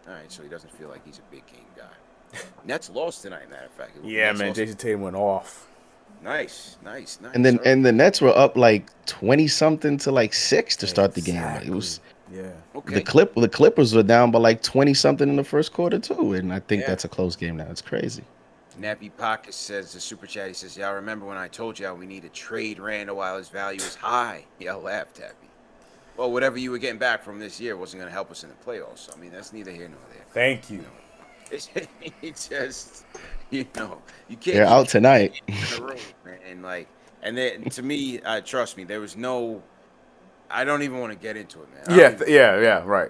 All right, so he doesn't feel like he's a big game guy. Nets lost tonight, matter of fact. Yeah, man, Jason Tatum went off. Nice. And then the Nets were up like 20 something to like 6 to start the game. Like, it was okay. The Clippers were down by like 20 something in the first quarter too, and I think that's a close game now. It's crazy. Nappy Pocket says, the super chat, he says, y'all remember when I told y'all we need to trade Randall while his value is high? Y'all laughed at me. Well, whatever you were getting back from this year wasn't going to help us in the playoffs. So, I mean, that's neither here nor there. Thank you. It's just, you can't. They're out tonight. In the room, man. And then to me, trust me, there was no. I don't even want to get into it, man. Yeah. Right.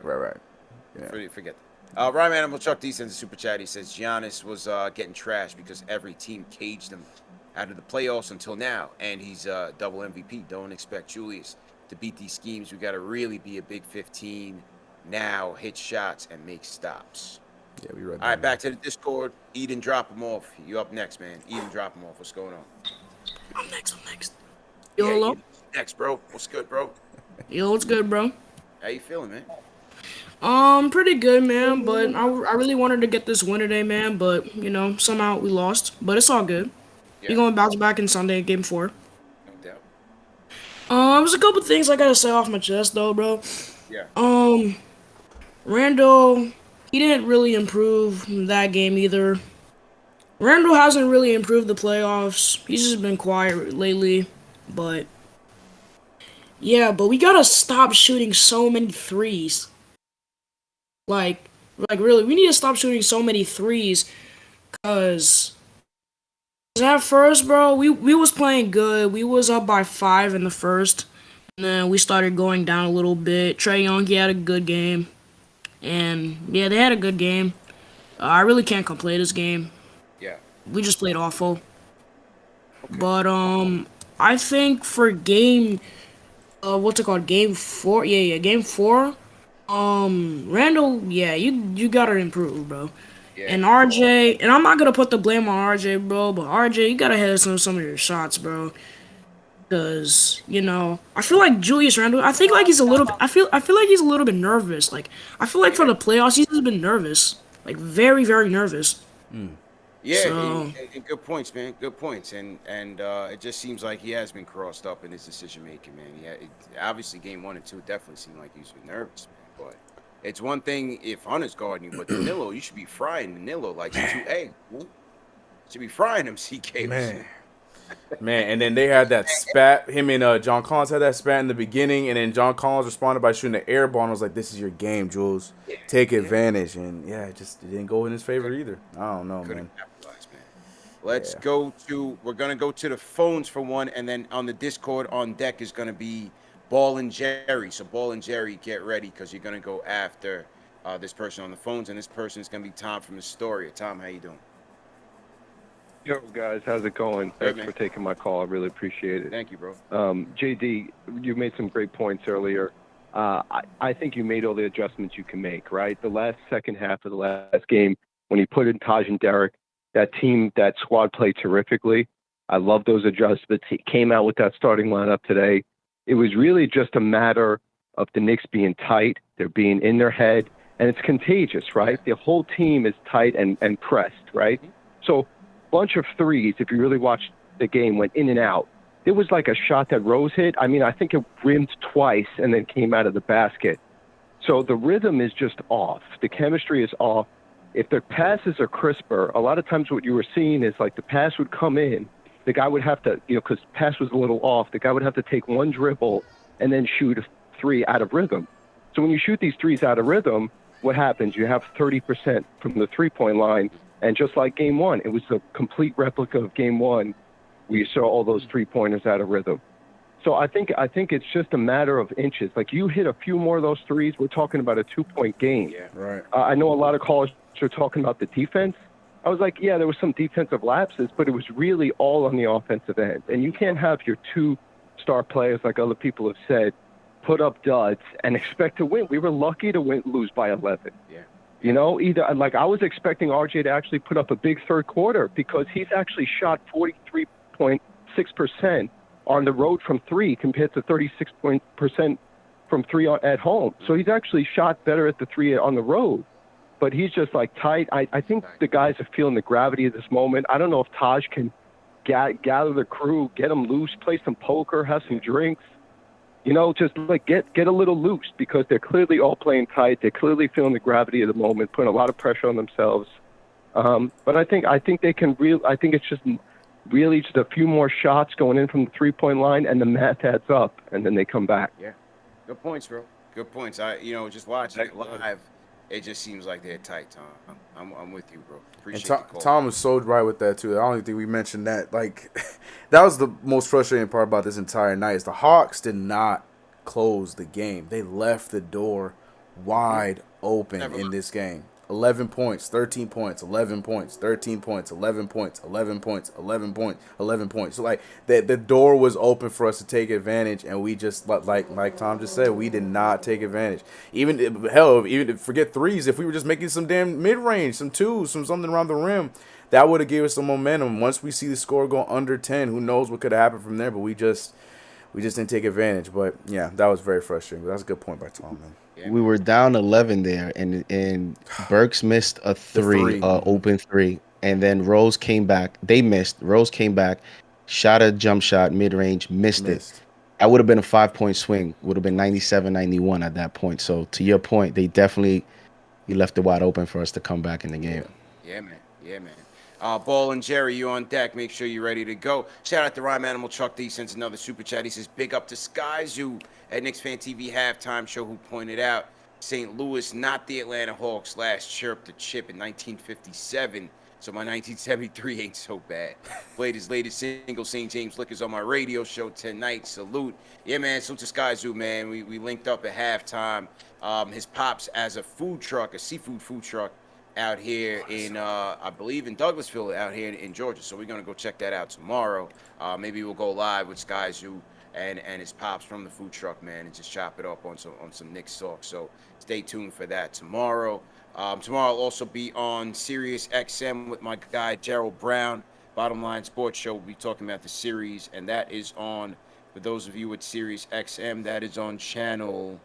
Yeah. Forget that. Ryan Animal Chuck D sends a super chat. He says Giannis was getting trashed because every team caged him out of the playoffs until now, and he's double MVP. Don't expect Julius to beat these schemes. We got to really be a big 15 now, hit shots and make stops. Yeah, we read that. All right, back to the Discord. Eden, drop him off. You up next, man. Eden, drop him off. What's going on? I'm next. Yo, hello? Next, bro. What's good, bro? Yo, what's good, bro? How you feeling, man? Pretty good, man. But I really wanted to get this win today, man. But, somehow we lost. But it's all good. You're going to bounce back in Sunday, game 4. No doubt. There's a couple things I got to say off my chest, though, bro. Yeah. Randall, he didn't really improve that game either. Randall hasn't really improved the playoffs. He's just been quiet lately. But we gotta stop shooting so many threes. Like really, we need to stop shooting so many threes. Cause at first, bro, we was playing good. We was up by 5 in the first. And then we started going down a little bit. Trae Young, he had a good game. And, yeah, they had a good game. I really can't complain this game. Yeah. We just played awful. Okay. But, I think for game, game 4? Yeah, game 4. Randall, yeah, you gotta improve, bro. Yeah. And RJ, and I'm not gonna put the blame on RJ, bro, but RJ, you gotta hit some of your shots, bro. Because, I feel like Julius Randle, I feel like he's a little bit nervous. Like, I feel like for the playoffs, he's just been nervous. Like, very, very nervous. Yeah, so, and good points, man. Good points. And it just seems like he has been crossed up in his decision-making, man. Obviously, game 1 and 2 definitely seemed like he's been nervous, man. But it's one thing if Hunter's guarding you, but Danilo, you should be frying Danilo like some egg. You should be frying him, CK. Man, and then they had that spat. Him and John Collins had that spat in the beginning, and then John Collins responded by shooting an air ball and was like, "This is your game, Jules. Take advantage." And it didn't go in his favor either. I don't know, man. Let's go to. We're gonna go to the phones for one, and then on the Discord on deck is gonna be Ball and Jerry. So Ball and Jerry, get ready because you're gonna go after this person on the phones, and this person is gonna be Tom from Astoria. Tom, how you doing? Yo, guys, how's it going? Thanks for taking my call. I really appreciate it. Thank you, bro. JD, you made some great points earlier. I think you made all the adjustments you can make, right? The second half of the last game, when you put in Taj and Derek, that squad played terrifically. I love those adjustments. He came out with that starting lineup today. It was really just a matter of the Knicks being tight. They're being in their head, and it's contagious, right? The whole team is tight and pressed, right? So bunch of threes, if you really watched the game, went in and out. It was like a shot that Rose hit. I mean, I think it rimmed twice and then came out of the basket. So the rhythm is just off. The chemistry is off. If the passes are crisper, a lot of times what you were seeing is like the pass would come in. The guy would have to, because pass was a little off, the guy would have to take one dribble and then shoot a 3 out of rhythm. So when you shoot these 3s out of rhythm, what happens? You have 30% from the 3-point line. And just like game 1, it was a complete replica of game 1 where you saw all those 3-pointers out of rhythm. So I think it's just a matter of inches. Like you hit a few more of those 3s, we're talking about a 2-point game. Yeah, right. I know a lot of callers are talking about the defense. I was like, yeah, there was some defensive lapses, but it was really all on the offensive end. And you can't have your 2 star players, like other people have said, put up duds and expect to win. We were lucky to lose by 11. Yeah. Either like I was expecting RJ to actually put up a big third quarter because he's actually shot 43.6% on the road from three compared to 36% from three at home. So he's actually shot better at the three on the road. But he's just like tight. I think the guys are feeling the gravity of this moment. I don't know if Taj can gather the crew, get them loose, play some poker, have some drinks. Just like get a little loose, because they're clearly all playing tight. They're clearly feeling the gravity of the moment, putting a lot of pressure on themselves. But I think they can I think it's just really just a few more shots going in from the 3-point line, and the math adds up, and then they come back. Yeah, good points, bro. Good points. Just watching it live, it just seems like they're tight, Tom. I'm with you, bro. Appreciate and the call. Tom was so right with that too. I don't even think we mentioned that. Like, that was the most frustrating part about this entire night. Is the Hawks did not close the game. They left the door wide open in this game. 11 points, 13 points, 11 points, 13 points, 11 points, 11 points, 11 points, 11 points. So, like, the door was open for us to take advantage, and we just, like Tom just said, we did not take advantage. Even forget threes, if we were just making some damn mid-range, some twos, something around the rim, that would have gave us some momentum. Once we see the score go under 10, who knows what could have happened from there, but we just didn't take advantage. But, yeah, that was very frustrating. But that's a good point by Tom, man. We were down 11 there, and Burks missed a open three, and then Rose came back. They missed. Rose came back, shot a jump shot, mid-range, missed it. That would have been a 5-point swing. Would have been 97-91 at that point. So to your point, he left it wide open for us to come back in the game. Yeah, man. Ball and Jerry, you on deck. Make sure you're ready to go. Shout out to Rhyme Animal Chuck D. Sends another super chat. He says, big up to Sky Zoo at KnicksFanTV halftime show, who pointed out St. Louis, not the Atlanta Hawks, last chirped the chip in 1957. So my 1973 ain't so bad. Played his latest single, St. James Liquors, on my radio show tonight. Salute. Yeah, man, salute to Sky Zoo, man. We linked up at halftime. His pops as a seafood food truck, out here in, I believe in Douglasville, out here in Georgia. So we're going to go check that out tomorrow. Maybe we'll go live with Sky Zoo and his pops from the food truck, man, and just chop it up on some Knicks talk. So stay tuned for that tomorrow. Tomorrow I'll also be on Sirius XM with my guy Gerald Brown. Bottom Line Sports Show. We'll be talking about the series, and that is on, for those of you with Sirius XM, that is on channel,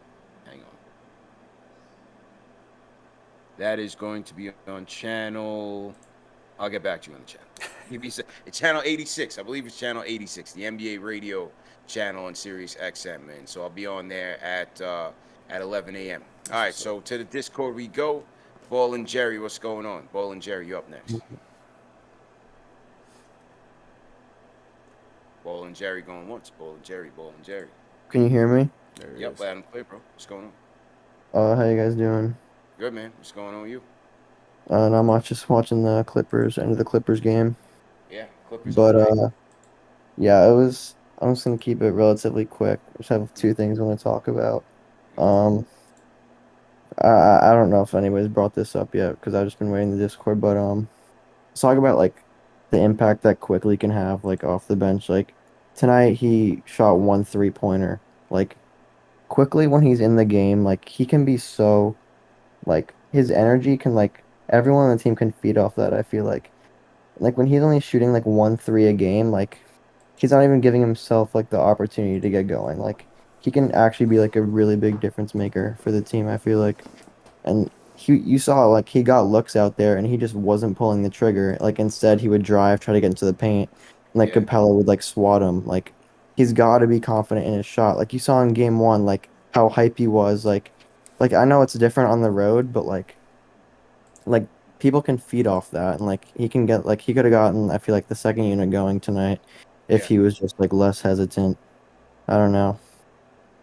hang on. That is going to be on channel, I'll get back to you on the channel. It's channel 86. I believe it's channel 86, the NBA radio channel on Sirius XM, man. So I'll be on there at 11 a.m. All right, so to the Discord we go. Ball and Jerry, what's going on? Ball and Jerry, you up next. Ball and Jerry going once. Ball and Jerry. Can you hear me? Yep, loud and clear, bro. What's going on? How you guys doing? Good, man. What's going on with you? Not much. Just watching the Clippers, end of the Clippers game. Yeah, Clippers. But yeah, I'm just gonna keep it relatively quick. I just have two things I want to talk about. I don't know if anybody's brought this up yet because I've just been waiting in the Discord. But let's talk about like the impact that Quickly can have like off the bench. Like tonight, he shot 1 3-pointer. Like Quickly, when he's in the game, like he can be so, like his energy can, like everyone on the team can feed off that. I feel like when he's only shooting like 1 3 a game, like he's not even giving himself like the opportunity to get going. Like he can actually be like a really big difference maker for the team, I feel like. And you saw like he got looks out there and he just wasn't pulling the trigger. Like instead he would drive, try to get into the paint, and like Capella would like swat him. Like he's got to be confident in his shot. Like you saw in game 1, like how hype he was. Like I know it's different on the road, but like people can feed off that, and like he can get, like he could have gotten, I feel like, the second unit going tonight if he was just like less hesitant. I don't know.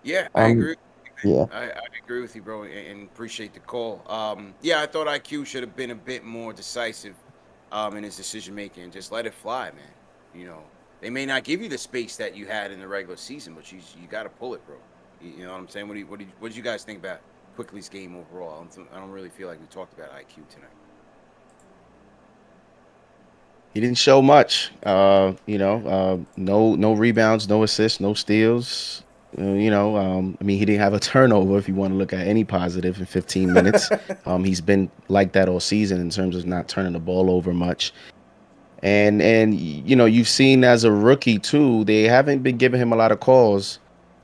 Yeah, I agree. Yeah. I agree with you, bro, and appreciate the call. Yeah, I thought IQ should have been a bit more decisive in his decision making. Just let it fly, man. You know, they may not give you the space that you had in the regular season, but you got to pull it, bro. You know what I'm saying? What did you guys think about Quickly's game overall? I don't really feel like we talked about IQ tonight. He didn't show much. No rebounds, no assists, no steals. I mean, he didn't have a turnover if you want to look at any positive in 15 minutes. He's been like that all season in terms of not turning the ball over much. And you know, you've seen as a rookie too, they haven't been giving him a lot of calls.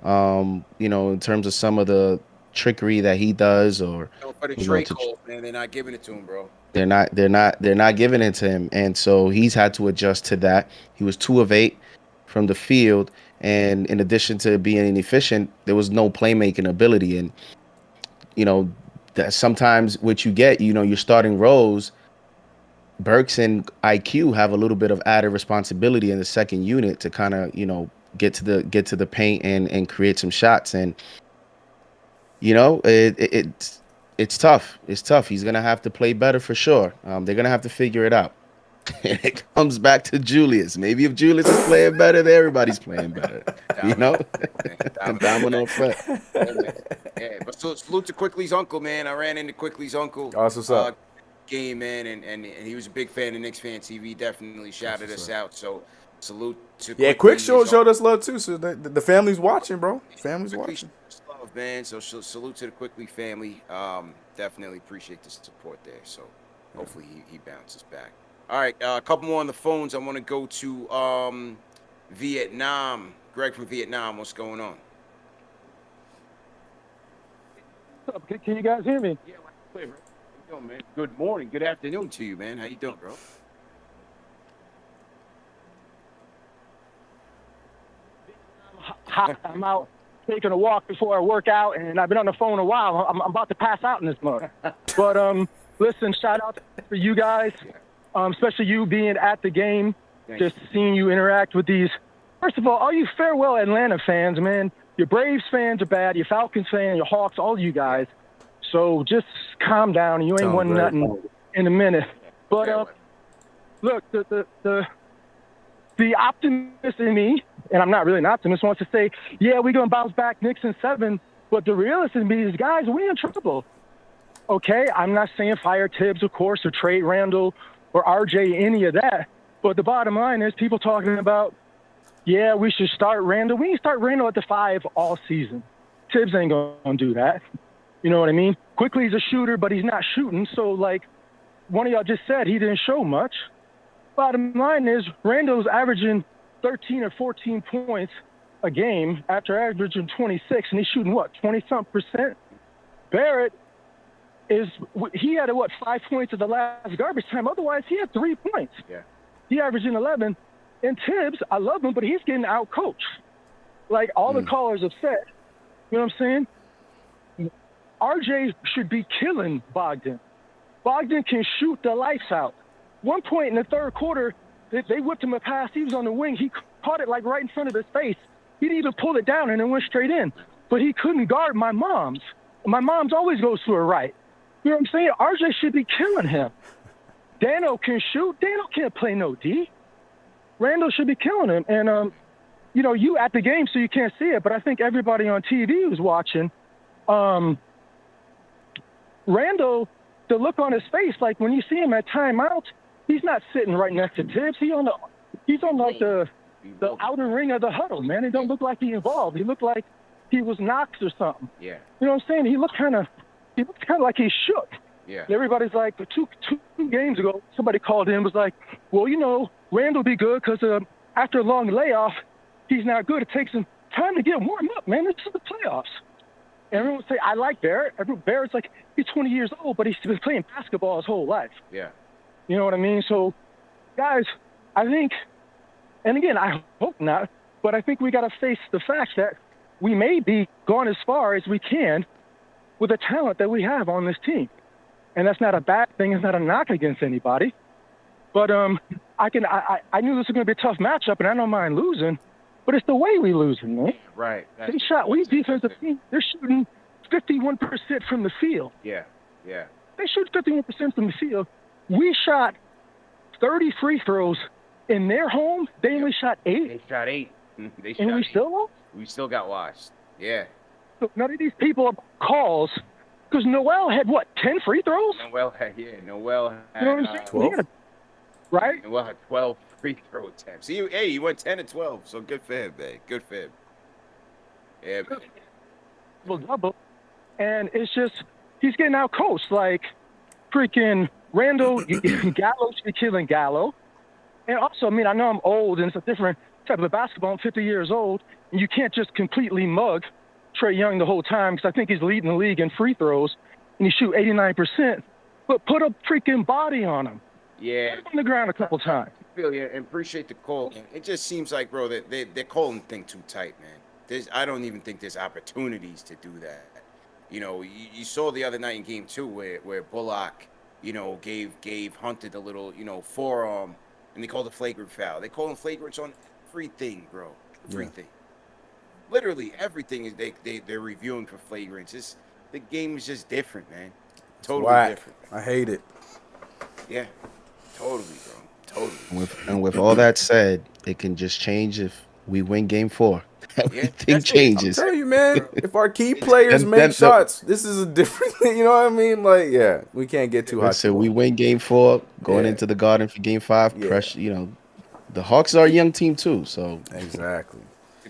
You know, in terms of some of the trickery that he does, or For the you know, trade calls, man, they're not giving it to him, bro. they're not giving it to him, and so he's had to adjust to that. He was 2 of 8 from the field, and in addition to being inefficient, there was no playmaking ability. And you know, that sometimes what you get, you know, you're starting rows. Burks and IQ have a little bit of added responsibility in the second unit to kind of, you know, get to the paint and create some shots. And you know, it's tough. It's tough. He's gonna have to play better for sure. They're gonna have to figure it out. And it comes back to Julius. Maybe if Julius is playing better, then everybody's playing better. You know, domino effect. Yeah, but salute to Quickly's uncle, man. I ran into Quickly's uncle. What's up? Game, man, and he was a big fan of KnicksFanTV. Definitely shouted us out. So salute to Quick showed us love too. So the family's watching, bro. Family's watching. Love, man. So salute to the Quickly family. Definitely appreciate the support there. So hopefully he bounces back. All right, a couple more on the phones. I want to go to Vietnam. Greg from Vietnam, what's going on? What's up? Can you guys hear me? Yeah, how you doing, man? Good morning, good afternoon to you, man. How you doing, bro? I'm out taking a walk before I work out, and I've been on the phone a while. I'm about to pass out in this mug. But listen, shout out for you guys. Especially you being at the game, just seeing you interact with these. First of all you farewell Atlanta fans, man. Your Braves fans are bad. Your Falcons fans, your Hawks, all you guys. So just calm down. You ain't won nothing in a minute. But look, the optimist in me, and I'm not really an optimist, wants to say, yeah, we're gonna bounce back Knicks in 7. But the realist in me is, guys, we in trouble. Okay, I'm not saying fire Tibbs, of course, or trade Randall or RJ, any of that. But the bottom line is people talking about, yeah, we should start Randall. We ain't start Randall at the 5 all season. Tibbs ain't going to do that. You know what I mean? Quickly, he's a shooter, but he's not shooting. So, like one of y'all just said, he didn't show much. Bottom line is Randall's averaging 13 or 14 points a game after averaging 26, and he's shooting, what, 20-something%? Barrett he had 5 points at the last garbage time. Otherwise, he had 3 points. Yeah. He averaging 11. And Tibbs, I love him, but he's getting out-coached. Like all the callers have said. You know what I'm saying? RJ should be killing Bogdan. Bogdan can shoot the lights out. One point in the third quarter, they whipped him a pass. He was on the wing. He caught it like right in front of his face. He didn't even pull it down, and it went straight in. But he couldn't guard my mom's. My mom's always goes to her right. You know what I'm saying? RJ should be killing him. Dano can shoot. Dano can't play no D. Randall should be killing him. And, you know, you at the game, so you can't see it, but I think everybody on TV was watching. Randall, the look on his face, like when you see him at timeout, he's not sitting right next to Tibbs. He's on like the outer ring of the huddle, man. It don't look like he involved. He looked like he was knocked or something. Yeah. You know what I'm saying? He looked kind of like he shook. Yeah. And everybody's like, two games ago, somebody called in, was like, well, you know, Randall be good because after a long layoff, he's not good. It takes him time to get warmed up, man. This is the playoffs. And everyone would say, I like Barrett. Barrett's like, he's 20 years old, but he's been playing basketball his whole life. Yeah. You know what I mean? So, guys, I think, and again, I hope not, but I think we got to face the fact that we may be gone as far as we can with the talent that we have on this team. And that's not a bad thing. It's not a knock against anybody. But I knew this was going to be a tough matchup, and I don't mind losing. But it's the way we losing, man. Right. We defensive team, they're shooting 51% from the field. Yeah, yeah. They shoot 51% from the field. We shot 30 free throws in their home. They only shot 8. They shot 8. And we still lost? We still got washed. Yeah. So none of these people are calls. Because Noel had, 10 free throws? Noel had, you know what I'm saying? 12. Right? Noel had 12 free throw attempts. He went 10 and 12, so good for him, man. Good for him. Yeah, man. Double. And it's just, he's getting out coached. Like, freaking Randall, Gallo should be killing Gallo. And also, I mean, I know I'm old and it's a different type of basketball. I'm 50 years old, and you can't just completely mug Trae Young the whole time because I think he's leading the league in free throws, and he shoot 89%. But put a freaking body on him. Yeah. Put him on the ground a couple times. I feel you and appreciate the call. It just seems like, bro, that they're calling the thing too tight, man. I don't even think there's opportunities to do that. You know, you saw the other night in game 2 where Bullock, you know, gave Hunter the little, you know, forearm, and they called a flagrant foul. They call him flagrants on everything, bro. Everything. Yeah. Literally everything is they're reviewing for flagrants. The game is just different, man. Totally different. I hate it. Yeah. Totally, bro. Totally. And with all that said, it can just change if we win game 4. Everything changes. I'm telling you, man. If our key players make shots, this is a different thing. You know what I mean? Like, yeah, we can't get too high. So we win game 4, going into the Garden for game 5. Pressure, you know, the Hawks are a young team too. So exactly.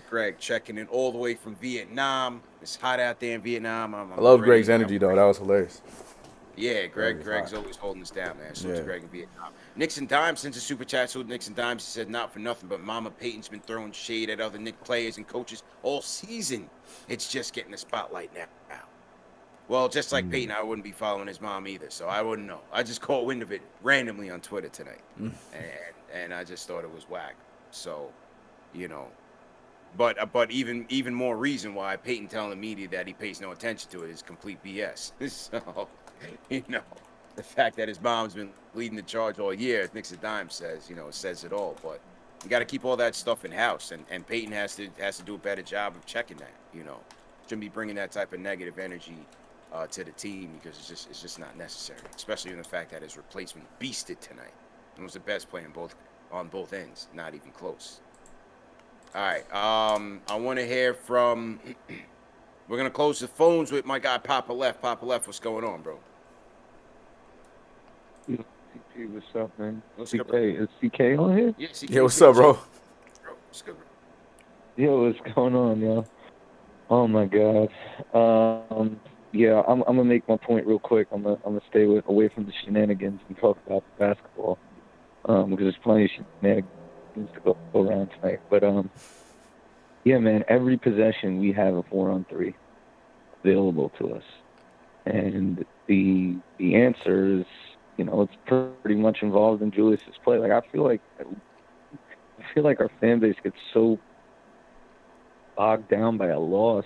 Greg checking in all the way from Vietnam. It's hot out there in Vietnam. I love Greg's energy though. That was hilarious. Yeah, Greg's always holding us down, man. So it's Greg in Vietnam. Nix and Dime sends a super chat. So Nix and Dime, he said, not for nothing, but Mama Peyton's been throwing shade at other Knicks players and coaches all season. It's just getting the spotlight now. Well, just like Peyton, I wouldn't be following his mom either, so I wouldn't know. I just caught wind of it randomly on Twitter tonight, and I just thought it was whack. So, you know, but even more reason why Peyton telling the media that he pays no attention to it is complete BS. So, you know, the fact that his mom's been leading the charge all year, as Nix and Dime says, you know, it says it all. But you got to keep all that stuff in house, and Peyton has to do a better job of checking that. You know, shouldn't be bringing that type of negative energy to the team because it's just not necessary, especially in the fact that his replacement beasted tonight and was the best player on both ends, not even close. All right, I want to hear from. We're gonna close the phones with my guy Papa Left. Papa Left, what's going on, bro? CK, what's up, man? CK, is CK on here? Yeah, CK. Yeah, what's up, bro? What's good, bro? Yo, what's going on, yo? Oh my God. Yeah, I'm gonna make my point real quick. I'm gonna stay away from the shenanigans and talk about the basketball, because there's plenty of shenanigans to go around tonight. But yeah, man, every possession we have a 4-on-3 available to us, and the answer is, you know, it's pretty much involved in Julius's play. Like I feel like our fan base gets so bogged down by a loss,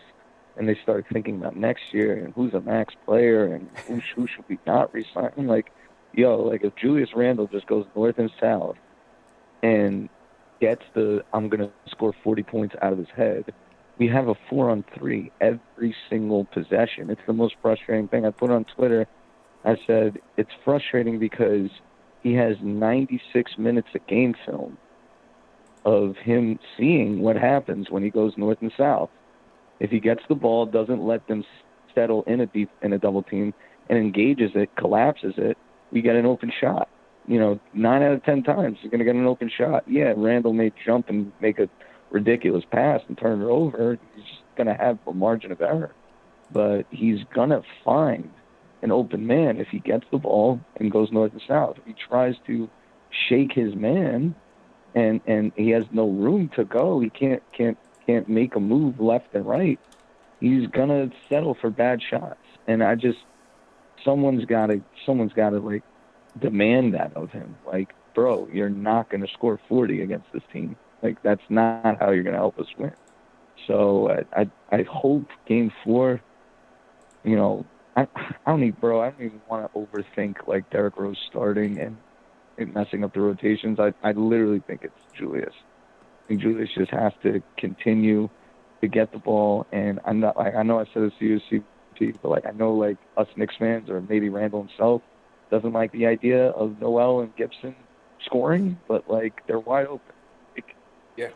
and they start thinking about next year and who's a max player and who should we not resign. I'm like, yo, like if Julius Randle just goes north and south and gets I'm gonna score 40 points out of his head, we have a 4-on-3 every single possession. It's the most frustrating thing. I put on Twitter, I said, it's frustrating because he has 96 minutes of game film of him seeing what happens when he goes north and south. If he gets the ball, doesn't let them settle in a double team, and engages it, collapses it, we get an open shot. You know, 9 out of 10 times he's going to get an open shot. Yeah, Randall may jump and make a ridiculous pass and turn it over. He's just going to have a margin of error. But he's going to find an open man if he gets the ball and goes north and south. If he tries to shake his man and he has no room to go, he can't make a move left and right, he's going to settle for bad shots. And someone's got to like demand that of him. Like, bro, you're not going to score 40 against this team. Like, that's not how you're going to help us win. So I hope game 4, you know, I don't even want to overthink like Derrick Rose starting and messing up the rotations. I literally think it's Julius. I think Julius just has to continue to get the ball. And I know I said this to you, CP, but like I know like us Knicks fans or maybe Randall himself doesn't like the idea of Noel and Gibson scoring, but like they're wide open. Like, yeah,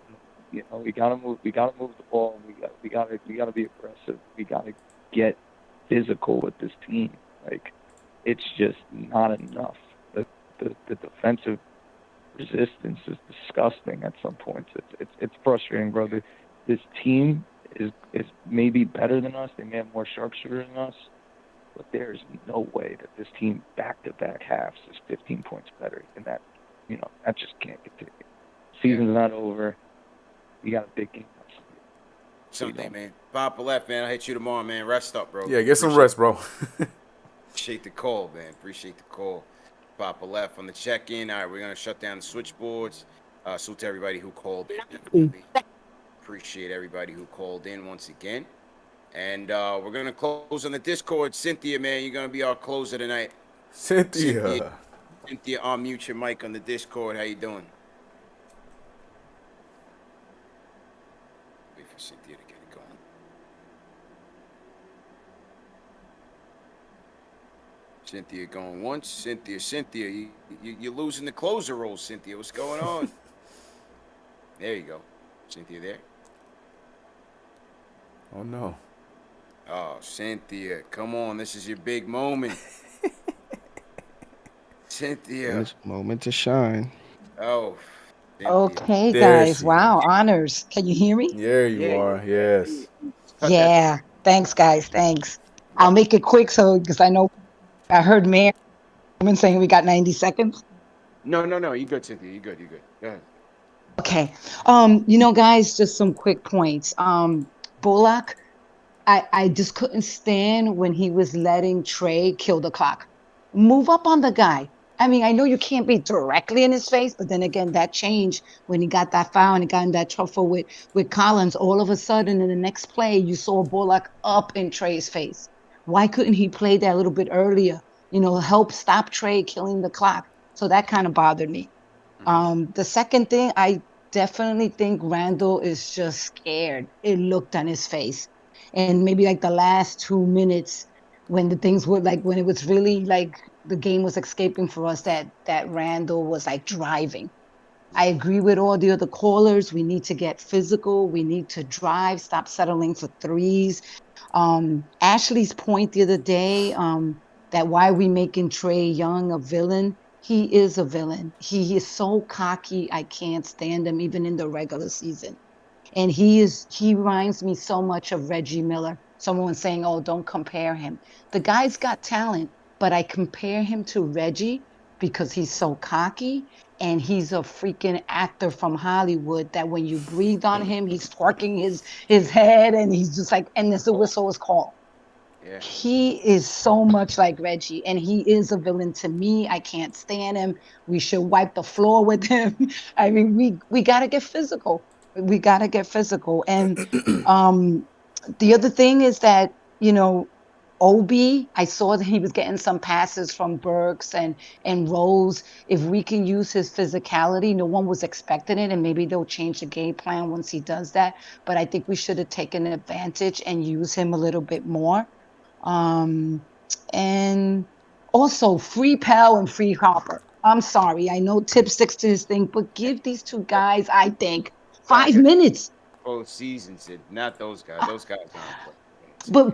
you know, we gotta move the ball. We gotta be aggressive. We gotta get physical with this team. Like, it's just not enough. The defensive resistance is disgusting at some points. It's frustrating, bro. This team is maybe better than us. They may have more sharpshooter than us, but there's no way that this team back-to-back halves is 15 points better than that That just can't continue. Season's not over. You got a big game. Sunday, man. Papa left, man. I'll hit you tomorrow, man. Rest up, bro. Yeah, get some rest, bro. Appreciate the call, man. Appreciate the call. Papa left on the check-in. All right, we're going to shut down the switchboards. Salute to everybody who called in. Appreciate everybody who called in once again. And we're going to close on the Discord. Cynthia, man, you're going to be our closer tonight. Cynthia, unmute your mic on the Discord. How you doing? Wait for Cynthia to get it going. Cynthia going once. Cynthia, you're losing the closer role, Cynthia. What's going on? There you go. Cynthia there? Oh, no. Oh, Cynthia, come on. This is your big moment. Cynthia. It's moment to shine. Oh. Cynthia. Okay, guys. Wow, honors. Can you hear me? There you are. Yes. Yeah. Thanks, guys. Thanks. I'll make it quick because I know I heard Mayor saying we got 90 seconds. No. You good, Cynthia. You good. Go ahead. Okay. Guys, just some quick points. Bullock, I just couldn't stand when he was letting Trey kill the clock. Move up on the guy. I mean, I know you can't be directly in his face, but then again, that changed when he got that foul and he got in that trouble with Collins. All of a sudden, in the next play, you saw Bullock up in Trey's face. Why couldn't he play that a little bit earlier? Help stop Trey killing the clock. So that kind of bothered me. The second thing, I definitely think Randall is just scared. It looked on his face. And maybe like the last 2 minutes when the things were like, when it was really like the game was escaping for us, that Randall was like driving. I agree with all the other callers. We need to get physical. We need to drive, stop settling for threes. Ashley's point the other day, that why we making Trey Young a villain. He is a villain. He is so cocky. I can't stand him even in the regular season. And he reminds me so much of Reggie Miller. Someone saying, oh, don't compare him. The guy's got talent, but I compare him to Reggie because he's so cocky and he's a freaking actor from Hollywood that when you breathe on him, he's twerking his head and he's just like, and the whistle is called. Yeah. He is so much like Reggie, and he is a villain to me. I can't stand him. We should wipe the floor with him. I mean, we got to get physical. We got to get physical. And the other thing is that, Obi, I saw that he was getting some passes from Burks and Rose. If we can use his physicality, no one was expecting it, and maybe they'll change the game plan once he does that. But I think we should have taken advantage and use him a little bit more. And also free Pell and free Harper. I'm sorry. I know Tip sticks to his thing, but give these two guys, I think, 5 minutes. Both seasons, not those guys. Those guys aren't.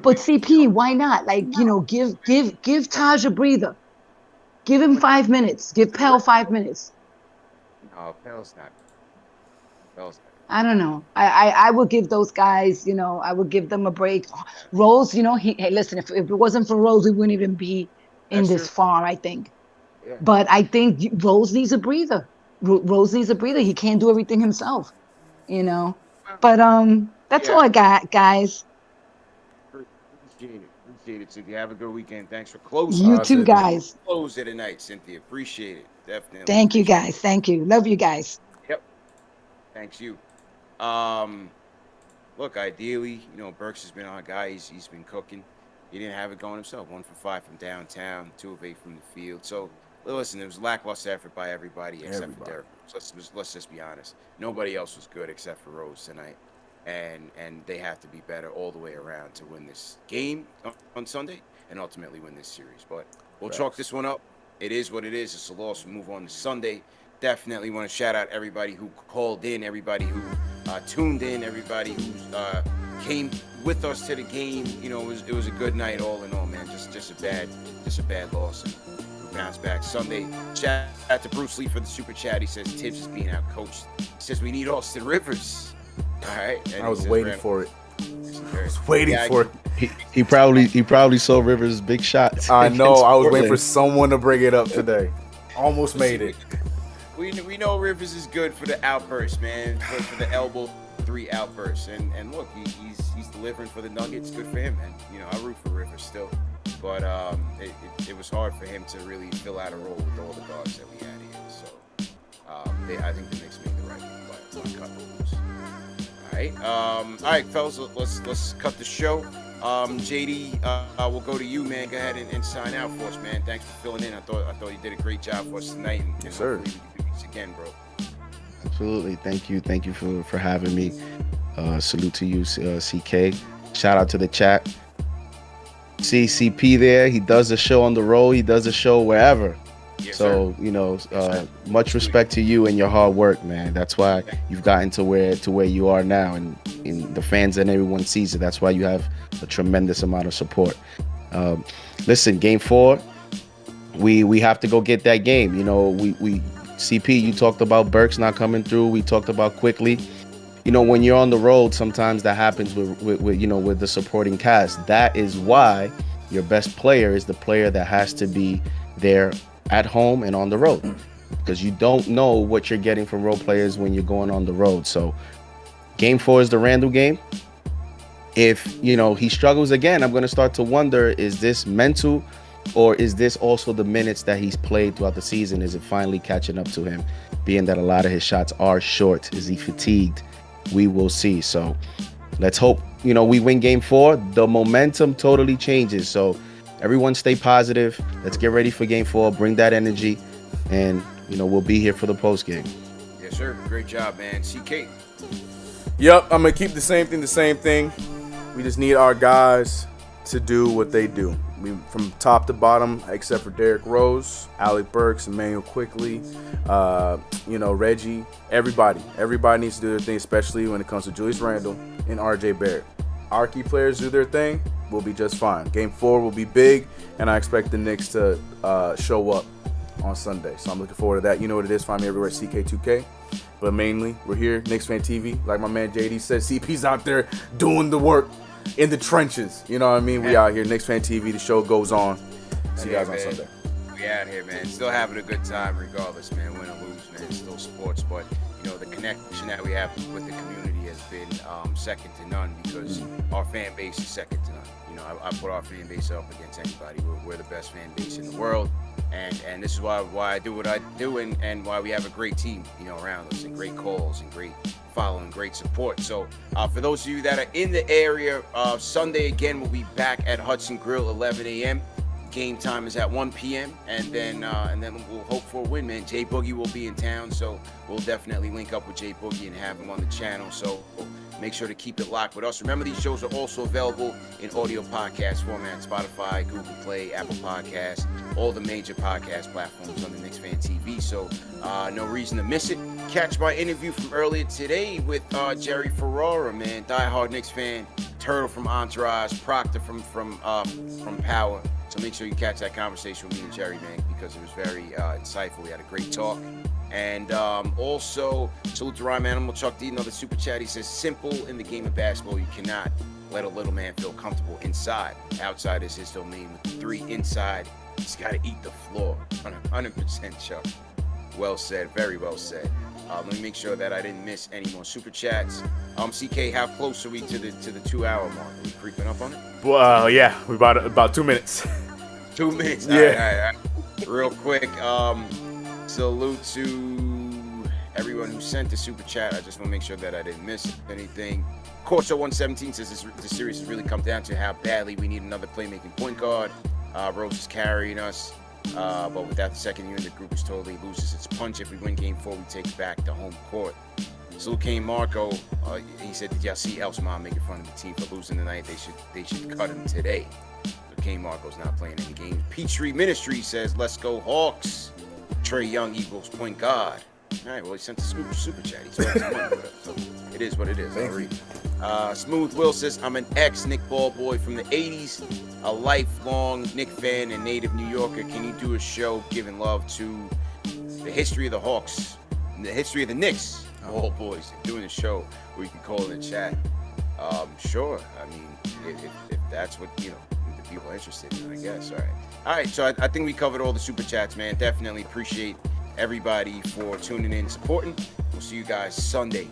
But CP, why not? Like, give Taj a breather. Give him 5 minutes. Give Pell 5 minutes. No, Pell's not. I don't know. I would give those guys, I would give them a break. Rose, hey, listen, if it wasn't for Rose, we wouldn't even be in this far, I think. Yeah. But I think Rose needs a breather. Rose needs a breather. He can't do everything himself, But that's all I got, guys. Appreciate it, Cynthia. Have a good weekend. Thanks for closing. You too, guys. Close it tonight, Cynthia. Appreciate it. Definitely. Thank you, guys. Thank you. Love you guys. Yep. Thanks, you. Look, ideally, Burks has been our guy. He's been cooking. He didn't have it going himself. 1 for 5 from downtown, 2 of 8 from the field. So, listen, it was lackluster effort by everybody except for Derrick Rose. Let's just be honest. Nobody else was good except for Rose tonight. And they have to be better all the way around to win this game on Sunday and ultimately win this series. But we'll chalk this one up. It is what it is. It's a loss. We move on to Sunday. Definitely want to shout out everybody who called in, everybody who tuned in, everybody who came with us to the game. It was a good night all in all, man. Just a bad loss. And we bounce back Sunday. Shout out to Bruce Lee for the super chat. He says Tibbs is being out coached. He says we need Austin Rivers. All right. I was waiting for it. He probably saw Rivers' big shots. I know. I was waiting for someone to bring it up today. Almost made it. we know Rivers is good for the outburst, man, for the elbow 3 outbursts, and look, he's delivering for the Nuggets. Good for him, man. You know, I root for Rivers still, but it was hard for him to really fill out a role with all the guards that we had here. So I think the Knicks made the right move by cutting the loose. All right, fellas, let's cut the show. JD, we'll go to you, man. Go ahead and sign out for us, man. Thanks for filling in. I thought you did a great job for us tonight. And yes, sir. Hopefully we can do this again, bro. Absolutely. Thank you for having me. Salute to you, CK. Shout out to the chat. See CP there. He does a show on the road. He does a show wherever. Yes, so, sir. Much respect to you and your hard work, man. That's why you've gotten to where you are now, and the fans and everyone sees it. That's why you have a tremendous amount of support. Listen, game 4, we have to go get that game. We CP, you talked about Burks not coming through. We talked about Quickly. When you're on the road, sometimes that happens with the supporting cast. That is why your best player is the player that has to be there at home and on the road, because you don't know what you're getting from role players when you're going on the road. So game 4 is the Randall game. If he struggles again, I'm going to start to wonder, is this mental, or is this also the minutes that he's played throughout the season? Is it finally catching up to him, being that a lot of his shots are short? Is he fatigued? We will see. So let's hope we win game 4. The momentum totally changes. So everyone stay positive. Let's get ready for game 4. Bring that energy, and we'll be here for the post game. Yes, sir. Great job, man. CK. Yep, I'm gonna keep the same thing. We just need our guys to do what they do. From top to bottom, except for Derrick Rose, Alec Burks, Emmanuel Quickly, Reggie. Everybody needs to do their thing, especially when it comes to Julius Randle and RJ Barrett. Our key players do their thing, we'll be just fine. Game 4 will be big, and I expect the Knicks to show up on Sunday. So I'm looking forward to that. You know what it is. Find me everywhere at CK2K. But mainly, we're here, KnicksFanTV. Like my man JD said, CP's out there doing the work in the trenches. You know what I mean? We out here, KnicksFanTV. The show goes on. See you guys on Sunday. We out here, man. Still having a good time regardless, man. Win or lose, man. It's still sports. But, the connection that we have with the community has been second to none, because our fan base is second to none. I put our fan base up against anybody. We're the best fan base in the world. And this is why I do what I do, and why we have a great team, around us, and great calls and great following, great support. So for those of you that are in the area, Sunday again, we'll be back at Hudson Grill, 11 a.m. Game time is at 1 p.m. and then we'll hope for a win, man. Jay Boogie will be in town, so we'll definitely link up with Jay Boogie and have him on the channel. So make sure to keep it locked with us. Remember, these shows are also available in audio podcast format: Spotify, Google Play, Apple Podcasts, all the major podcast platforms on the KnicksFanTV. So no reason to miss it. Catch my interview from earlier today with Jerry Ferrara, man, diehard Knicks fan, Turtle from Entourage, Proctor from Power. So make sure you catch that conversation with me and Jerry, man, because it was very insightful. We had a great talk. And also, salute to Rhyme Animal Chuck D, another super chat. He says, simple in the game of basketball, you cannot let a little man feel comfortable inside. Outside is his domain. With the 3 inside, he's got to eat the floor. 100% Chuck. Well said. Very well said. Let me make sure that I didn't miss any more super chats. CK, how close are we to the 2-hour mark? Are we creeping up on it? Well, yeah, we're about 2 minutes. 2 minutes. Yeah. All right. Real quick, salute to everyone who sent the super chat. I just want to make sure that I didn't miss anything. Corso117 says this series has really come down to how badly we need another playmaking point guard. Rose is carrying us. But without the second unit, the group is totally loses its punch. If we win game 4, we take back the home court. So Kane Marco, he said, did y'all see Elsman making fun of the team for losing tonight? They should cut him today. So Kane Marco's not playing any games. Peachtree Ministry says, let's go Hawks. Trey Young equals point guard. All right, well, he sent the super chat. He's spent some money with us, so it is what it is. I'll read. Smooth Will says, I'm an ex-Knick ball boy from the 80s, a lifelong Knick fan and native New Yorker. Can you do a show giving love to the history of the Hawks and the history of the Knicks ball boys? Doing a show where you can call in the chat. Sure. I mean, if that's what, the people are interested in, I guess. All right, so I think we covered all the super chats, man. Definitely appreciate everybody for tuning in, supporting. We'll see you guys Sunday.